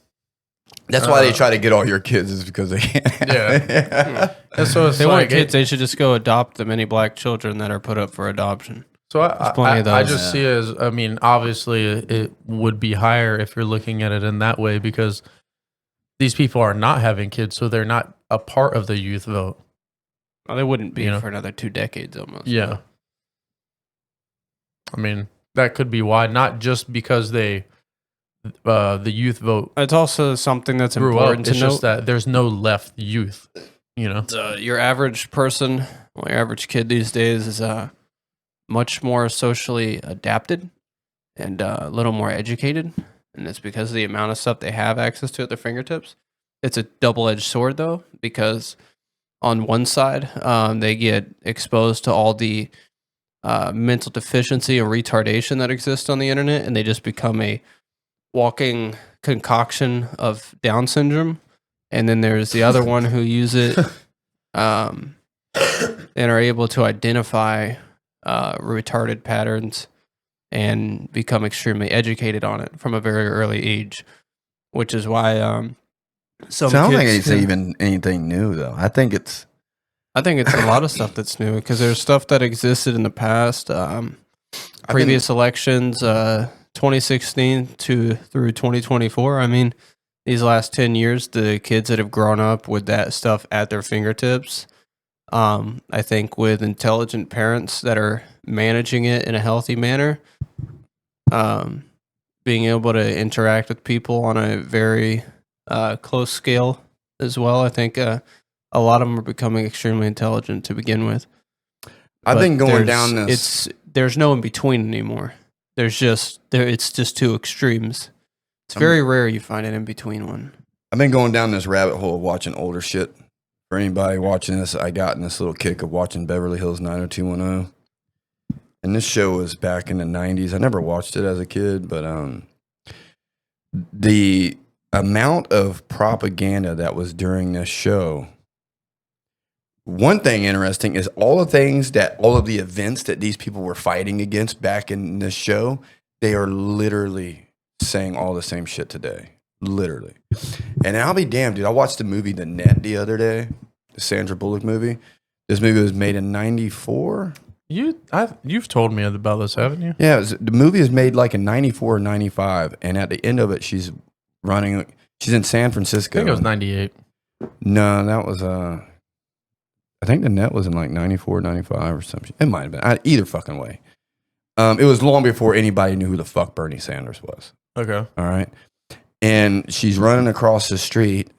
That's why they try to get all your kids is because they can't. Yeah. And so it's if they like want kids, they should just go adopt the many black children that are put up for adoption. So I just see it as, I mean, obviously it would be higher if you're looking at it in that way because these people are not having kids, so they're not a part of the youth vote. Well, they wouldn't be for another 2 decades almost. Yeah. I mean, that could be why, not just because the youth vote. It's also something that's important to note. It's just that there's no left youth, you know. Your average person, your average kid these days is much more socially adapted and a little more educated. And it's because of the amount of stuff they have access to at their fingertips. It's a double-edged sword, though, because on one side, they get exposed to all the mental deficiency and retardation that exists on the internet, and they just become a walking concoction of Down syndrome. And then there's the other one who use it and are able to identify retarded patterns and become extremely educated on it from a very early age, which is why some I don't kids think it's even anything new, though. I think it's a lot of stuff that's new because there's stuff that existed in the past, previous elections, 2016 through 2024. I mean, these last 10 years, the kids that have grown up with that stuff at their fingertips, I think with intelligent parents that are managing it in a healthy manner, being able to interact with people on a very close scale as well. I think a lot of them are becoming extremely intelligent to begin with. I've been going down this. There's no in between anymore. It's just two extremes. It's very rare you find an in between one. I've been going down this rabbit hole of watching older shit. For anybody watching this, I got in this little kick of watching Beverly Hills 90210. And this show was back in the 90s. I never watched it as a kid, but the amount of propaganda that was during this show. One thing interesting is all of the events that these people were fighting against back in this show, they are literally saying all the same shit today. Literally. And I'll be damned, dude. I watched the movie The Net the other day, the Sandra Bullock movie. This movie was made in 94. You've told me about this, haven't you? Yeah, the movie is made like in 94 or 95, and at the end of it, she's in San Francisco. I think it was 98. No, that was, I think The Net was in like 94, 95 or something. It might have been. Either fucking way. It was long before anybody knew who the fuck Bernie Sanders was. Okay. All right. And she's running across the street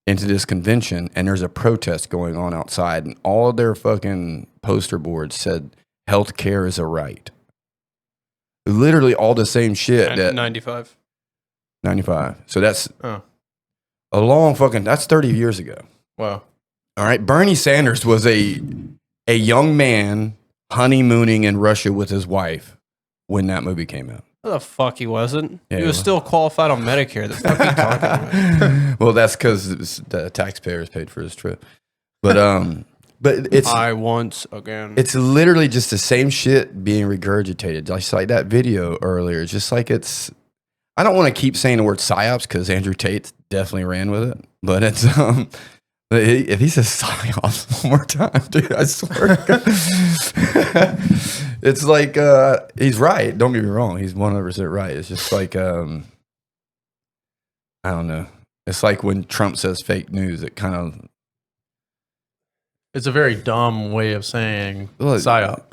into this convention, and there's a protest going on outside, and all of their fucking poster boards said healthcare is a right. Literally all the same shit. 95. 95. So that's a long fucking, that's 30 years ago. Wow. All right. Bernie Sanders was a young man honeymooning in Russia with his wife when that movie came out. The fuck he wasn't. Yeah, he was still qualified on Medicare. The fuck are you talking about? Well, that's because the taxpayers paid for his trip. But it's it's literally just the same shit being regurgitated. Just like that video earlier. It's just like it's. I don't want to keep saying the word psyops because Andrew Tate definitely ran with it. But it's if he says psyops one more time, dude, I swear to God. It's like, he's right. Don't get me wrong. He's 100% right. It's just like, I don't know. It's like when Trump says fake news, it kind of. It's a very dumb way of saying psyop.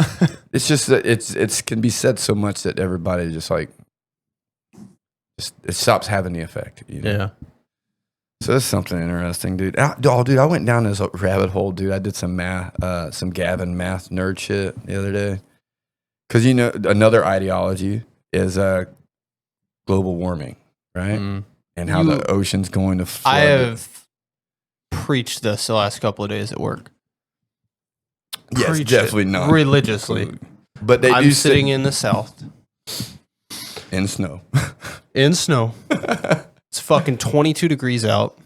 It's just that it can be said so much that everybody just like, it stops having the effect. You know? Yeah. So that's something interesting, dude. Dude, I went down this rabbit hole, dude. I did some math, some Gavin math nerd shit the other day. Because, you know, another ideology is global warming, right? Mm. And how the ocean's going to flood. I have preached this the last couple of days at work. Yes, definitely not. Religiously. But they I'm sitting in the South. In snow. In snow. It's fucking 22 degrees out.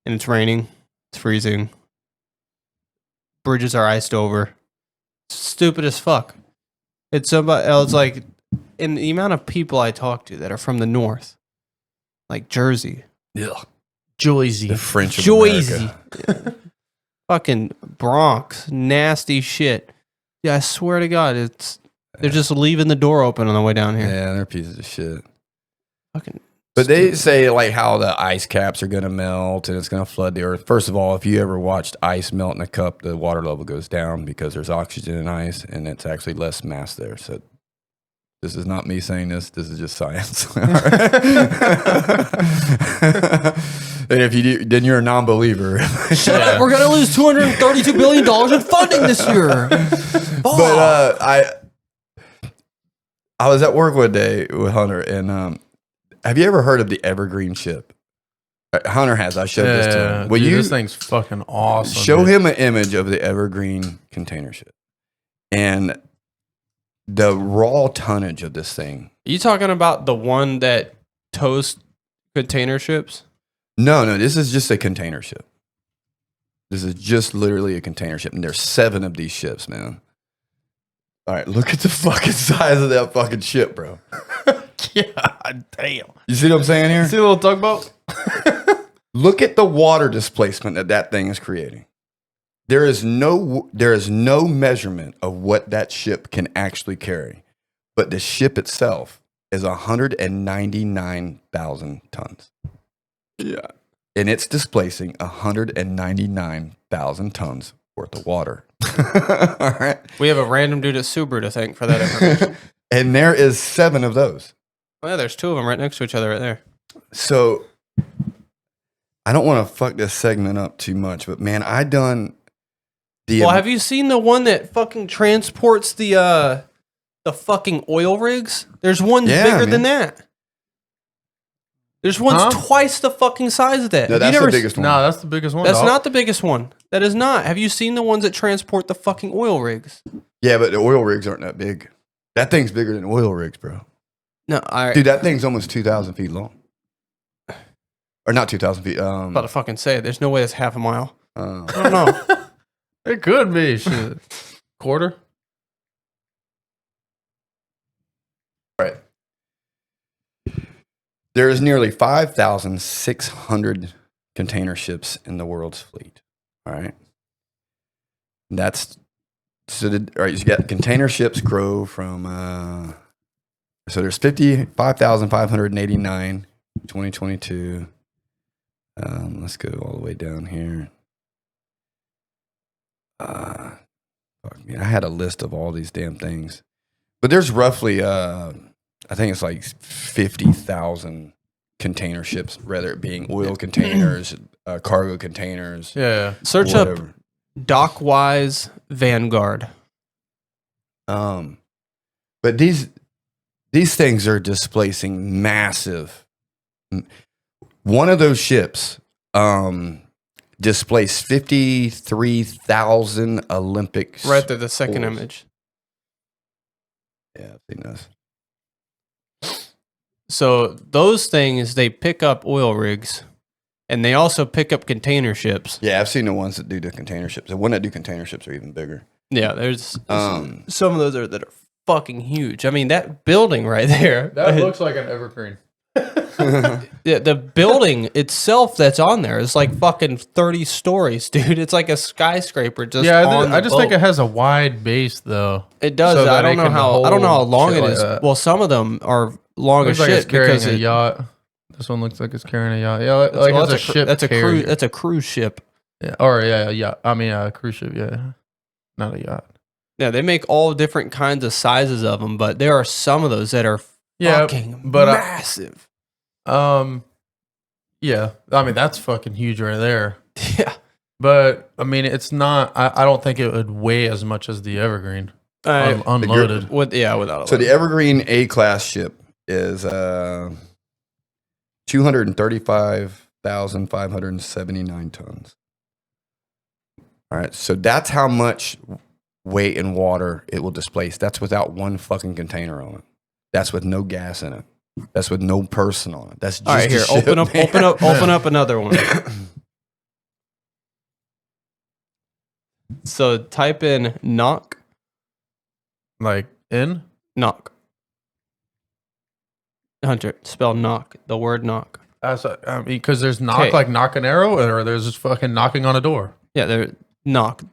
And it's raining. It's freezing. Bridges are iced over. It's stupid as fuck. It's somebody else, like, in the amount of people I talk to that are from the north, like Jersey. Yeah. Jersey. The French of Jersey. America. Fucking Bronx. Nasty shit. Yeah, I swear to God, they're just leaving the door open on the way down here. Yeah, they're pieces of shit. Fucking. But they say like how the ice caps are going to melt and it's going to flood the earth. First of all, if you ever watched ice melt in a cup, the water level goes down because there's oxygen in ice and it's actually less mass there. So this is not me saying this. This is just science. And if you do, then you're a non-believer. Shut up. We're going to lose $232 billion in funding this year. But I was at work one day with Hunter and have you ever heard of the Evergreen ship? Hunter has. I showed this to him. Dude, this thing's fucking awesome. Show him an image of the Evergreen container ship. And the raw tonnage of this thing. Are you talking about the one that tows container ships? No, this is just a container ship. This is just literally a container ship. And there's 7 of these ships, man. All right, look at the fucking size of that fucking ship, bro. God damn. You see what I'm saying here? See a little tugboat? Look at the water displacement that thing is creating. There is no measurement of what that ship can actually carry. But the ship itself is 199,000 tons. Yeah. And it's displacing 199,000 tons worth of water. All right. We have a random dude at Subaru to thank for that information. And there is 7 of those. Well, there's 2 of them right next to each other right there. So I don't want to fuck this segment up too much, but man, I done the. Well, have you seen the one that fucking transports the fucking oil rigs? There's one bigger than that. There's one's twice the fucking size of that. No, that's the biggest one. No, that's the biggest one. That's dog. not the biggest one. That is not. Have you seen the ones that transport the fucking oil rigs? Yeah, but the oil rigs aren't that big. That thing's bigger than oil rigs, bro. No, dude, that thing's almost 2,000 feet long. Or not 2,000 feet. About to fucking say it. There's no way it's half a mile. I don't know. It could be. Shit. Quarter? Right. There is nearly 5,600 container ships in the world's fleet. All right. That's so. All right, you got container ships grow from. So there's 55,589 2022. Let's go all the way down here. Fuck me, I had a list of all these damn things, but there's roughly I think it's like 50,000 container ships, whether it being oil containers, cargo containers. Yeah. Search up Dockwise Vanguard. But these things are displacing massive. One of those ships displaced 53,000 Olympic. Right there, the second image. Yeah, I've seen those. So those things, they pick up oil rigs, and they also pick up container ships. Yeah, I've seen the ones that do the container ships. The one that do container ships are even bigger. Yeah, there's some of those that are fucking huge. I mean, that building right there. That looks like an evergreen. Yeah, the building itself that's on there is like fucking 30 stories, dude. It's like a skyscraper just on the I just think it has a wide base though. It does. So I don't know how long it like is. that. Well, some of them are long Looks as like shit it's carrying because a yacht. This one looks like it's carrying a yacht. Yeah, like well, it's a ship. That's a carrier. cruise. That's a cruise ship. Yeah, or yeah. I mean, a cruise ship. Yeah, not a yacht. Yeah, they make all different kinds of sizes of them, but there are some of those that are fucking massive. Yeah, I mean that's fucking huge right there. Yeah, but I mean it's not. I don't think it would weigh as much as the Evergreen unloaded. Without. So the Evergreen A-class ship is 235,579 tons. All right, so that's how much weight in water it will displace. That's without one fucking container on it. That's with no gas in it. That's with no person on it. That's just all right. Here, ship, open up another one. So type in knock, like in knock. Hunter, spell knock. The word knock. Because there's knock like knock an arrow, or there's just fucking knocking on a door. Yeah, there knock.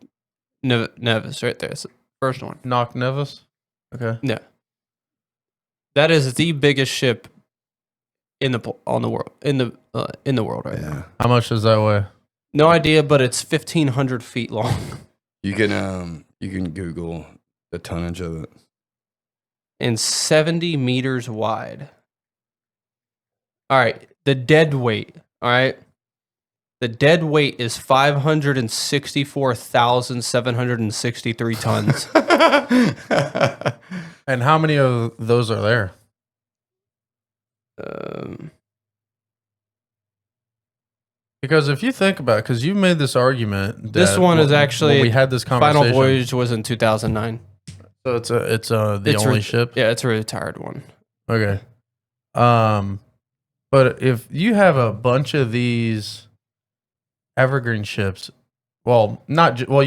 Nevis right there. It's the first one. Knock Nevis. Okay. Yeah. That is the biggest ship in the world right now. How much does that weigh? No idea, but it's 1,500 feet long. You can Google the tonnage of it. And 70 meters wide. All right, the dead weight. All right, the dead weight is 564,763 tons. And how many of those are there? Because if you think about it, because you made this argument that this one is actually we had this conversation. Final Voyage was in 2009. So it's the only ship. Yeah, it's a retired one. Okay. But if you have a bunch of these evergreen ships, you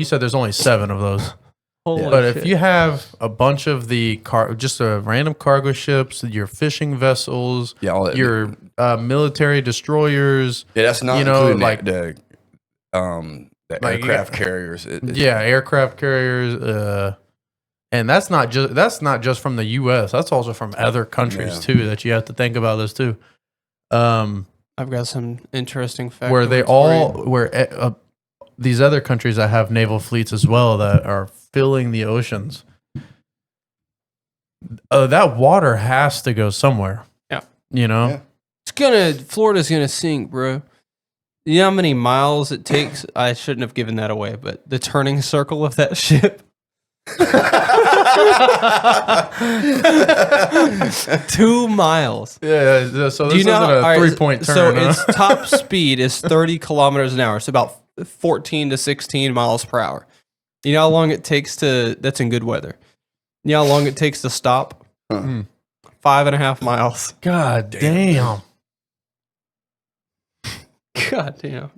said there's only 7 of those. But if you have a bunch of the just a random cargo ships, your fishing vessels, your military destroyers, that's not including like the aircraft carriers. Aircraft carriers. And that's not just from the U.S. That's also from other countries too. That you have to think about this too. I've got some interesting facts. Where these other countries that have naval fleets as well that are filling the oceans. That water has to go somewhere. Yeah. You know? Yeah. Florida's gonna sink, bro. You know how many miles it takes? I shouldn't have given that away, but the turning circle of that ship. 2 miles. Yeah, so this isn't a 3-point turn. So its top speed is 30 kilometers an hour. It's about 14 to 16 miles per hour. You know how long it takes that's in good weather. You know how long it takes to stop? 5.5 miles. God damn. God damn.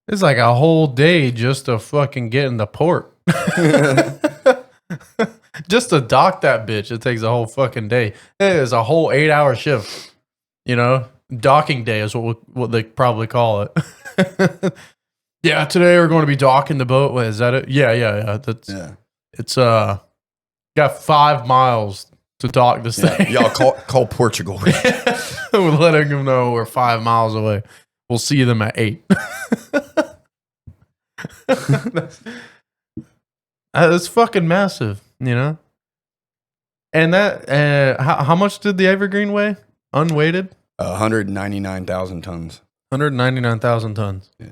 It's like a whole day just to fucking get in the port. Just to dock that bitch, it takes a whole fucking day. It is a whole 8-hour shift. You know, docking day is what they probably call it. Yeah, today we're going to be docking the boat. Wait, is that it? Yeah. It's got 5 miles to dock this thing. Y'all call Portugal. We're letting them know we're 5 miles away. We'll see them at 8. That's fucking massive, you know? And that, how much did the Evergreen weigh? Unweighted? 199,000 tons. 199,000 tons. Yeah.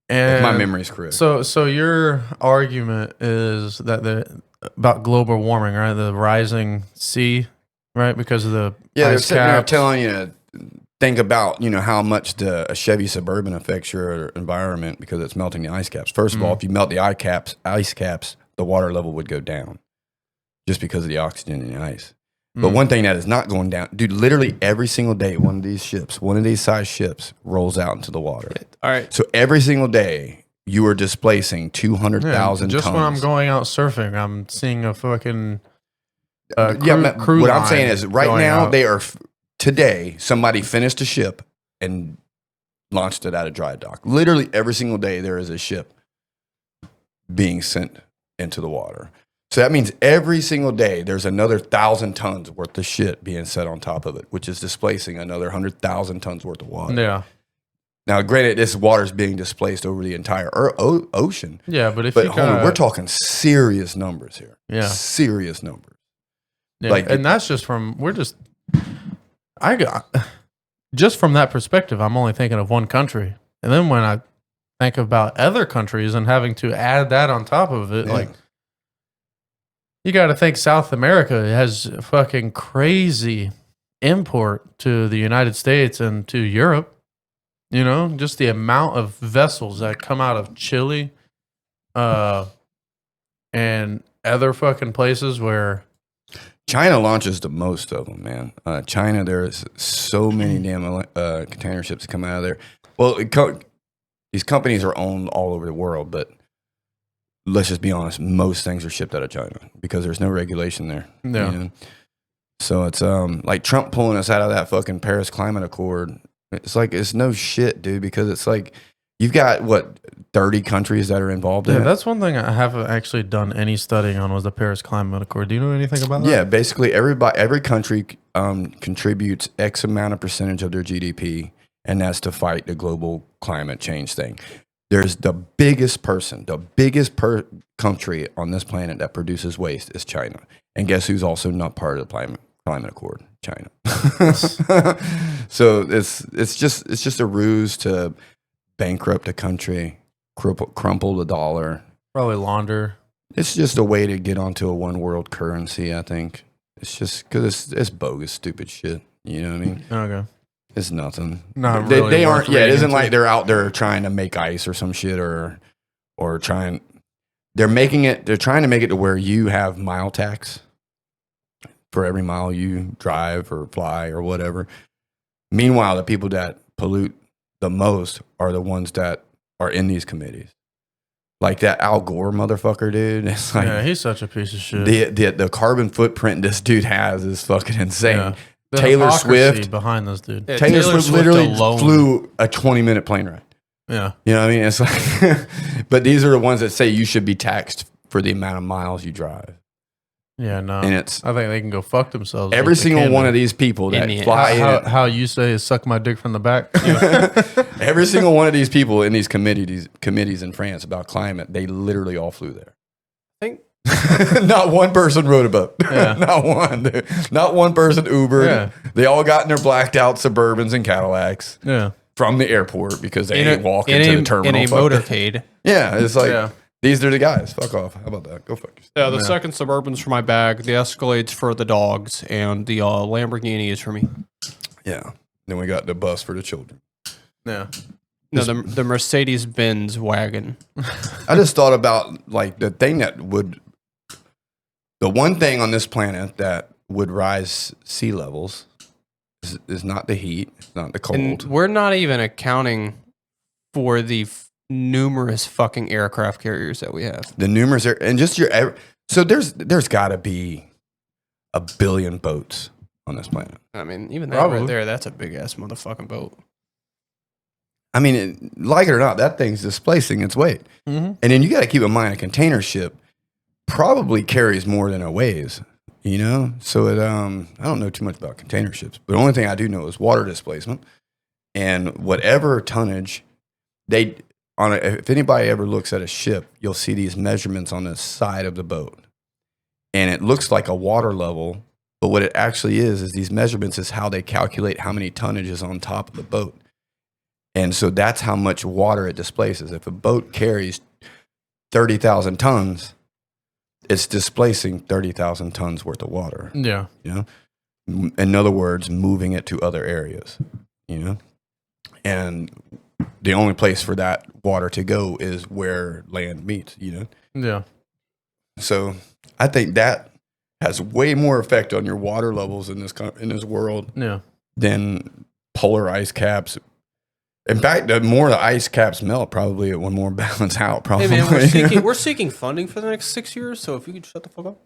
And if my memory's correct. So your argument is that about global warming, right? The rising sea, right? Because of the they're ice sitting there caps. telling you to think about, how much a Chevy Suburban affects your environment because it's melting the ice caps. First of all, if you melt the ice caps, the water level would go down just because of the oxygen in the ice. But one thing that is not going down, dude, literally every single day, one of these size ships rolls out into the water. All right. So every single day, you are displacing 200,000 tons. Just when I'm going out surfing, I'm seeing a fucking cruise what I'm saying is right now, they are, today, somebody finished a ship and launched it out of dry dock. Literally every single day, there is a ship being sent into the water. So that means every single day there's another 1,000 tons worth of shit being set on top of it, which is displacing another 100,000 tons worth of water. Yeah. Now, granted, this water is being displaced over the entire ocean. Yeah, but we're talking serious numbers here. Yeah, serious numbers. Yeah, and that's just from just from that perspective. I'm only thinking of one country, and then when I think about other countries and having to add that on top of it, like. You got to think South America has a fucking crazy import to the United States and to Europe. You know, just the amount of vessels that come out of Chile and other fucking places where... China launches the most of them, man. China, there's so many damn container ships that come out of there. Well, these companies are owned all over the world, but... Let's just be honest. Most things are shipped out of China because there's no regulation there. Yeah. So it's like Trump pulling us out of that fucking Paris Climate Accord. It's like it's no shit, dude. Because it's like you've got 30 countries that are involved in it. That's one thing I haven't actually done any studying on was the Paris Climate Accord. Do you know anything about that? Yeah, basically every country contributes X amount of percentage of their GDP, and that's to fight the global climate change thing. There's the biggest country on this planet that produces waste is China. And guess who's also not part of the climate accord? China. So it's just a ruse to bankrupt a country, crumple the dollar. Probably launder. It's just a way to get onto a one world currency, I think. It's just because it's bogus, stupid shit. You know what I mean? Okay. It's nothing. Not they, really they aren't. Yeah, it isn't into. like they're out there trying to make ice or some shit or trying. They're making it. They're trying to make it to where you have mile tax for every mile you drive or fly or whatever. Meanwhile, the people that pollute the most are the ones that are in these committees. Like that Al Gore motherfucker, dude. It's like, yeah, he's such a piece of shit. The carbon footprint this dude has is fucking insane. Yeah. Taylor Swift behind this dude. Yeah, Taylor Swift literally flew a 20-minute plane ride. Yeah. You know what I mean? It's like, but these are the ones that say you should be taxed for the amount of miles you drive. Yeah, no. And it's I think they can go fuck themselves. every if they single can, one though. of these people that Idiot. fly How you say is suck my dick from the back. every single one of these people in these committees in France about climate, they literally all flew there. I think Not one person rode a boat. Yeah. Not one. Not one person Ubered. Yeah. They all got in their blacked out Suburbans and Cadillacs Yeah. from the airport because they in ain't walking in to a, the terminal. in a Fuck that. motorcade. Yeah, it's like Yeah. these are the guys. Fuck off. How about that? Go fuck yourself. Yeah, the second Suburban's for my bag, the Escalade's for the dogs, and the Lamborghini is for me. Yeah. Then we got the bus for the children. Yeah. No, the Mercedes-Benz wagon. I just thought about like the thing that would, the one thing on this planet that would rise sea levels is not the heat, it's not the cold. And we're not even accounting for the numerous fucking aircraft carriers that we have. The numerous and just so there's got to be 1 billion boats on this planet. I mean, even that Probably. right there, that's a big ass motherfucking boat. I mean, like it or not, that thing's displacing its weight. Mhm. And then you got to keep in mind a container ship probably carries more than it weighs, you know? So it, I don't know too much about container ships, but the only thing I do know is water displacement and whatever tonnage if anybody ever looks at a ship, you'll see these measurements on the side of the boat and it looks like a water level, but what it actually is these measurements is how they calculate how many tonnage is on top of the boat. And so that's how much water it displaces. If a boat carries 30,000 tons, it's displacing 30,000 tons worth of water. Yeah. You know, in other words, moving it to other areas. You know, and the only place for that water to go is where land meets. You know. Yeah. So I think that has way more effect on your water levels in this world. Yeah. Than polar ice caps. In fact, the more the ice caps melt, probably it will more balance out. Probably. Hey man, we're seeking funding for the next 6 years, so if you could shut the fuck up.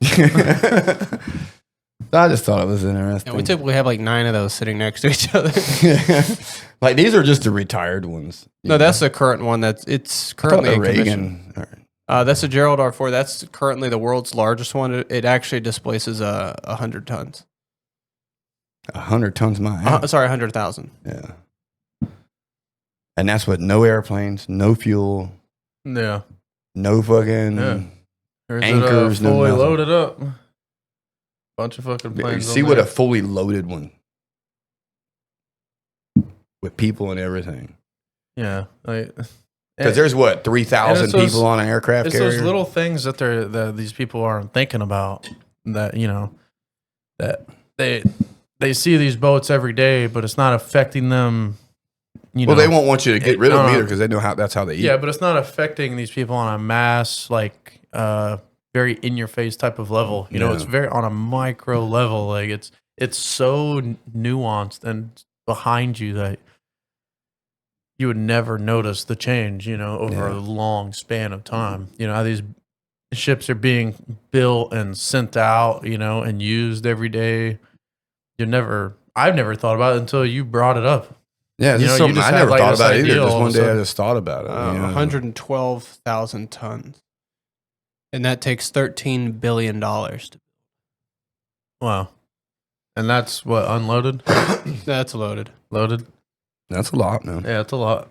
I just thought it was interesting. And we typically have like 9 of those sitting next to each other. Like these are just the retired ones. No, that's the current one. It's currently in Reagan. commission. That's a Gerald R4. That's currently the world's largest one. It actually displaces 100 tons. 100 tons, my sorry, 100,000. Yeah. And that's with no airplanes, no fuel. Yeah. No fucking anchors, no fully nothing. loaded up. Bunch of fucking planes. See what a fully loaded one with people and everything. Yeah. Because there's what 3,000 people on an aircraft it's carrier. those little things that these people aren't thinking about. That that they see these boats every day, but it's not affecting them. Well, they won't want you to get rid of them either because they know that's how they eat. Yeah, but it's not affecting these people on a mass, very in your face type of level. You know, it's very on a micro level. Like it's so nuanced and behind you that you would never notice the change, over a long span of time. You know, how these ships are being built and sent out, and used every day. I've never thought about it until you brought it up. Yeah, this is something I never thought about either. Just one day I just thought about it. 112,000 tons. And that takes $13 billion. Wow. And that's what, unloaded? That's loaded. Loaded? That's a lot, man. Yeah, it's a lot.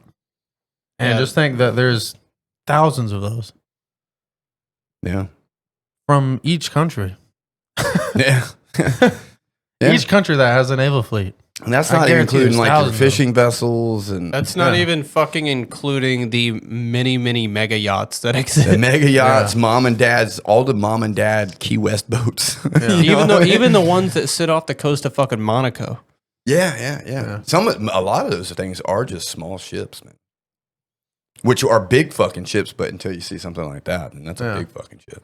And just think that there's thousands of those. Yeah. From each country. Yeah. Each country that has a naval fleet. And that's not even including like the fishing vessels and that's not even fucking including the many, many mega yachts that exist. The mega yachts, mom and dad's, all the mom and dad Key West boats. Even the ones that sit off the coast of fucking Monaco. Yeah. A lot of those things are just small ships, man. Which are big fucking ships, but until you see something like that, and that's a big fucking ship.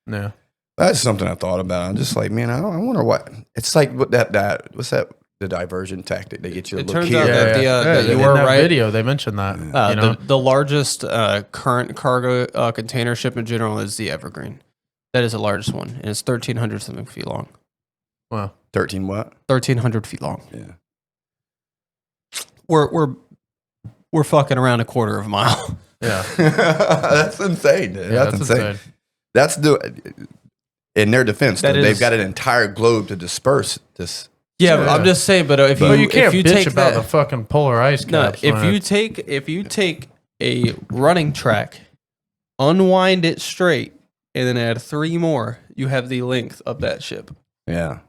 Yeah. That's something I thought about. I'm just like, man, I wonder what it's like. What's that? The diversion tactic they get you to look turns here. out that you were right. Video they mentioned that. The largest current cargo container ship in general is the Evergreen. That is the largest one, and it's 1,300 something feet long. Wow, 13 what? 1,300 feet long. Yeah, we're we're fucking around a quarter of a mile. Yeah. That's insane, dude. Yeah, that's insane. That's in their defense, they've got an entire globe to disperse this. Yeah, but I'm just saying. But if you can't bitch take about the fucking polar ice caps. No, if you take a running track, unwind it straight, and then add 3 more, you have the length of that ship. Yeah,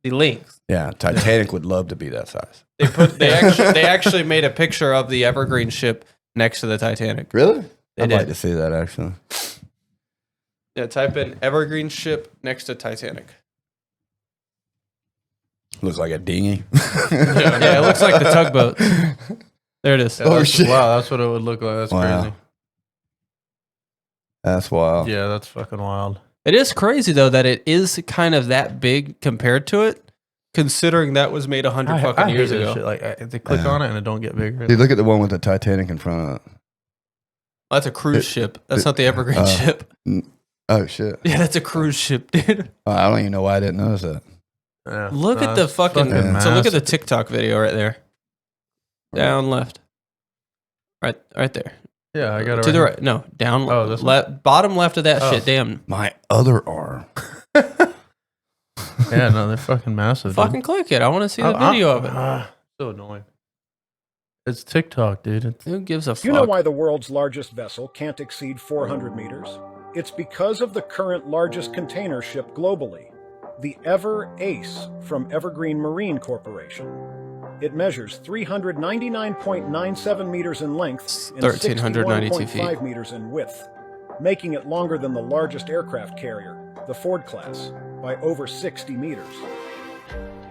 the length. Yeah, Titanic would love to be that size. They actually made a picture of the Evergreen ship next to the Titanic. Really? They I'd did. like to see that actually. Yeah, type in Evergreen ship next to Titanic. Looks like a dinghy. Yeah, it looks like the tugboat. There it is. Yeah, shit! Wow, that's what it would look like. That's crazy. That's wild. Yeah, that's fucking wild. It is crazy though that it is kind of that big compared to it, considering that was made 100 fucking years ago. Shit. Like they click on it and it don't get bigger. Dude, look at the one with the Titanic in front of it. Oh, that's a cruise ship. That's not the Evergreen ship. Oh shit. Yeah, that's a cruise ship, dude. I don't even know why I didn't notice that. Yeah, look at the fucking. So look at the TikTok video right there. Down left. Right there. Yeah, I got it to the right. No, down. Oh, this bottom left of that shit. Damn. My other arm. Yeah, no, they're fucking massive. Fucking click it. I want to see the video of it. So annoying. It's TikTok, dude. Who gives a fuck? You know why the world's largest vessel can't exceed 400 meters? It's because of the current largest container ship globally, the Ever Ace from Evergreen Marine Corporation. It measures 399.97 meters in length and 1,392 feet. 61.5 meters in width, making it longer than the largest aircraft carrier, the Ford class, by over 60 meters.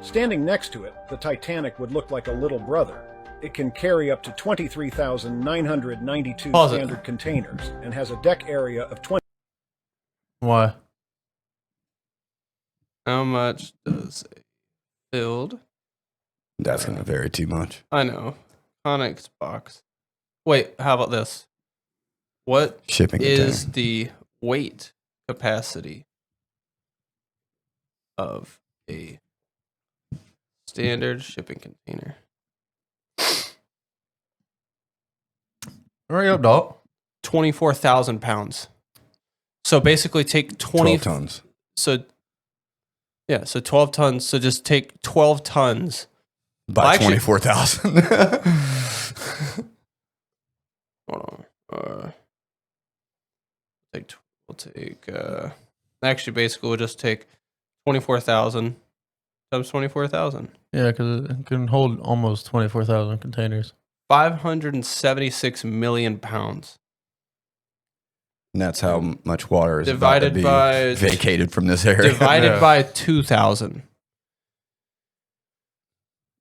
Standing next to it, the Titanic would look like a little brother. It can carry up to 23,992 standard containers and has a deck area of 20. Why? How much does a filled? That's going to vary too much. I know. Conex box. Wait, how about this? What Shipping is container. the weight capacity of a standard shipping container? Hurry up, dog. 24,000 pounds. So basically take 12 tons. So 12 tons. So just take 12 tons. By 24,000. Hold on. Actually, basically, we'll just take 24,000 times 24,000. Yeah, because it can hold almost 24,000 containers. 576 million pounds. And that's how much water is Divided about to be by vacated from this area. Divided by 2,000.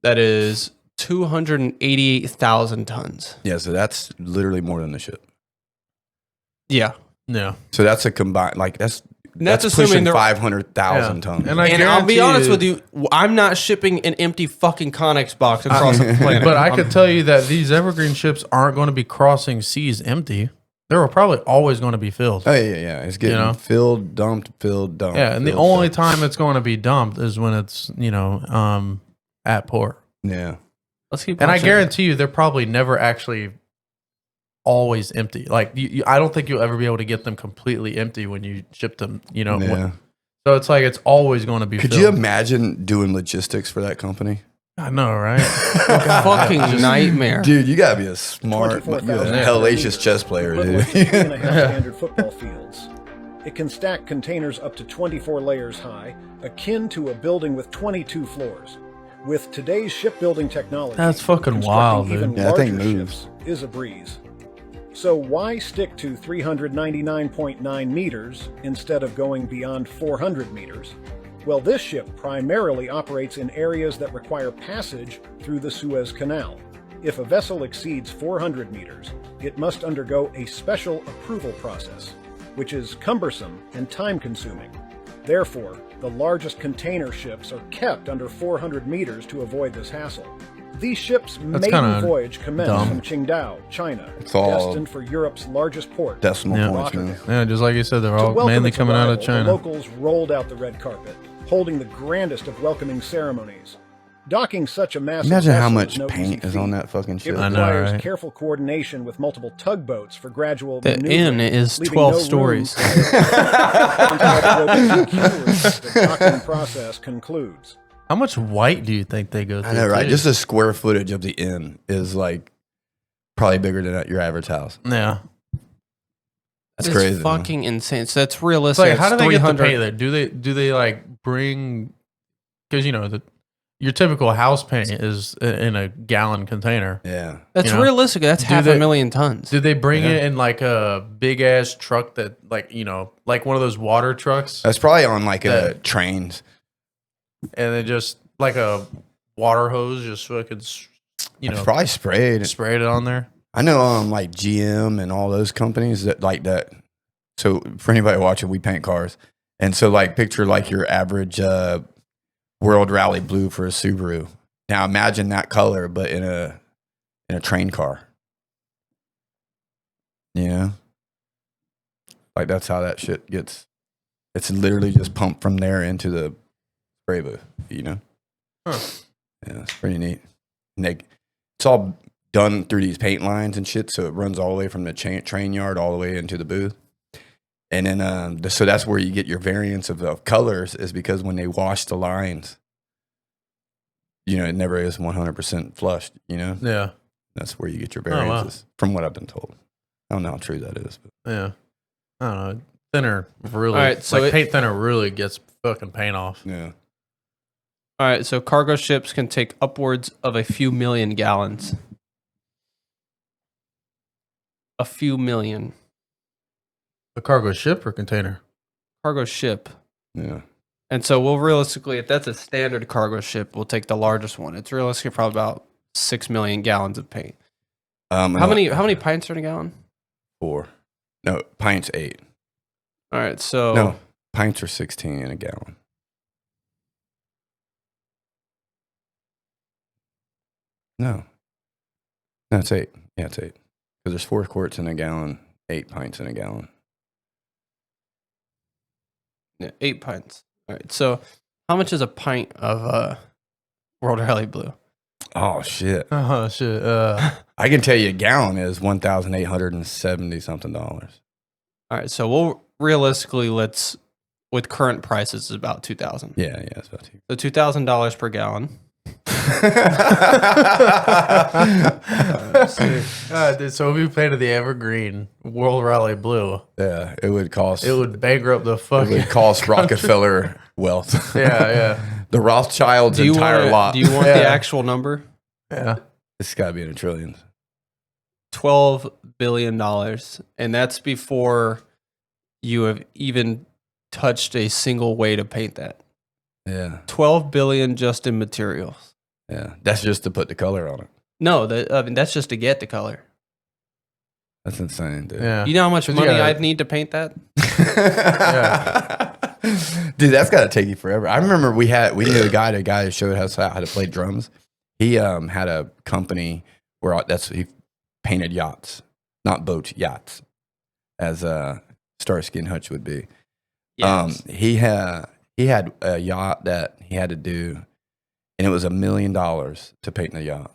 That is 288,000 tons. Yeah, so that's literally more than the ship. Yeah. Yeah. So that's a combined, like that's assuming pushing they're 500,000 tons. And I'll be honest with you, I'm not shipping an empty fucking Conex box across the planet. But I could tell you that these Evergreen ships aren't going to be crossing seas empty. They're probably always going to be filled. Oh, yeah. It's getting filled, dumped. Yeah, and the only time it's going to be dumped is when it's, at port. Yeah. Let's keep and I watching. guarantee you they're probably never actually always empty. Like, I don't think you'll ever be able to get them completely empty when you ship them, Yeah. So it's like it's always going to be Could filled. you imagine doing logistics for that company? I know, right? Fucking nightmare. Dude, you gotta be a smart, you're a hellacious chess player, dude. 3.5 standard football fields. It can stack containers up to 24 layers high, akin to a building with 22 floors. With today's shipbuilding technology, That's fucking wild, dude. even Yeah, that thing larger moves. ships is a breeze. So why stick to 399.9 meters instead of going beyond 400 meters? Well, this ship primarily operates in areas that require passage through the Suez Canal. If a vessel exceeds 400 meters, it must undergo a special approval process, which is cumbersome and time-consuming. Therefore, the largest container ships are kept under 400 meters to avoid this hassle. These ships' maiden voyage commenced from Qingdao, China, destined for Europe's largest port, decimal points, Rotterdam. man. Yeah, just like you said, they're To all welcome mainly its coming out of arrival, China. The locals rolled out the red carpet, holding the grandest of welcoming ceremonies. Docking such a massive Imagine how vessel much is no easy paint is feat. on that fucking shit. It I know, requires right? careful coordination with multiple tugboats for gradual The maneuvering, inn is leaving 12 no room stories. for until the docking process concludes. How much white do you think they go through? I know, right? too? Just the square footage of the inn is like probably bigger than your average house. Yeah. That's It's crazy. fucking insane. So that's It's realistic. like, how do It's they get the 300 paint there? Do they like bring? Because you know your typical house paint is in a gallon container. Yeah, That's you know? realistic. That's Do half they- a million tons. Do they bring it in like a big ass truck that like like one of those water trucks? That's probably on like trains. And they just like a water hose, just fucking It's probably sprayed it on there. I know like GM and all those companies that like that. So for anybody watching, we paint cars. And so like picture like your average World Rally Blue for a Subaru. Now imagine that color, but in a train car. You know? Like that's how that shit gets. It's literally just pumped from there into the spray booth, you know? Huh. Yeah, it's pretty neat. And it's all done through these paint lines and shit, so it runs all the way from the train yard all the way into the booth. And then, so that's where you get your variance of colors, is because when they wash the lines, it never is 100% flushed, Yeah. That's where you get your Oh, wow. variances, from what I've been told. I don't know how true that is. But. Yeah. I don't know. Thinner really, All right, so paint thinner really gets fucking paint off. Yeah. All right, so cargo ships can take upwards of a few million gallons. A few million. A cargo ship or container? Cargo ship. Yeah. And so we'll realistically, if that's a standard cargo ship, we'll take the largest one. It's realistically probably about 6 million gallons of paint. How many pints are in a gallon? 4. No, pints 8. All right, so No, pints are 16 in a gallon. No, it's 8. Yeah, it's 8. Because there's 4 quarts in a gallon, 8 pints in a gallon. Yeah, 8 pints. All right, so how much is a pint of World Rally Blue? Oh shit! Oh shit! I can tell you a gallon is $1,870 something. All right, so we'll realistically with current prices is about $2,000. Yeah, it's about So $2,000 per gallon. So if we painted the Evergreen World Rally Blue, yeah, it would cost. It would bankrupt the fucking. It would cost Rockefeller wealth. Yeah. The Rothschilds' entire lot. Do you want the actual number? Yeah, it's got to be in the trillions. $12 billion, and that's before you have even touched a single way to paint that. Yeah, 12 billion just in materials. Yeah, that's just to put the color on it. No, that's just to get the color. That's insane, dude. Yeah, you know how much money I'd need to paint that? Yeah, dude, that's got to take you forever. I remember we knew a guy that showed us how to play drums. He had a company where he painted yachts, not boats, yachts, as Starsky and Hutch would be. Yes. He had a yacht that he had to do, and it was $1 million to paint the yacht.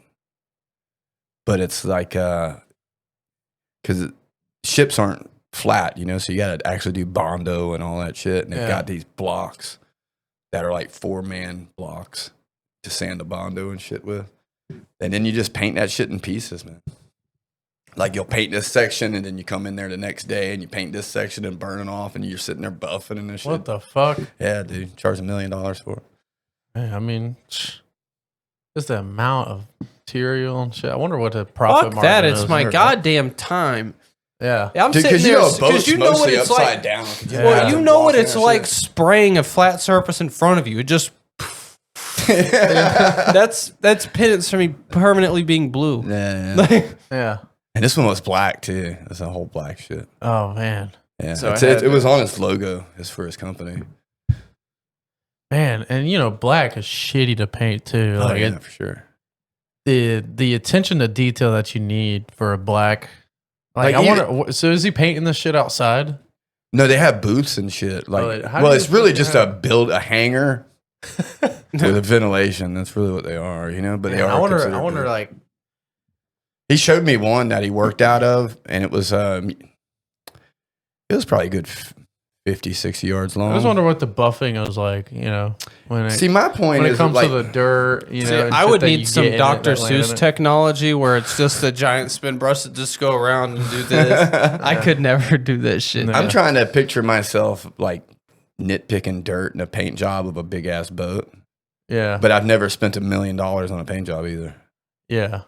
But it's like, because ships aren't flat, so you got to actually do Bondo and all that shit. And they've got these blocks that are like 4-man blocks to sand the Bondo and shit with. And then you just paint that shit in pieces, man. Like you'll paint this section, and then you come in there the next day and you paint this section and burn it off, and you're sitting there buffing and this shit. What the fuck? Yeah, dude. Charge $1 million for it. Man, I mean, just the amount of material and shit. I wonder what the profit Fuck that! margin It's is my there. goddamn time. Yeah, I'm Dude, sitting there because you know what it's like. Down. Well, you know what it's like spraying a flat surface in front of you. It just that's penance for me permanently being blue. Yeah. Yeah. And this one was black too. It's a whole black shit. Oh man. Yeah. So it was on his logo. It's for his company. Man, and black is shitty to paint too. Oh, Like yeah, for sure. The attention to detail that you need for a black. Like I wonder. So is he painting this shit outside? No, they have booths and shit. Like, how do it's you really fucking just a hanger. with a ventilation. That's really what they are, But they are. I considered wonder, good. like, He showed me one that he worked out of, and it was probably a good 50, 60 yards long. I just wonder what the buffing was like, when it, See, my point when is it comes like, to the dirt, See, and I shit would that need you some get in it Dr. that land in Seuss it. technology where it's just a giant spin brush that just go around and do this. I could never do that shit. I'm trying to picture myself like nitpicking dirt in a paint job of a big ass boat. Yeah. But I've never spent $1 million on a paint job either. Yeah.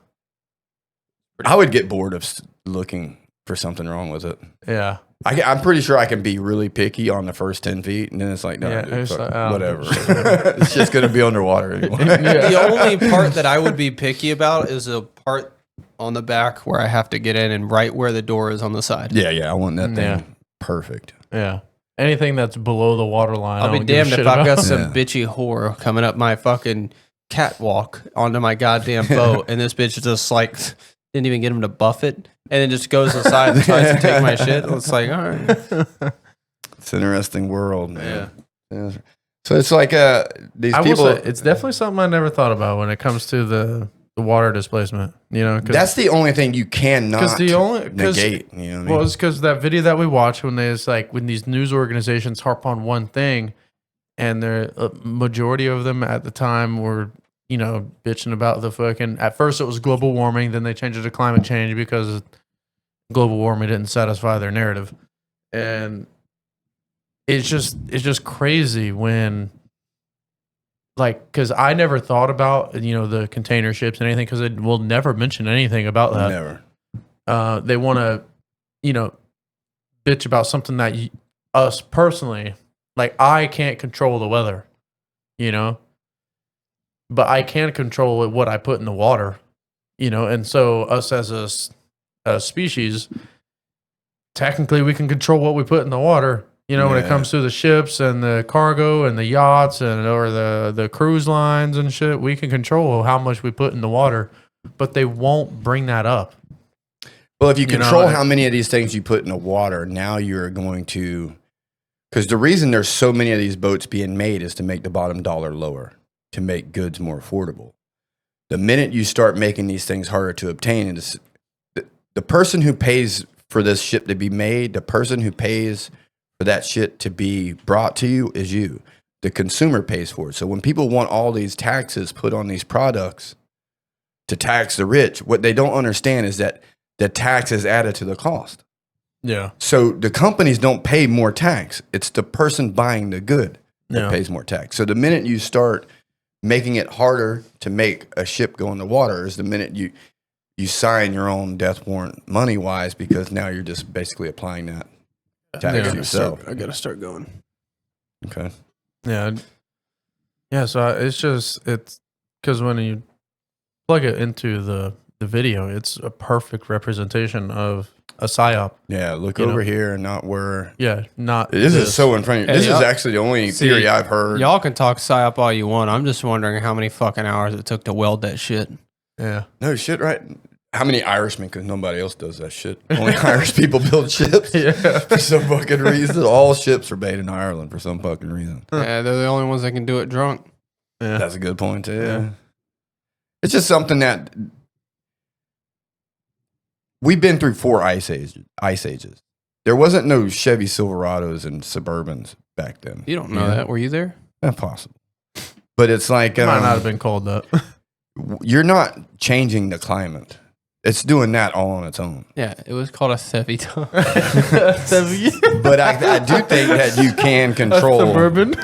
I would get bored of looking for something wrong with it. Yeah. I'm pretty sure I can be really picky on the first 10 feet, and then it's like, no, Yeah, dude, it's fuck, like, oh, whatever. It's just going to be underwater anyway. The only part that I would be picky about is a part on the back where I have to get in and right where the door is on the side. Yeah, I want that thing perfect. Yeah. Anything that's below the water line, I'll be damned if I've got some bitchy whore coming up my fucking catwalk onto my goddamn boat, and this bitch just like didn't even get him to buff it, and then just goes aside and tries to take my shit. It's like, all right. It's an interesting world, man. Yeah. So it's like these I people. will say, it's definitely something I never thought about when it comes to the water displacement. That's the only thing you cannot negate. Well, it's because that video that we watched when there's like when these news organizations harp on one thing, and the majority of them at the time were bitching about the fucking. At first, it was global warming. Then they changed it to climate change because global warming didn't satisfy their narrative, and it's just crazy when. Like, because I never thought about the container ships and anything, because it will never mention anything about that. Never. They want to, bitch about something that us personally, like I can't control the weather, but I can control what I put in the water, and so us as a species, technically we can control what we put in the water. When it comes to the ships and the cargo and the yachts or the cruise lines and shit, we can control how much we put in the water, but they won't bring that up. Well, if you control how many of these things you put in the water, now you're going to, because the reason there's so many of these boats being made is to make the bottom dollar lower, to make goods more affordable. The minute you start making these things harder to obtain, and the person who pays for this ship to be made, the person who pays for that shit to be brought to you is you. The consumer pays for it. So when people want all these taxes put on these products to tax the rich, what they don't understand is that the tax is added to the cost. Yeah. So the companies don't pay more tax. It's the person buying the good that pays more tax. So the minute you start making it harder to make a ship go in the water is the minute you sign your own death warrant money-wise, because now you're just basically applying that tax yourself. I gotta start going. Okay. Yeah. Yeah. So it's because when you plug it into the video, it's a perfect representation of a psyop. Yeah. Look over here and not where. Yeah. Not. This is so in front of you. This is actually the only theory I've heard. Y'all can talk psyop all you want. I'm just wondering how many fucking hours it took to weld that shit. Yeah. No shit, right? How many Irishmen? Because nobody else does that shit. Only Irish people build ships. Yeah. For some fucking reason. All ships are made in Ireland for some fucking reason. Yeah, they're the only ones that can do it drunk. Yeah. That's a good point, too. Yeah. It's just something that we've been through 4 ice ages. There wasn't no Chevy Silverados and Suburbans back then. You don't know that. Were you there? That's possible. But it's like... It might not have been called that. You're not changing the climate. It's doing that all on its own. Yeah, it was called a Seviton. But I do think that you can control Suburban.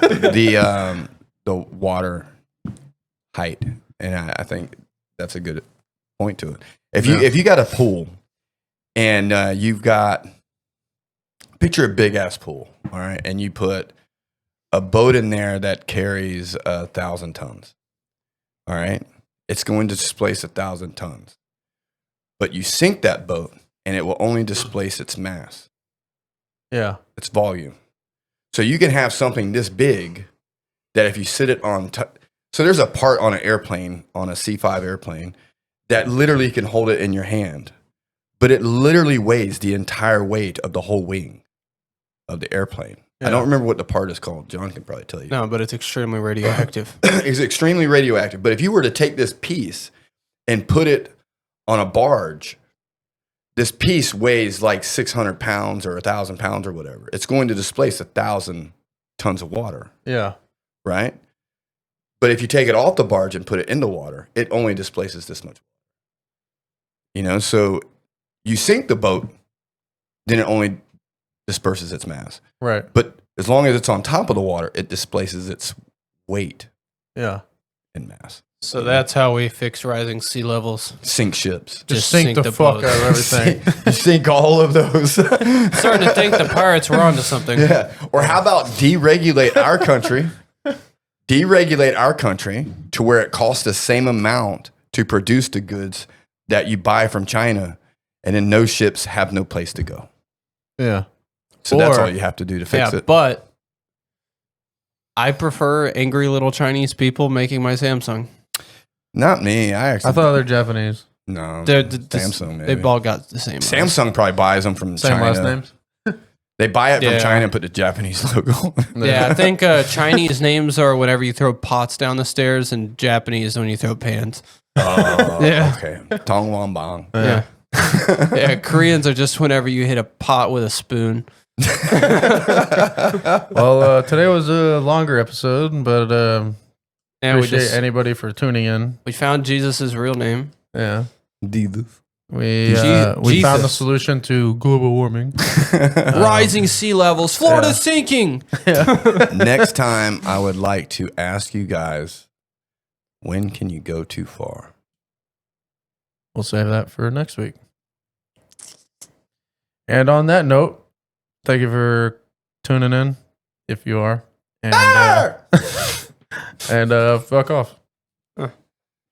the water height, and I think that's a good point to it. If you got a pool and you've got, picture a big ass pool, all right, and you put a boat in there that carries 1,000 tons, all right, it's going to displace 1,000 tons. But you sink that boat, and it will only displace its mass. Yeah. Its volume. So you can have something this big that if you sit it on... so there's a part on an airplane, on a C-5 airplane, that literally can hold it in your hand. But it literally weighs the entire weight of the whole wing of the airplane. I don't remember what the part is called. John can probably tell you. No, but it's extremely radioactive. It's extremely radioactive. But if you were to take this piece and put it on a barge, this piece weighs like 600 pounds or 1,000 pounds or whatever. It's going to displace 1,000 tons of water. Yeah. Right? But if you take it off the barge and put it in the water, it only displaces this much. You know, so you sink the boat, then it only disperses its mass. Right. But as long as it's on top of the water, it displaces its weight. Yeah. In mass. So that's how we fix rising sea levels. Sink ships. Just sink the fuck out of everything. You sink all of those. Starting to think the pirates were onto something. Yeah. Or how about deregulate our country? Deregulate our country to where it costs the same amount to produce the goods that you buy from China, and then those ships have no place to go. Yeah. So that's all you have to do to fix it. But I prefer angry little Chinese people making my Samsung. Not me. I thought they're Japanese. No. They're Samsung, maybe. They've all got the same. Samsung probably buys them from Same China. last names? They buy it from China and put the Japanese logo. Yeah, I think Chinese names are whenever you throw pots down the stairs, and Japanese when you throw pans. Oh, Yeah. okay. Tong Wang Bang. Yeah. Yeah, Koreans are just whenever you hit a pot with a spoon. Well, today was a longer episode, but And we appreciate just- anybody for tuning in. We found Jesus' real name. Yeah. Jesus. We found the solution to global warming. Rising sea levels. Florida's sinking. Next time, I would like to ask you guys, when can you go too far? We'll save that for next week. And on that note, thank you for tuning in, if you are. And, and fuck off.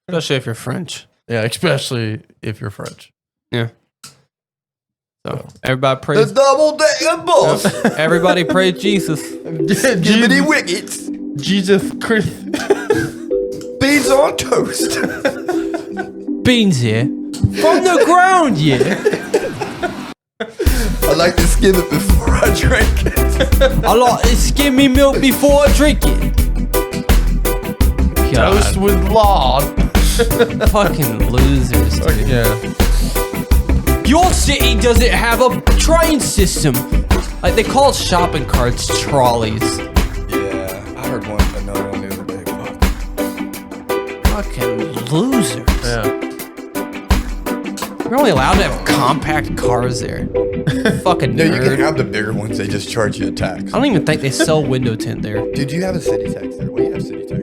Especially if you're French. Yeah, especially if you're French. Yeah. So everybody praise The double decker bus. Everybody praise Jesus. Gibbity wickets. Jesus Christ. Beans on toast. Beans here. From the ground, yeah. I like to skim it before I drink it. I like to skim me milk before I drink it. Toast with lard. Fucking losers, dude. Yeah. Your city doesn't have a train system. Like, they call shopping carts trolleys. Yeah, I heard another one the other day. Fucking losers. Yeah. You're only allowed to have compact cars there. Fucking No, you nerd. can have the bigger ones. They just charge you a tax. I don't even think they sell window tint there. Dude, you have a city tax there. What do you have city tax?